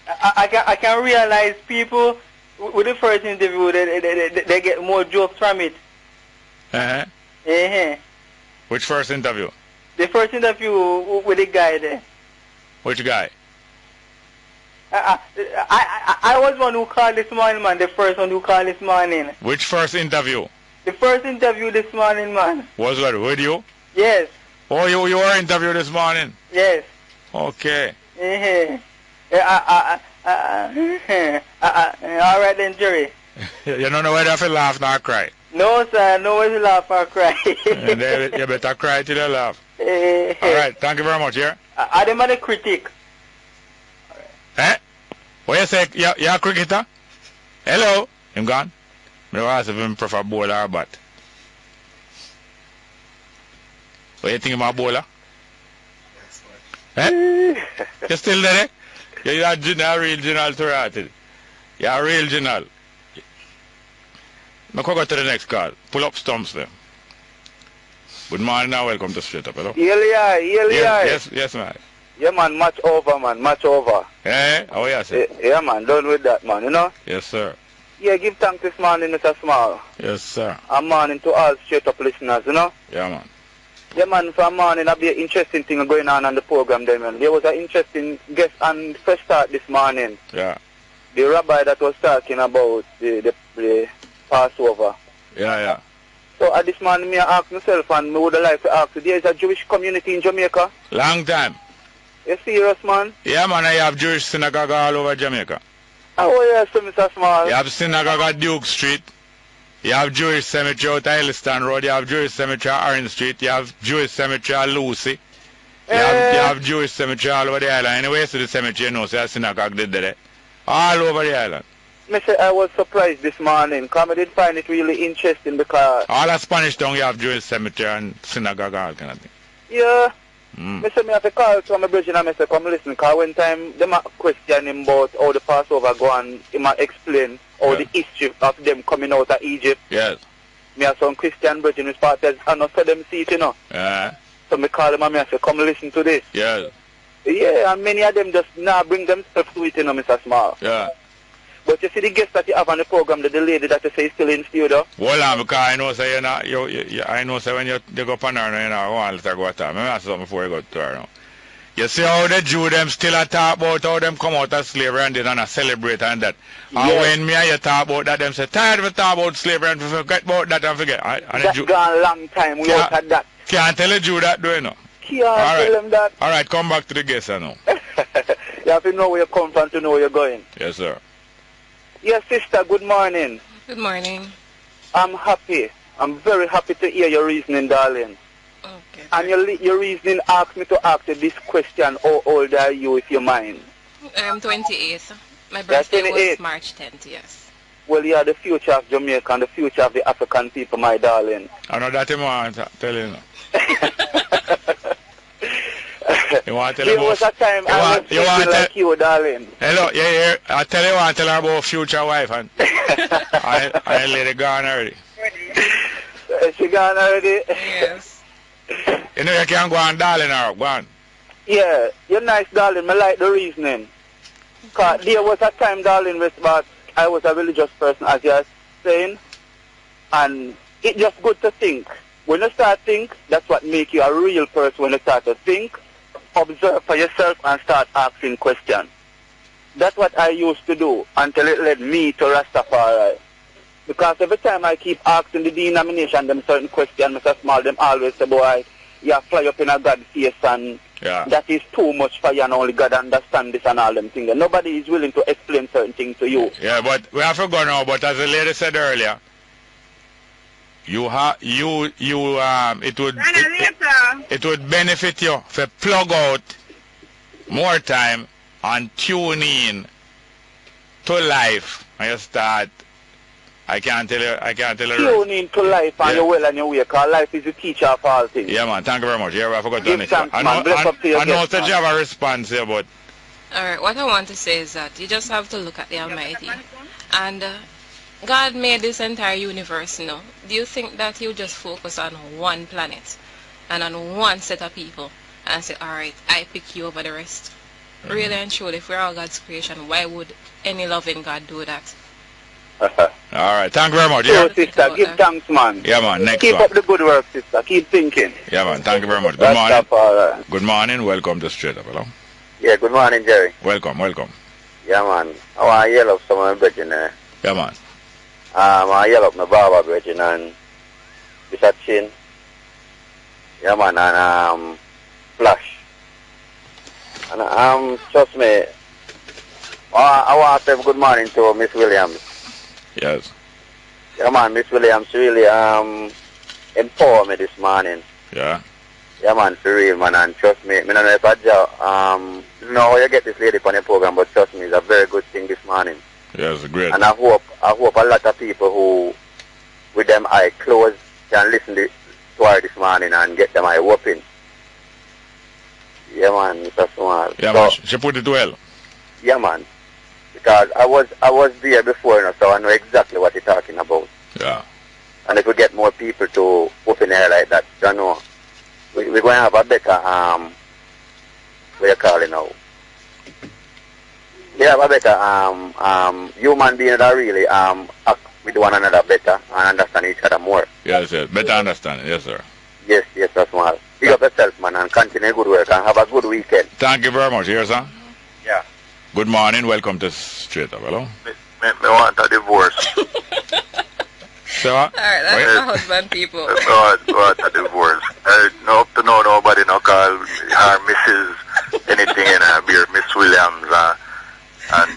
I can realize people with the first interview they get more jokes from it. Uh-huh. Uh-huh. Which first interview? The first interview with the guy there. Which guy? I was one who called this morning, man. The first one who called this morning. Which first interview? The first interview this morning, man. Was that with you? Yes. Oh, you were interviewed this morning? Yes. Okay. Uh-huh. All right then, Jerry. You don't know whether to laugh or cry? No, sir. No way to laugh or cry. You better cry till you laugh. All right. Thank you very much, yeah? I'm a critic. Eh? What you say? You're a cricketer? Hello? Him gone? I don't ask if him prefer bowler or bat. What you think about bowler? Eh? You still there? You're a real general Torated. You're a real general. Now go to the next call. Pull up stumps there. Good morning and welcome to Straight Up. Hello? Yes, man. Yeah, man, match over, man, match over. Eh? Oh, yes, sir. Yeah, man, done with that, man, you know? Yes, sir. Yeah, give thanks this morning, Mr. Small. Yes, sir. And morning to all Straight Up listeners, you know? Yeah, man. Yeah, man, from morning, there'll be an interesting thing going on the program there, man. There was an interesting guest on Fresh Start this morning. Yeah. The rabbi that was talking about the Passover. Yeah. So at this morning, I asked myself, and I would like to ask you, there is a Jewish community in Jamaica? Long time. You serious, man? Yeah, man, I have Jewish synagogue all over Jamaica. Oh, yes, Mr. Small. You have synagogue at Duke Street. You have Jewish cemetery at Eilston Road. You have Jewish cemetery at Orange Street. You have Jewish cemetery at Lucy. You have Jewish cemetery all over the island. Anyway, so the cemetery, you know, so a synagogue did that. All over the island. I was surprised this morning because I did find it really interesting because... All of Spanish Town, you have Jewish cemetery and synagogue, all kind of thing. Yeah. I have to call to my brother and I say, come listen, because one time they question him about how the Passover go and he might explain how the history of them coming out of Egypt. Yes. Me have some Christian brethren who started and not for them see it, you know. Yeah. So I call them and I say, come listen to this. Yes. Yeah, and many of them just now bring themselves to it, you know, Mr. Small. Yeah. But you see the guest that you have on the program, the lady that you say is still in studio? Hold on, because I know say I know say when you go up on her, you know, one let her go at her. Let me ask something before you go to her now. You see how the Jew them still talk about how them come out of slavery and they don't celebrate and that. And when me and you talk about that, them say, tired of talk about slavery and forget about that and forget. And That's gone a long time without that. Can't tell the Jew that, do you know? Can't tell them that. All right, come back to the guest now. You have to know where you come from to know where you're going. Yes, sir. Yes, sister, good morning. Good morning. I'm happy. I'm very happy to hear your reasoning, darling. Okay. And your reasoning asked me to ask you this question, how old are you, if you mind? I'm 28. My birthday was March 10th, yes. Well, you are the future of Jamaica and the future of the African people, my darling. I know that you want to tell you. You want to tell There her was a about... time I was thinking like you, darling. Hello, yeah, I tell you what, tell her about future wife, and I let it gone already. She gone already? Yes. You know you can go on, darling, or go on. Yeah, you're nice, darling. I like the reasoning. Cause there was a time, darling, but I was a religious person, as you're saying, and it's just good to think. When you start to think, that's what makes you a real person. When you start to think, observe for yourself, and start asking questions. That's what I used to do until it led me to Rastafari. Because every time I keep asking the denomination them certain questions, Mr. Small, them always say, boy, you fly up in a God's face, and that is too much for you, and only God understand this and all them things. And nobody is willing to explain certain things to you. Yeah, but we have to go now. But as the lady said earlier, it would benefit you to plug out more time and tune in to life, and you start. I can't tell you. Tune in to life, and you're well on your way, because life is the teacher of all things. Yeah, man. Thank you very much. Yeah, I forgot to Give thanks, man. Bless up to your I know guest, that man. you have a response here, but... Alright, what I want to say is that you just have to look at the Almighty. And God made this entire universe, you know. Do you think that He would just focus on one planet and on one set of people and say, alright, I pick you over the rest? Really and truly, if we're all God's creation, why would any loving God do that? Alright, thank you very much. So, sister, give thanks, man. Yeah, man. Next Keep one. up the good work, sister. Keep thinking. Yeah, man. Thank you very much. Good morning. Good morning. Welcome to Straight Up. Hello. Yeah, good morning, Jerry. Welcome. Yeah, man. I want to yell up some of my brethren there. Yeah, man. I want to yell up my barber brethren and Bishop Chin. Yeah, man, and Flash. And trust me, I want to say good morning to Miss Williams. Yes. Yeah, man, Miss Williams really empowered me this morning. Yeah. Yeah, man, for real, man, and trust me, I don't know if I just, know how you get this lady on your program, but trust me, it's a very good thing this morning. Yeah, it's great. And I hope a lot of people who, with them eye closed, can listen to her this morning and get them eye open. Yeah, man, Mr. Small. Yeah, man, she put it well. Yeah, man. Because I was there before, you know, so I know exactly what you're talking about. Yeah. And if we get more people to open air like that, you know, we're going to have a better, what you call it now? We have a better human being that really act with one another better and understand each other more. Yes, better understanding. Yes, sir. Yes, that's Small. Pick up yourself, man, and continue good work and have a good weekend. Thank you very much. Yes, sir. Yeah. Good morning. Welcome to Straight Up. Hello. Me want a divorce. So, alright, that's my husband, people. I want a divorce. No up to know nobody no call her Mrs. anything in her beer, Miss Williams, and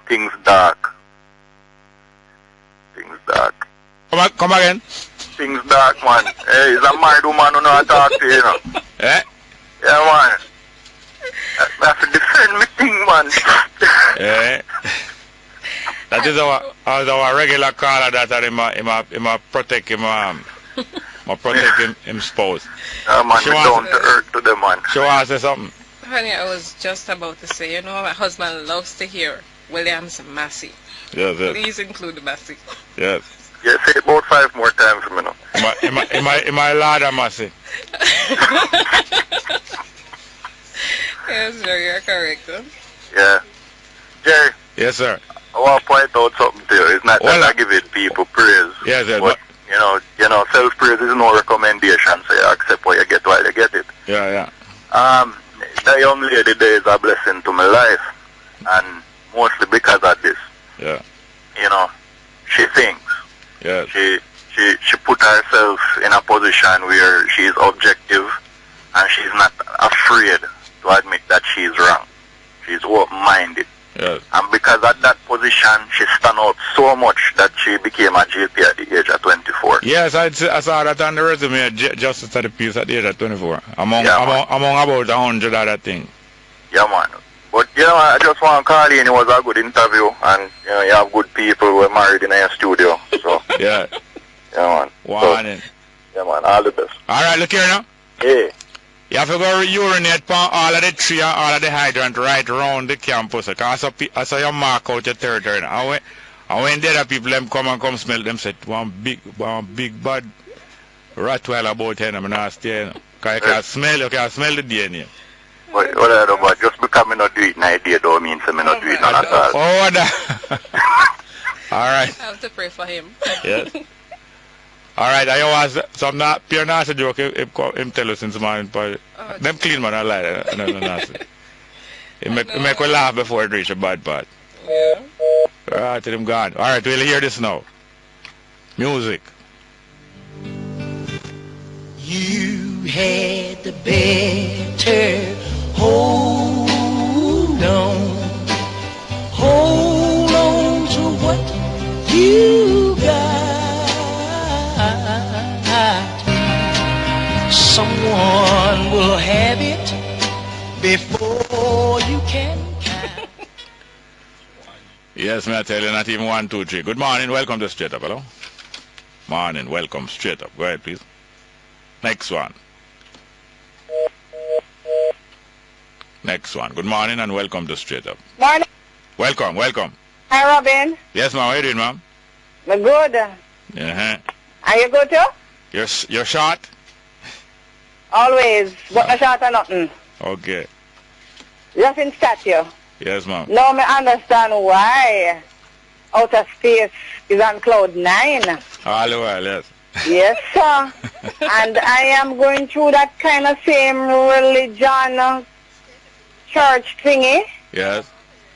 things dark. Things dark. Come again. Things dark, man. Hey, it's a married woman who know how to talk to you, you know. Eh? Yeah, man. I have to defend me thing, man. Eh? That is our regular caller that him protect him spouse. Man, she down to earth to them, man. She wants to say something. Honey, I was just about to say, you know, my husband loves to hear Williams-Massie. Yes. Please include Massie. Yes. Yeah, say it about 5 more times for me now. Am I Lada Massie? Yes, sir, you're correct. Huh? Yeah. Jerry. Yes, sir. I want to point out something to you. It's not that I give it people praise. Yes, sir. But, you know, self-praise is no recommendation, so you accept what you get while you get it. Yeah. That young lady there is a blessing to my life, and mostly because of this. Yeah. You know, she thinks. Yes. She put herself in a position where she is objective, and she's not afraid to admit that she is wrong. She's open-minded. Yes. And because at that position, she stand out so much that she became a GP at the age of 24. Yes, I saw that on the resume, Justice at the Peace at the age of 24. Among about 100 other things. Yeah, man. But, you know, I just want to call in. It was a good interview, and, you know, you have good people who are married in your studio. So, yeah. Yeah, man. Warning. So, yeah, man. All the best. All right, look here now. Yeah. You have to go urinate on all of the tree and all of the hydrant right around the campus. Because I saw you mark out your territory. And when the other people them come smell them, say one big bad Rottweiler about here, I'm not staying. Because you can smell the DNA. What I know, but just because I not do it in idea don't mean I'm not doing it at all. Oh, that. All right. I have to pray for him. Yes. All right, I was some not pure nasty joke. Him tell us since morning, but them clean man, I lie. No nasty. It make we laugh before it reach a bad part. Yeah. All right, till him gone. All right, we'll hear this now. Music. You had the better hold on to what you got. Someone will have it before you can count. Yes, may I tell you, not even 1, 2, 3. Good morning, welcome to Straight Up, hello? Morning, welcome, Straight Up. Go ahead, please. Next one. Next one. Good morning and welcome to Straight Up. Morning. Welcome. Hi, Robin. Yes, ma'am. How are you doing, ma'am? I'm good. Uh-huh. Are you good too? You're short? Always. But no short or nothing. Okay. Just in statue. Yes, ma'am. Now I understand why outer space is on cloud 9. All the while, yes. Yes, sir. And I am going through that kind of same religion church thingy. Yes.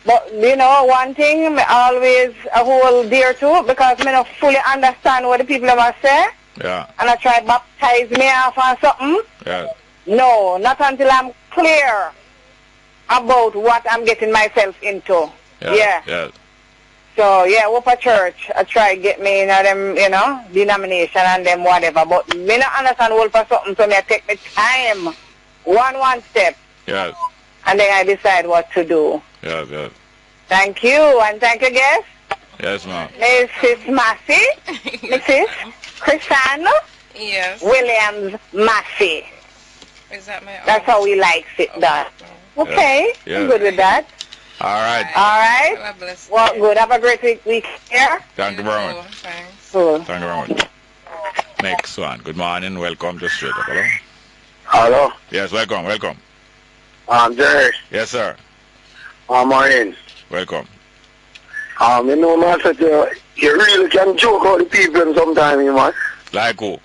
But, you know, one thing I always hold dear to because I don't fully understand what the people ever say. Yeah. And I try to baptize me off or something. Yeah. No, not until I'm clear about what I'm getting myself into. Yeah. So, yeah, up a church, I try to get me in them, you know, denomination and them whatever. But me not understand all for something, so me I take the time, one step. Yes. And then I decide what to do. Yes. Thank you, and thank you, guest. Yes, ma'am. Mrs. Massie, Mrs. Crisanna, Yes. Williams-Massie. Is that my That's how we like it done. Okay, Yeah. I'm good with that. All right. All right. Well, good. Have a great week here. Thank you very much. Thanks. Cool. Thank you very much. Next one. Good morning. Welcome to Straight Up. Hello? Hello? Yes, welcome. Jerry. Yes, sir. Morning. Welcome. You know, man, said you really can joke out the people sometimes, you man. Like who?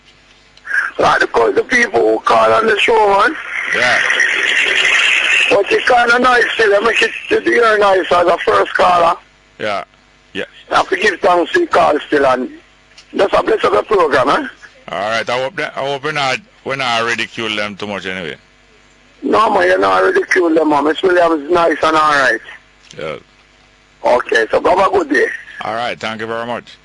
Like the people who call on the show, man. Yeah. But it's kind of nice still. I make it hear nice as a first caller. Yeah. You have to give thanks to the call still, and that's a bless of the program, eh? All right. I hope we're not ridicule them too much anyway. No, man, you're not ridicule them, man. Miss Williams is nice and all right. Yeah. Okay, so have a good day. All right. Thank you very much.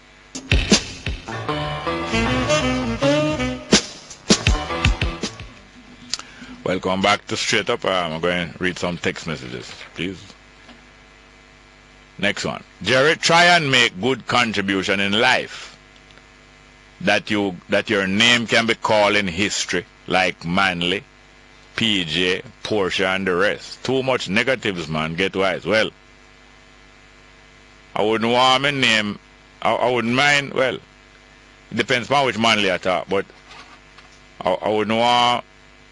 Welcome back to Straight Up. I'm going to read some text messages, please. Next one. Jerry, try and make good contribution in life. That your name can be called in history, like Manley, PJ, Portia, and the rest. Too much negatives, man. Get wise. Well, I wouldn't want my name. I wouldn't mind. Well, it depends on which Manley I talk, but I wouldn't want.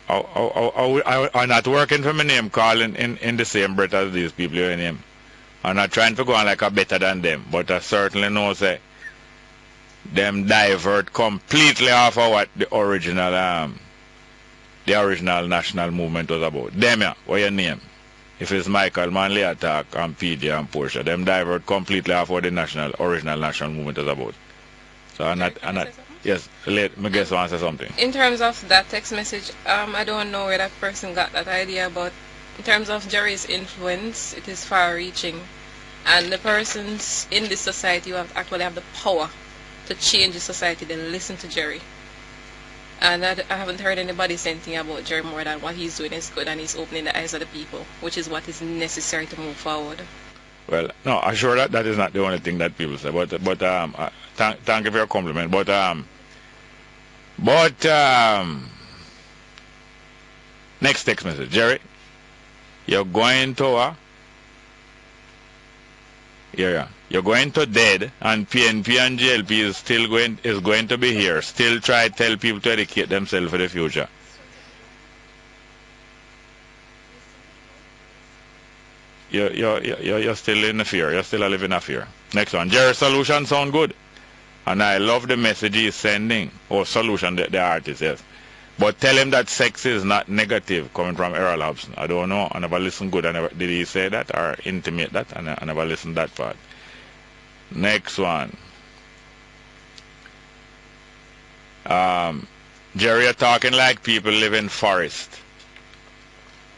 I'm not working for my name calling in the same breath as these people your name. I'm not trying to go on like a better than them, but I certainly know say them divert completely off of what the original national movement was about. Them what your name? If it's Michael Manley attack and PJ and Portia, them divert completely off what the original national movement was about. So I'm not yes, let me guess answer something. In terms of that text message, I don't know where that person got that idea, but in terms of Jerry's influence, it is far-reaching. And the persons in this society who actually have the power to change the society, they listen to Jerry. And I haven't heard anybody say anything about Jerry more than what he's doing is good and he's opening the eyes of the people, which is what is necessary to move forward. Well, no, I'm sure that is not the only thing that people say, but thank you for your compliment. But Next text message. Jerry, you're going to you're going to dead, and PNP and JLP is going to be here. Still try to tell people to educate themselves for the future. You're still in the fear. You're still living in fear. Next one. Jerry's solution sound good. And I love the message he's sending. Or solution, the artist, yes. But tell him that sex is not negative, coming from Errol Hobson. I don't know. I never listened good. Did he say that or intimate that? I never listened that part. Next one. Jerry, you're talking like people live in forest.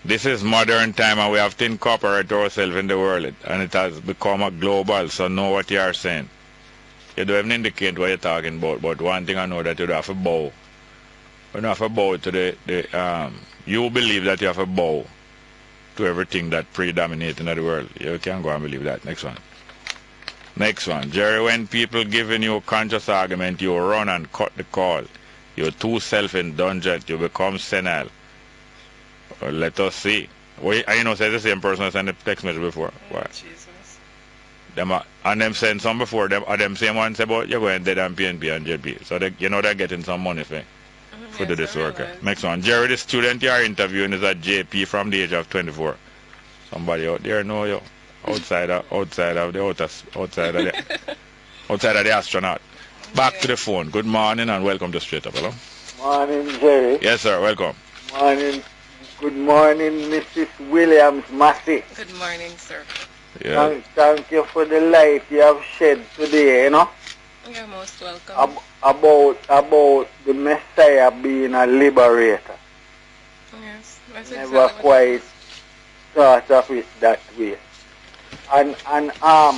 This is modern time and we have to incorporate ourselves in the world. And it has become a global, so know what you are saying. You don't even indicate what you're talking about, but one thing I know that you have to bow. You don't have to bow to you believe that you have to bow to everything that predominates in the world. You can't go and believe that. Next one. Next one. Jerry, when people giving you a conscious argument, you run and cut the call. You're too self-indulgent. You become senile. Well, let us see. I say the same person sent the text message before. What? Jesus. And them send some before them same one say about you're going dead and PNP and JP. So they're getting some money for this work. Next one. Jerry, the student you are interviewing is at JP from the age of 24. Somebody out there know you. Outside of the astronaut. Back to the phone. Good morning and welcome to Straight Up. Hello. Morning, Jerry. Yes, sir. Welcome. Morning. Good morning, Mrs. Williams-Massie. Good morning, sir. Yeah. Thank you for the light you have shed today, you know. You're most welcome. About the Messiah being a liberator. Yes, that's Never exactly quite thought of it that way. And I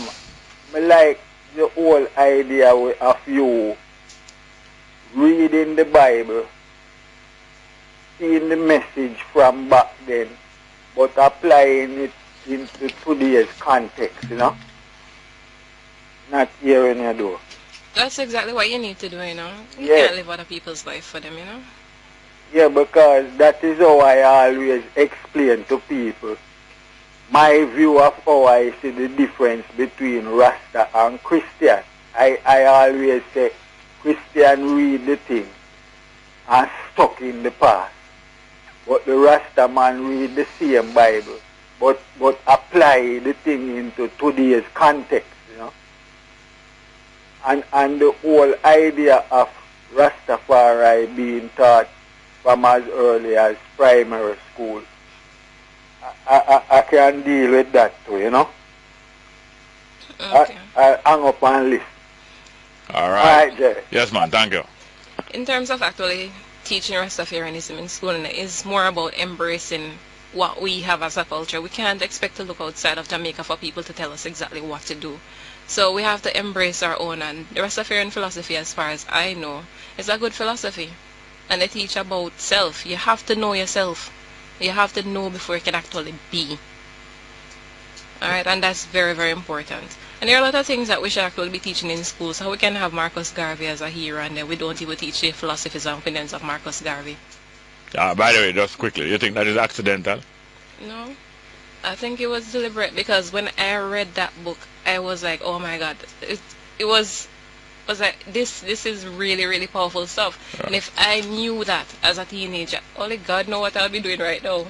like the whole idea of you reading the Bible, seeing the message from back then, but applying it into today's context, you know? Not hearing you do. That's exactly what you need to do, you know? You can't live other people's life for them, you know? Yeah, because that is how I always explain to people my view of how I see the difference between Rasta and Christian. I always say Christian read the thing and stuck in the past. But the Rasta man read the same Bible, but apply the thing into today's context, you know. And the whole idea of Rastafari being taught from as early as primary school, I can deal with that too, you know. Okay. I hang up and listen. All right. All right, Jerry. Yes, man. Thank you. In terms of actually teaching Rastafarianism in school, and it's more about embracing what we have as a culture. We can't expect to look outside of Jamaica for people to tell us exactly what to do. So we have to embrace our own, and the Rastafarian philosophy, as far as I know, is a good philosophy. And they teach about self. You have to know yourself. You have to know before you can actually be. Alright, and that's very, very important. And there are a lot of things that we should actually be teaching in school. So we can have Marcus Garvey as a hero, and then we don't even teach the philosophies and opinions of Marcus Garvey. By the way, just quickly, you think that is accidental? No. I think it was deliberate, because when I read that book, I was like, oh my God. It was like, this is really, really powerful stuff. Yeah. And if I knew that as a teenager, only God knows what I'll be doing right now.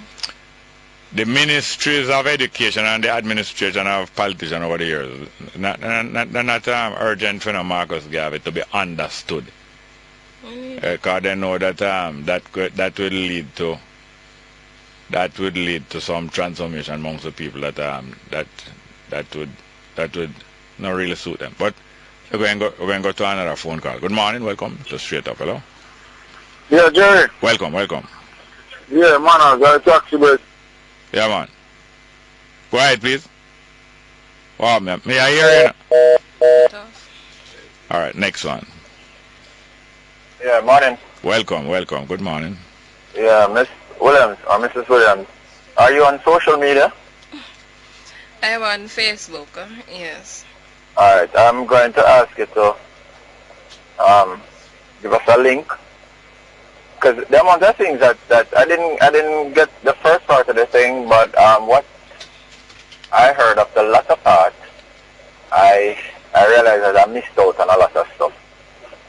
The ministries of education and the administration of politicians over the years, not urgent for Marcus Garvey to be understood. Because they know that that would lead to some transformation amongst the people that would not really suit them. But we're going to go to another phone call. Good morning, welcome to Straight Up. Hello. Yeah, Jerry. Welcome. Yeah, man, I got a taxi break. Yeah, man. Go ahead, please. Wow, man. May I hear you? All right, next one. Yeah, morning. Welcome. Good morning. Yeah, Miss Williams or Mrs. Williams. Are you on social media? I'm on Facebook, yes. Alright, I'm going to ask you to give us a link. because the amount of things that I didn't get the first part of the thing, but what I heard of the latter part, I realized that I missed out on a lot of stuff.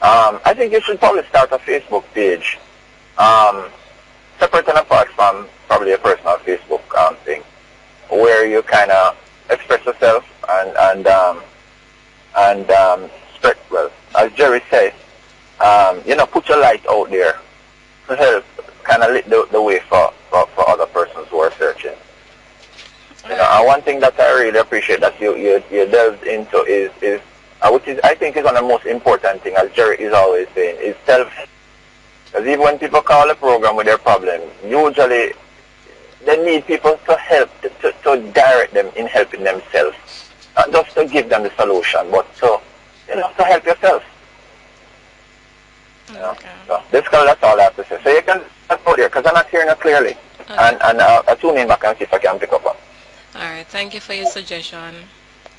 I think you should probably start a Facebook page, separate and apart from probably a personal Facebook thing, where you kind of express yourself and spread, well, as Jerry says, put your light out there to help kind of lit the way for other persons who are searching. And one thing that I really appreciate that you delved into is which is I think is one of the most important thing, as Jerry is always saying, is self. Because even when people call a program with their problem, usually they need people to help, to direct them in helping themselves. Not just to give them the solution, but to help yourself. So basically that's all I have to say. So you can go there, because I'm not hearing it clearly. Okay. And I'll tune in back and see if I can pick up on. All right, thank you for your suggestion.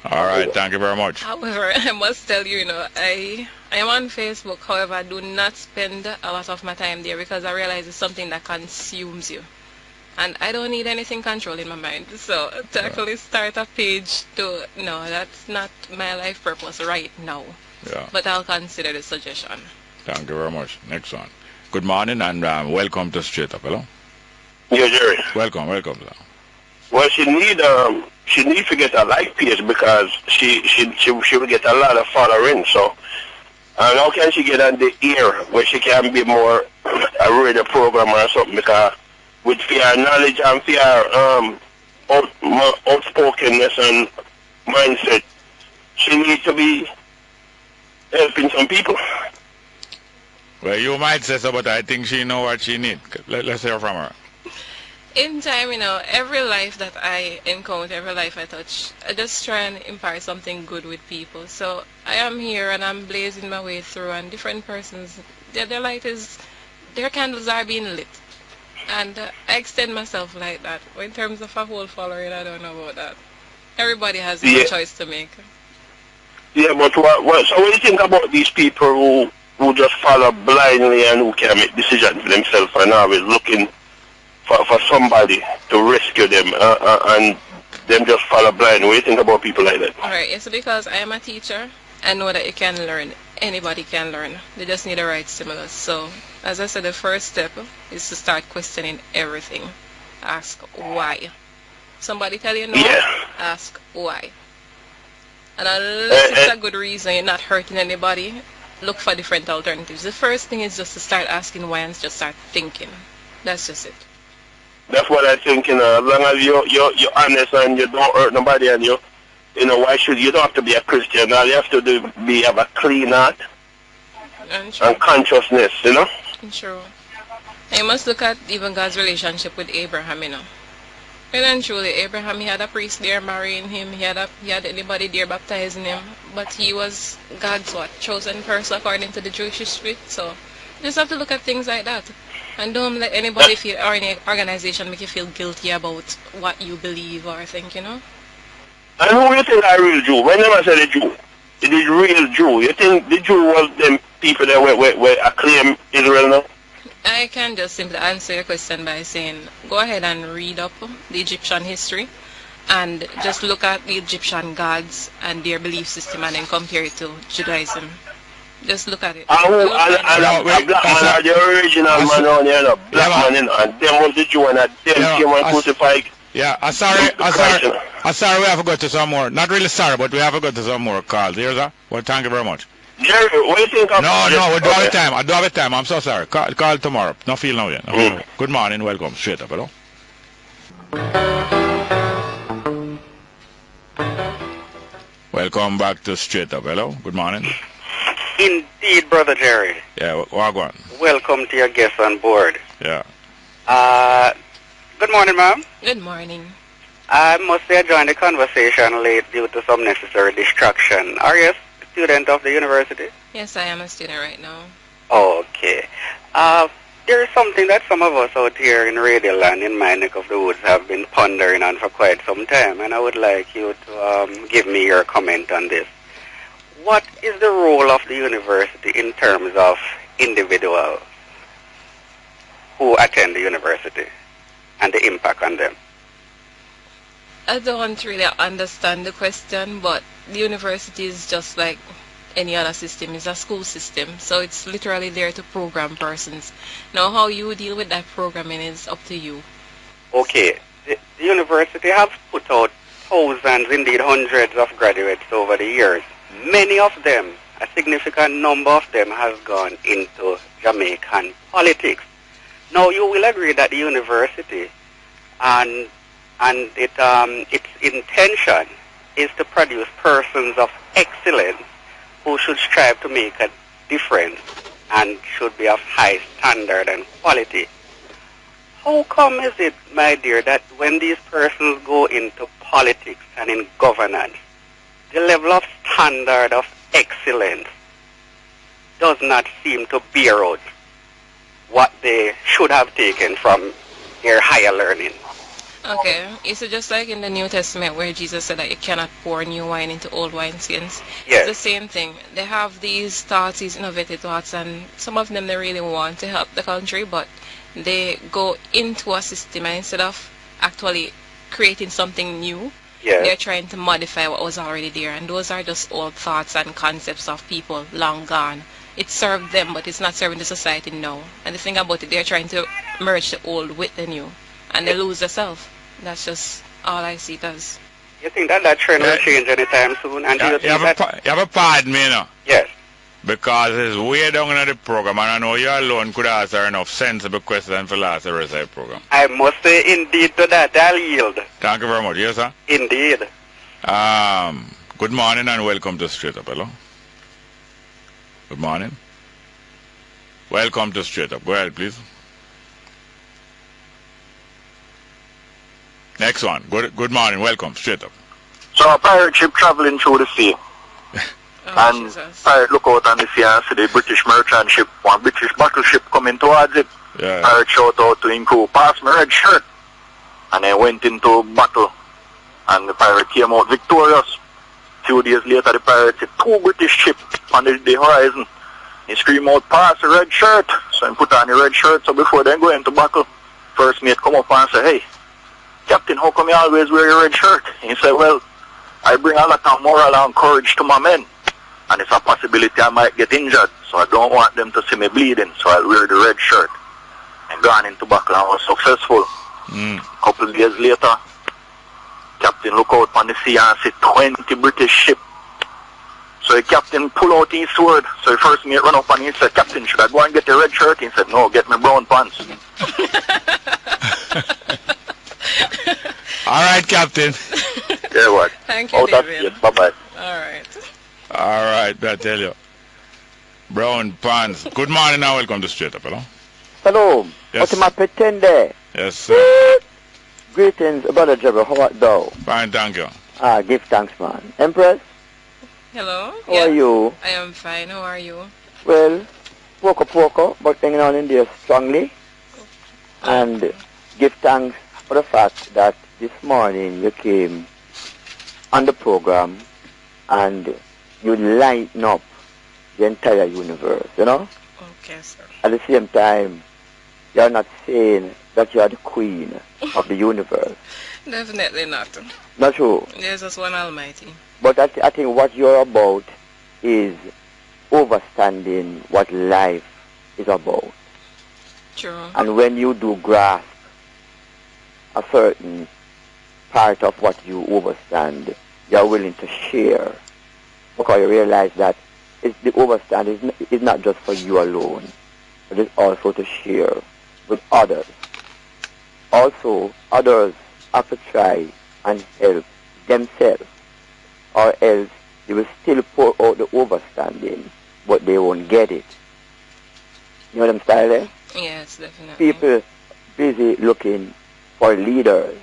All right, thank you very much. However, I must tell you, I am on Facebook. However, I do not spend a lot of my time there because I realize it's something that consumes you. And I don't need anything controlling my mind. So to actually start a page no, that's not my life purpose right now. Yeah. But I'll consider the suggestion. Thank you very much. Next one. Good morning and welcome to Straight Up. Hello? Yeah, Jerry. Welcome. Sir. Well, she need to get a like page because she will get a lot of following. So, how can she get on the air where she can be more a radio programmer or something? Because with fear knowledge and fear outspokenness and mindset, she needs to be helping some people. Well, you might say so, but I think she know what she needs. Let's hear from her. In time, every life that I encounter, every life I touch, I just try and impart something good with people. So I am here and I'm blazing my way through, and different persons, their candles are being lit. And I extend myself like that. But in terms of a whole following, I don't know about that. Everybody has their choice to make. Yeah, but so what do you think about these people who just follow blindly and who can make decisions for themselves and always looking for somebody to rescue them and them just follow blind? What do you think about people like that? Alright, it's because I am a teacher. I know that you can learn. Anybody can learn. They just need the right stimulus. So, as I said, the first step is to start questioning everything. Ask why. Somebody tell you no, ask why. And unless it's a good reason, you're not hurting anybody, look for different alternatives. The first thing is just to start asking why and just start thinking. That's just it. That's what I think, as long as you're honest and you don't hurt nobody and you don't have to be a Christian, all you have to do have a clean heart and consciousness, True. And you must look at even God's relationship with Abraham, Well and truly, Abraham, he had a priest there marrying him, he had anybody there baptizing him, but he was God's chosen person according to the Jewish history. So you just have to look at things like that. And don't let anybody feel, or any organization make you feel guilty about what you believe or think, And who you think are real Jew? When I say the Jew, the real Jew, you think the Jew was them people that were acclaim Israel now? I can just simply answer your question by saying, go ahead and read up the Egyptian history and just look at the Egyptian gods and their belief system and then compare it to Judaism. Just look at it. A black man are the original man on here, black man, and them was the Jew and them came and crucified. Yeah, I'm sorry, we have to go to some more. Not really sorry, but we have to go to some more calls. Here's that. Well, thank you very much. Jerry, what do you think of No, we do have time. I do have time. I'm so sorry. Call tomorrow. No feel now yet. Good morning. Welcome. Straight Up. Hello. Welcome back to Straight Up. Hello. Good morning. Indeed, Brother Jerry. Yeah, Wagwan. Welcome to your guests on board. Yeah. Good morning, ma'am. Good morning. I must say I joined the conversation late due to some necessary distraction. Are you a student of the university? Yes, I am a student right now. Okay. There is something that some of us out here in Radio Land, in my neck of the woods, have been pondering on for quite some time, and I would like you to give me your comment on this. What is the role of the university in terms of individuals? who attend the university and the impact on them? I don't really understand the question, but the university is just like any other system. It's a school system, so it's literally there to program persons. Now, how you deal with that programming is up to you. Okay, the university has put out thousands, indeed hundreds of graduates over the years. Many of them, a significant number of them, has gone into Jamaican politics. Now, you will agree that the university and its intention is to produce persons of excellence who should strive to make a difference and should be of high standard and quality. How come is it, my dear, that when these persons go into politics and in governance, the level of standard of excellence does not seem to bear out what they should have taken from their higher learning? Okay, it's just like in the New Testament where Jesus said that you cannot pour new wine into old wineskins. Yes. It's the same thing. They have these thoughts, these innovative thoughts, and some of them they really want to help the country, but they go into a system and instead of actually creating something new, they're trying to modify what was already there, and those are just old thoughts and concepts of people long gone. It served them, but it's not serving the society now. And the thing about it, they're trying to merge the old with the new, and they lose themselves. That's just all I see it as. You think that trend will change anytime soon? And you have a pardon me, no? Yes. Because it's way down in the program, and I know you alone could answer enough sensible questions for last the rest of the program. I must say indeed to that. I'll yield. Thank you very much. Yes, sir? Indeed. Good morning and welcome to Straight Up. Hello? Good morning. Welcome to Straight Up. Go ahead, please. Next one. Good morning. Welcome. Straight Up. So a pirate ship traveling through the sea. And pirate look out on the sea and see the British merchant ship, one British battleship coming towards it. Pirate shout out to him crew, pass my red shirt. And they went into battle. And the pirate came out victorious. Few days later the pirate said, 2 British ships on the horizon. He screamed out, pass the red shirt. So he put on the red shirt. So before they go into battle, first mate come up and say, hey, Captain, how come you always wear your red shirt? He said, well, I bring a lot of moral and courage to my men. And it's a possibility I might get injured. So I don't want them to see me bleeding. So I'll wear the red shirt. And gone into battle and was successful. Couple of days later, Captain look out on the sea and see 20 British ships. So the captain pull out his sword. So the first mate run up and he said, Captain, should I go and get the red shirt? He said, no, get me brown pants. All right, Captain. Yeah, what? Thank you, David. Bye-bye. All right. All right, I tell you. Brown pants. Good morning and welcome to Straight Up. Hello? Hello. Yes. What am I pretending? Yes, sir. Greetings, Brother Jabber. How art thou? Fine, thank you. Give thanks, man. Empress? Hello? How are you? I am fine. How are you? Well, poco, but hanging on in there strongly. And give thanks for the fact that this morning you came on the program and you lighten up the entire universe, you know? Okay, sir. At the same time, you're not saying that you're the queen of the universe. Definitely not. Not true. There's just one Almighty. But I think what you're about is understanding what life is about. True. And when you do grasp a certain part of what you understand, you're willing to share. Because you realize that the understand is not just for you alone, but it's also to share with others. Also, others have to try and help themselves, or else they will still pour out the understanding, but they won't get it. You know what I'm saying? Yes, definitely. People busy looking for leaders,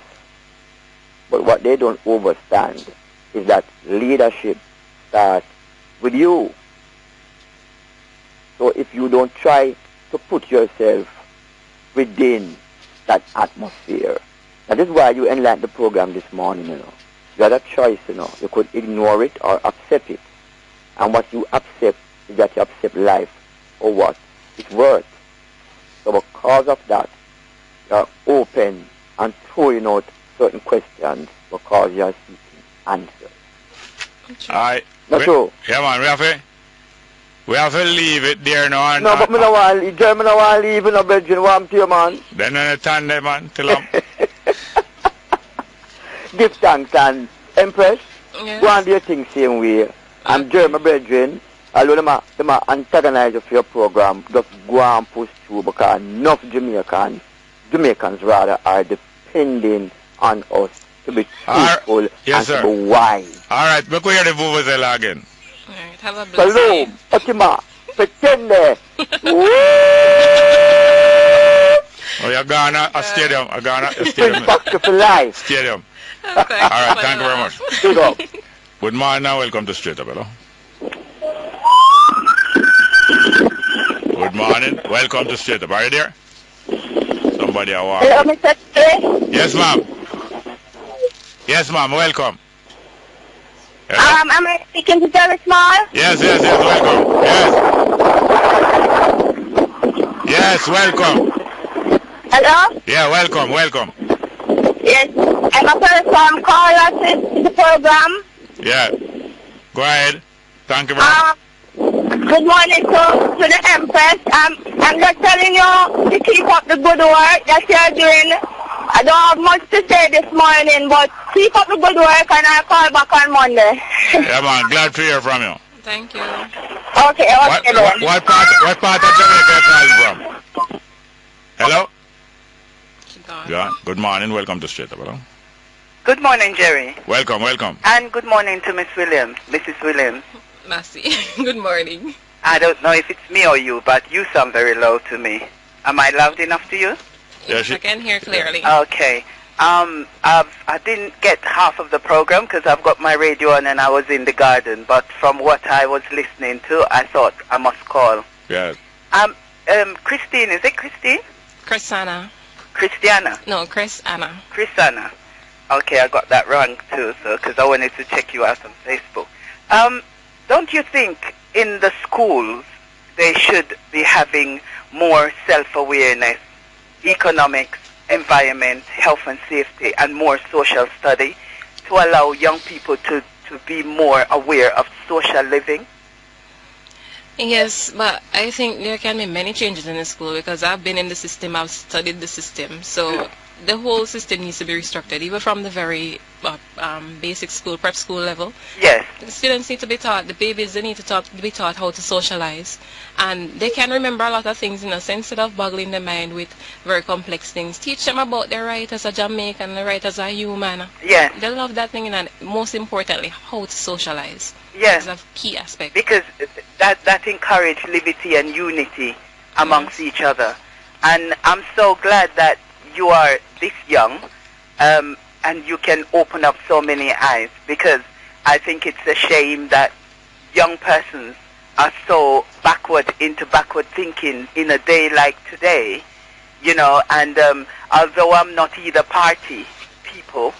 but what they don't understand is that leadership starts with you. So if you don't try to put yourself within that atmosphere, that is why you enlightened the program this morning, you know. You had a choice, you know. You could ignore it or accept it. And what you accept is that you accept life or what it's worth. So because of that, you're open and throwing out certain questions because you're seeking answers. Alright. Not true. Yeah, man, we have to leave it there now. No, but me no want leave. Jeremy no want leave in a bedroom. What I'm to you, man? Then I stand there, man. Tell them. Give thanks and Empress. Yes. Go and do your thing same way. And Jeremy brethren, although them are antagonize you for your program, just go and push through because enough Jamaicans rather are depending on us to be truthful and to be wise. Alright, we go hear the vuvuzela again. Alright, have a blessed Salute, day. Fatima, pretende. Oh, you're going to a stadium. You're going to a stadium. For life. Stadium. Okay. Alright, thank you very much. Good up. Good morning now, welcome to Straight Up, hello. Good morning, welcome to Straight Up. Are you there? Somebody I want. Hello, Mr. Trey. Yes, ma'am. Yes, ma'am, welcome. Am I speaking to Jerry Small? Yes, welcome. Yes, welcome. Hello? Yeah, welcome. Yes, I'm a first-time caller to the program. Yeah. Go ahead. Thank you very much. Good morning to the Empress. I'm just telling you to keep up the good work that you're doing. I don't have much to say this morning, but keep up the good work and I'll call back on Monday. Yeah, man. Glad to hear from you. Thank you. Okay, then. What part of Jamaica are you calling from? Hello? Yeah. Good morning. Welcome to Straight Up, hello. Good morning, Jerry. Welcome. And good morning to Mrs. Williams. Massie. Good morning. I don't know if it's me or you, but you sound very low to me. Am I loud enough to you? Yes, I can hear clearly. Okay. I didn't get half of the program because I've got my radio on and I was in the garden. But from what I was listening to, I thought I must call. Yes. Christine, is it Christine? Crisanna. Christiana? No, Crisanna. Crisanna. Okay, I got that wrong too, so because I wanted to check you out on Facebook. Don't you think in the schools they should be having more self-awareness, economics, environment, health and safety, and more social study to allow young people to be more aware of social living? Yes, but I think there can be many changes in the school because I've been in the system, I've studied the system. So the whole system needs to be restructured, even from the very basic school, prep school level. Yes. The students need to be taught, the babies, they need to be taught how to socialize. And they can remember a lot of things, so instead of boggling their mind with very complex things, teach them about their right as a Jamaican, their right as a human. Yes. They love that thing, and most importantly, how to socialize. Yes. That's a key aspect. Because that encourages liberty and unity amongst each other. And I'm so glad that you are this young and you can open up so many eyes, because I think it's a shame that young persons are so backward thinking in a day like today, and although I'm not either party people,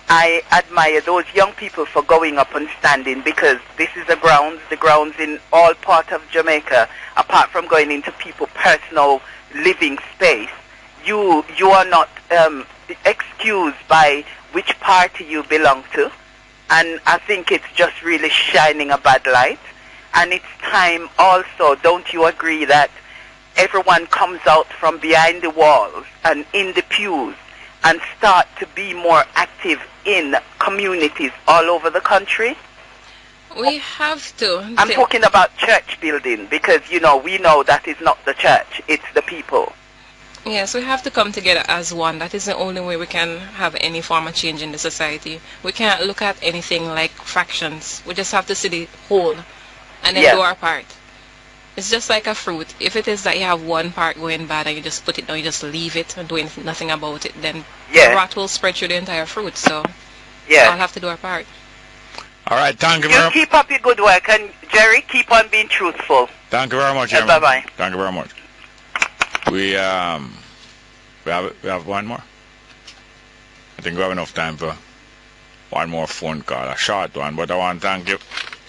I admire those young people for going up and standing, because this is the grounds in all part of Jamaica, apart from going into people's personal living space. You are not excused by which party you belong to, and I think it's just really shining a bad light. And it's time also, don't you agree, that everyone comes out from behind the walls and in the pews and start to be more active in communities all over the country? We have to. I'm talking about church building, because we know that is not the church, it's the people. Yes, we have to come together as one. That is the only way we can have any form of change in the society. We can't look at anything like fractions. We just have to see the whole and then do our part. It's just like a fruit. If it is that you have one part going bad and you just put it down, you just leave it and do nothing about it, then the rot will spread through the entire fruit. So I'll have to do our part. All right, thank you very much. You keep up your good work, and Jerry, keep on being truthful. Thank you very much. Bye-bye. Thank you very much. We have one more. I think we have enough time for one more phone call, a short one, but I want to thank you,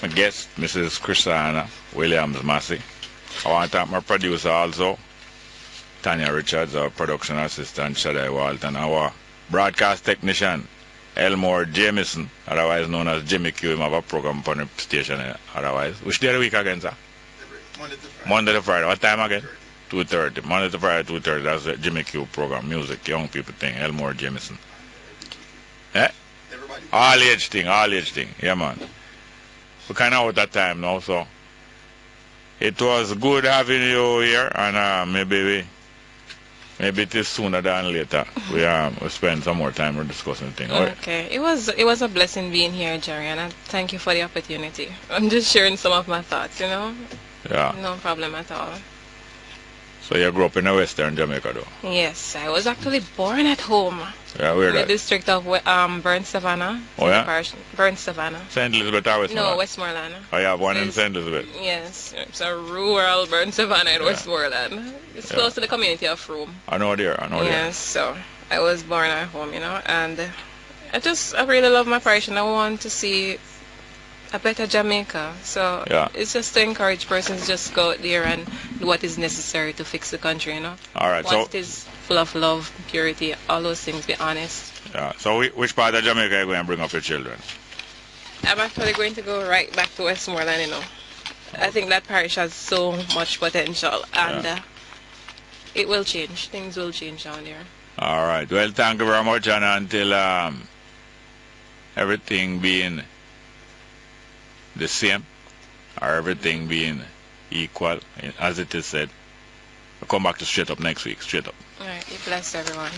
my guest, Mrs. Crisanna Williams-Massie. I want to thank my producer also, Tanya Richards, our production assistant, Shaddai Walton, our broadcast technician, Elmore Jameson, otherwise known as Jimmy Q. Him have a program on the station otherwise. Which day of the week again, sir? Monday to Friday. What time again? 2:30. Monday to Friday, 2:30. That's the Jimmy Q program. Music, young people thing. Elmore Jameson. Eh? All age thing. Yeah, man. We kind of out that time now, so it was good having you here, and maybe it is sooner than later. We spend some more time discussing the thing. Okay. It was a blessing being here, Jerry, and I thank you for the opportunity. I'm just sharing some of my thoughts, you know? Yeah. No problem at all. So you grew up in Western Jamaica, though? Yes, I was actually born at home. Yeah, where in that? the district of Burn Savannah. Oh, yeah? Parish, Burn Savannah. St. Elizabeth or Westmoreland? No, Westmoreland. Oh, you have one in St. Elizabeth? Yes, it's a rural Burn Savannah in Westmoreland. It's close to the community of Rome. I know there. Yes, so I was born at home, you know, and I really love my parish, and I want to see a better Jamaica. So it's just to encourage persons to just go out there and do what is necessary to fix the country, you know. All right. What is full of love, purity, all those things, be honest. Yeah. So which part of Jamaica are you going to bring up your children? I'm actually going to go right back to Westmoreland, you know. I think that parish has so much potential, and it will change. Things will change down there. All right. Well, thank you very much, and until everything being the same or everything being equal, as it is said, I'll come back to Straight Up next week. Straight Up. All right. You bless everyone.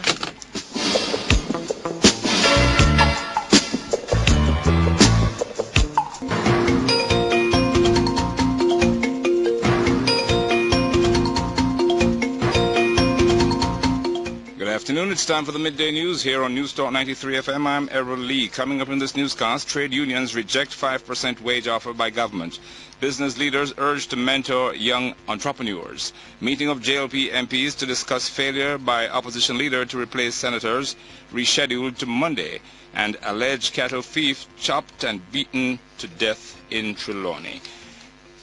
Good afternoon. It's time for the midday news here on News Talk 93 FM. I'm Errol Lee. Coming up in this newscast, trade unions reject 5% wage offer by government. Business leaders urge to mentor young entrepreneurs. Meeting of JLP MPs to discuss failure by opposition leader to replace senators rescheduled to Monday. And alleged cattle thief chopped and beaten to death in Trelawney.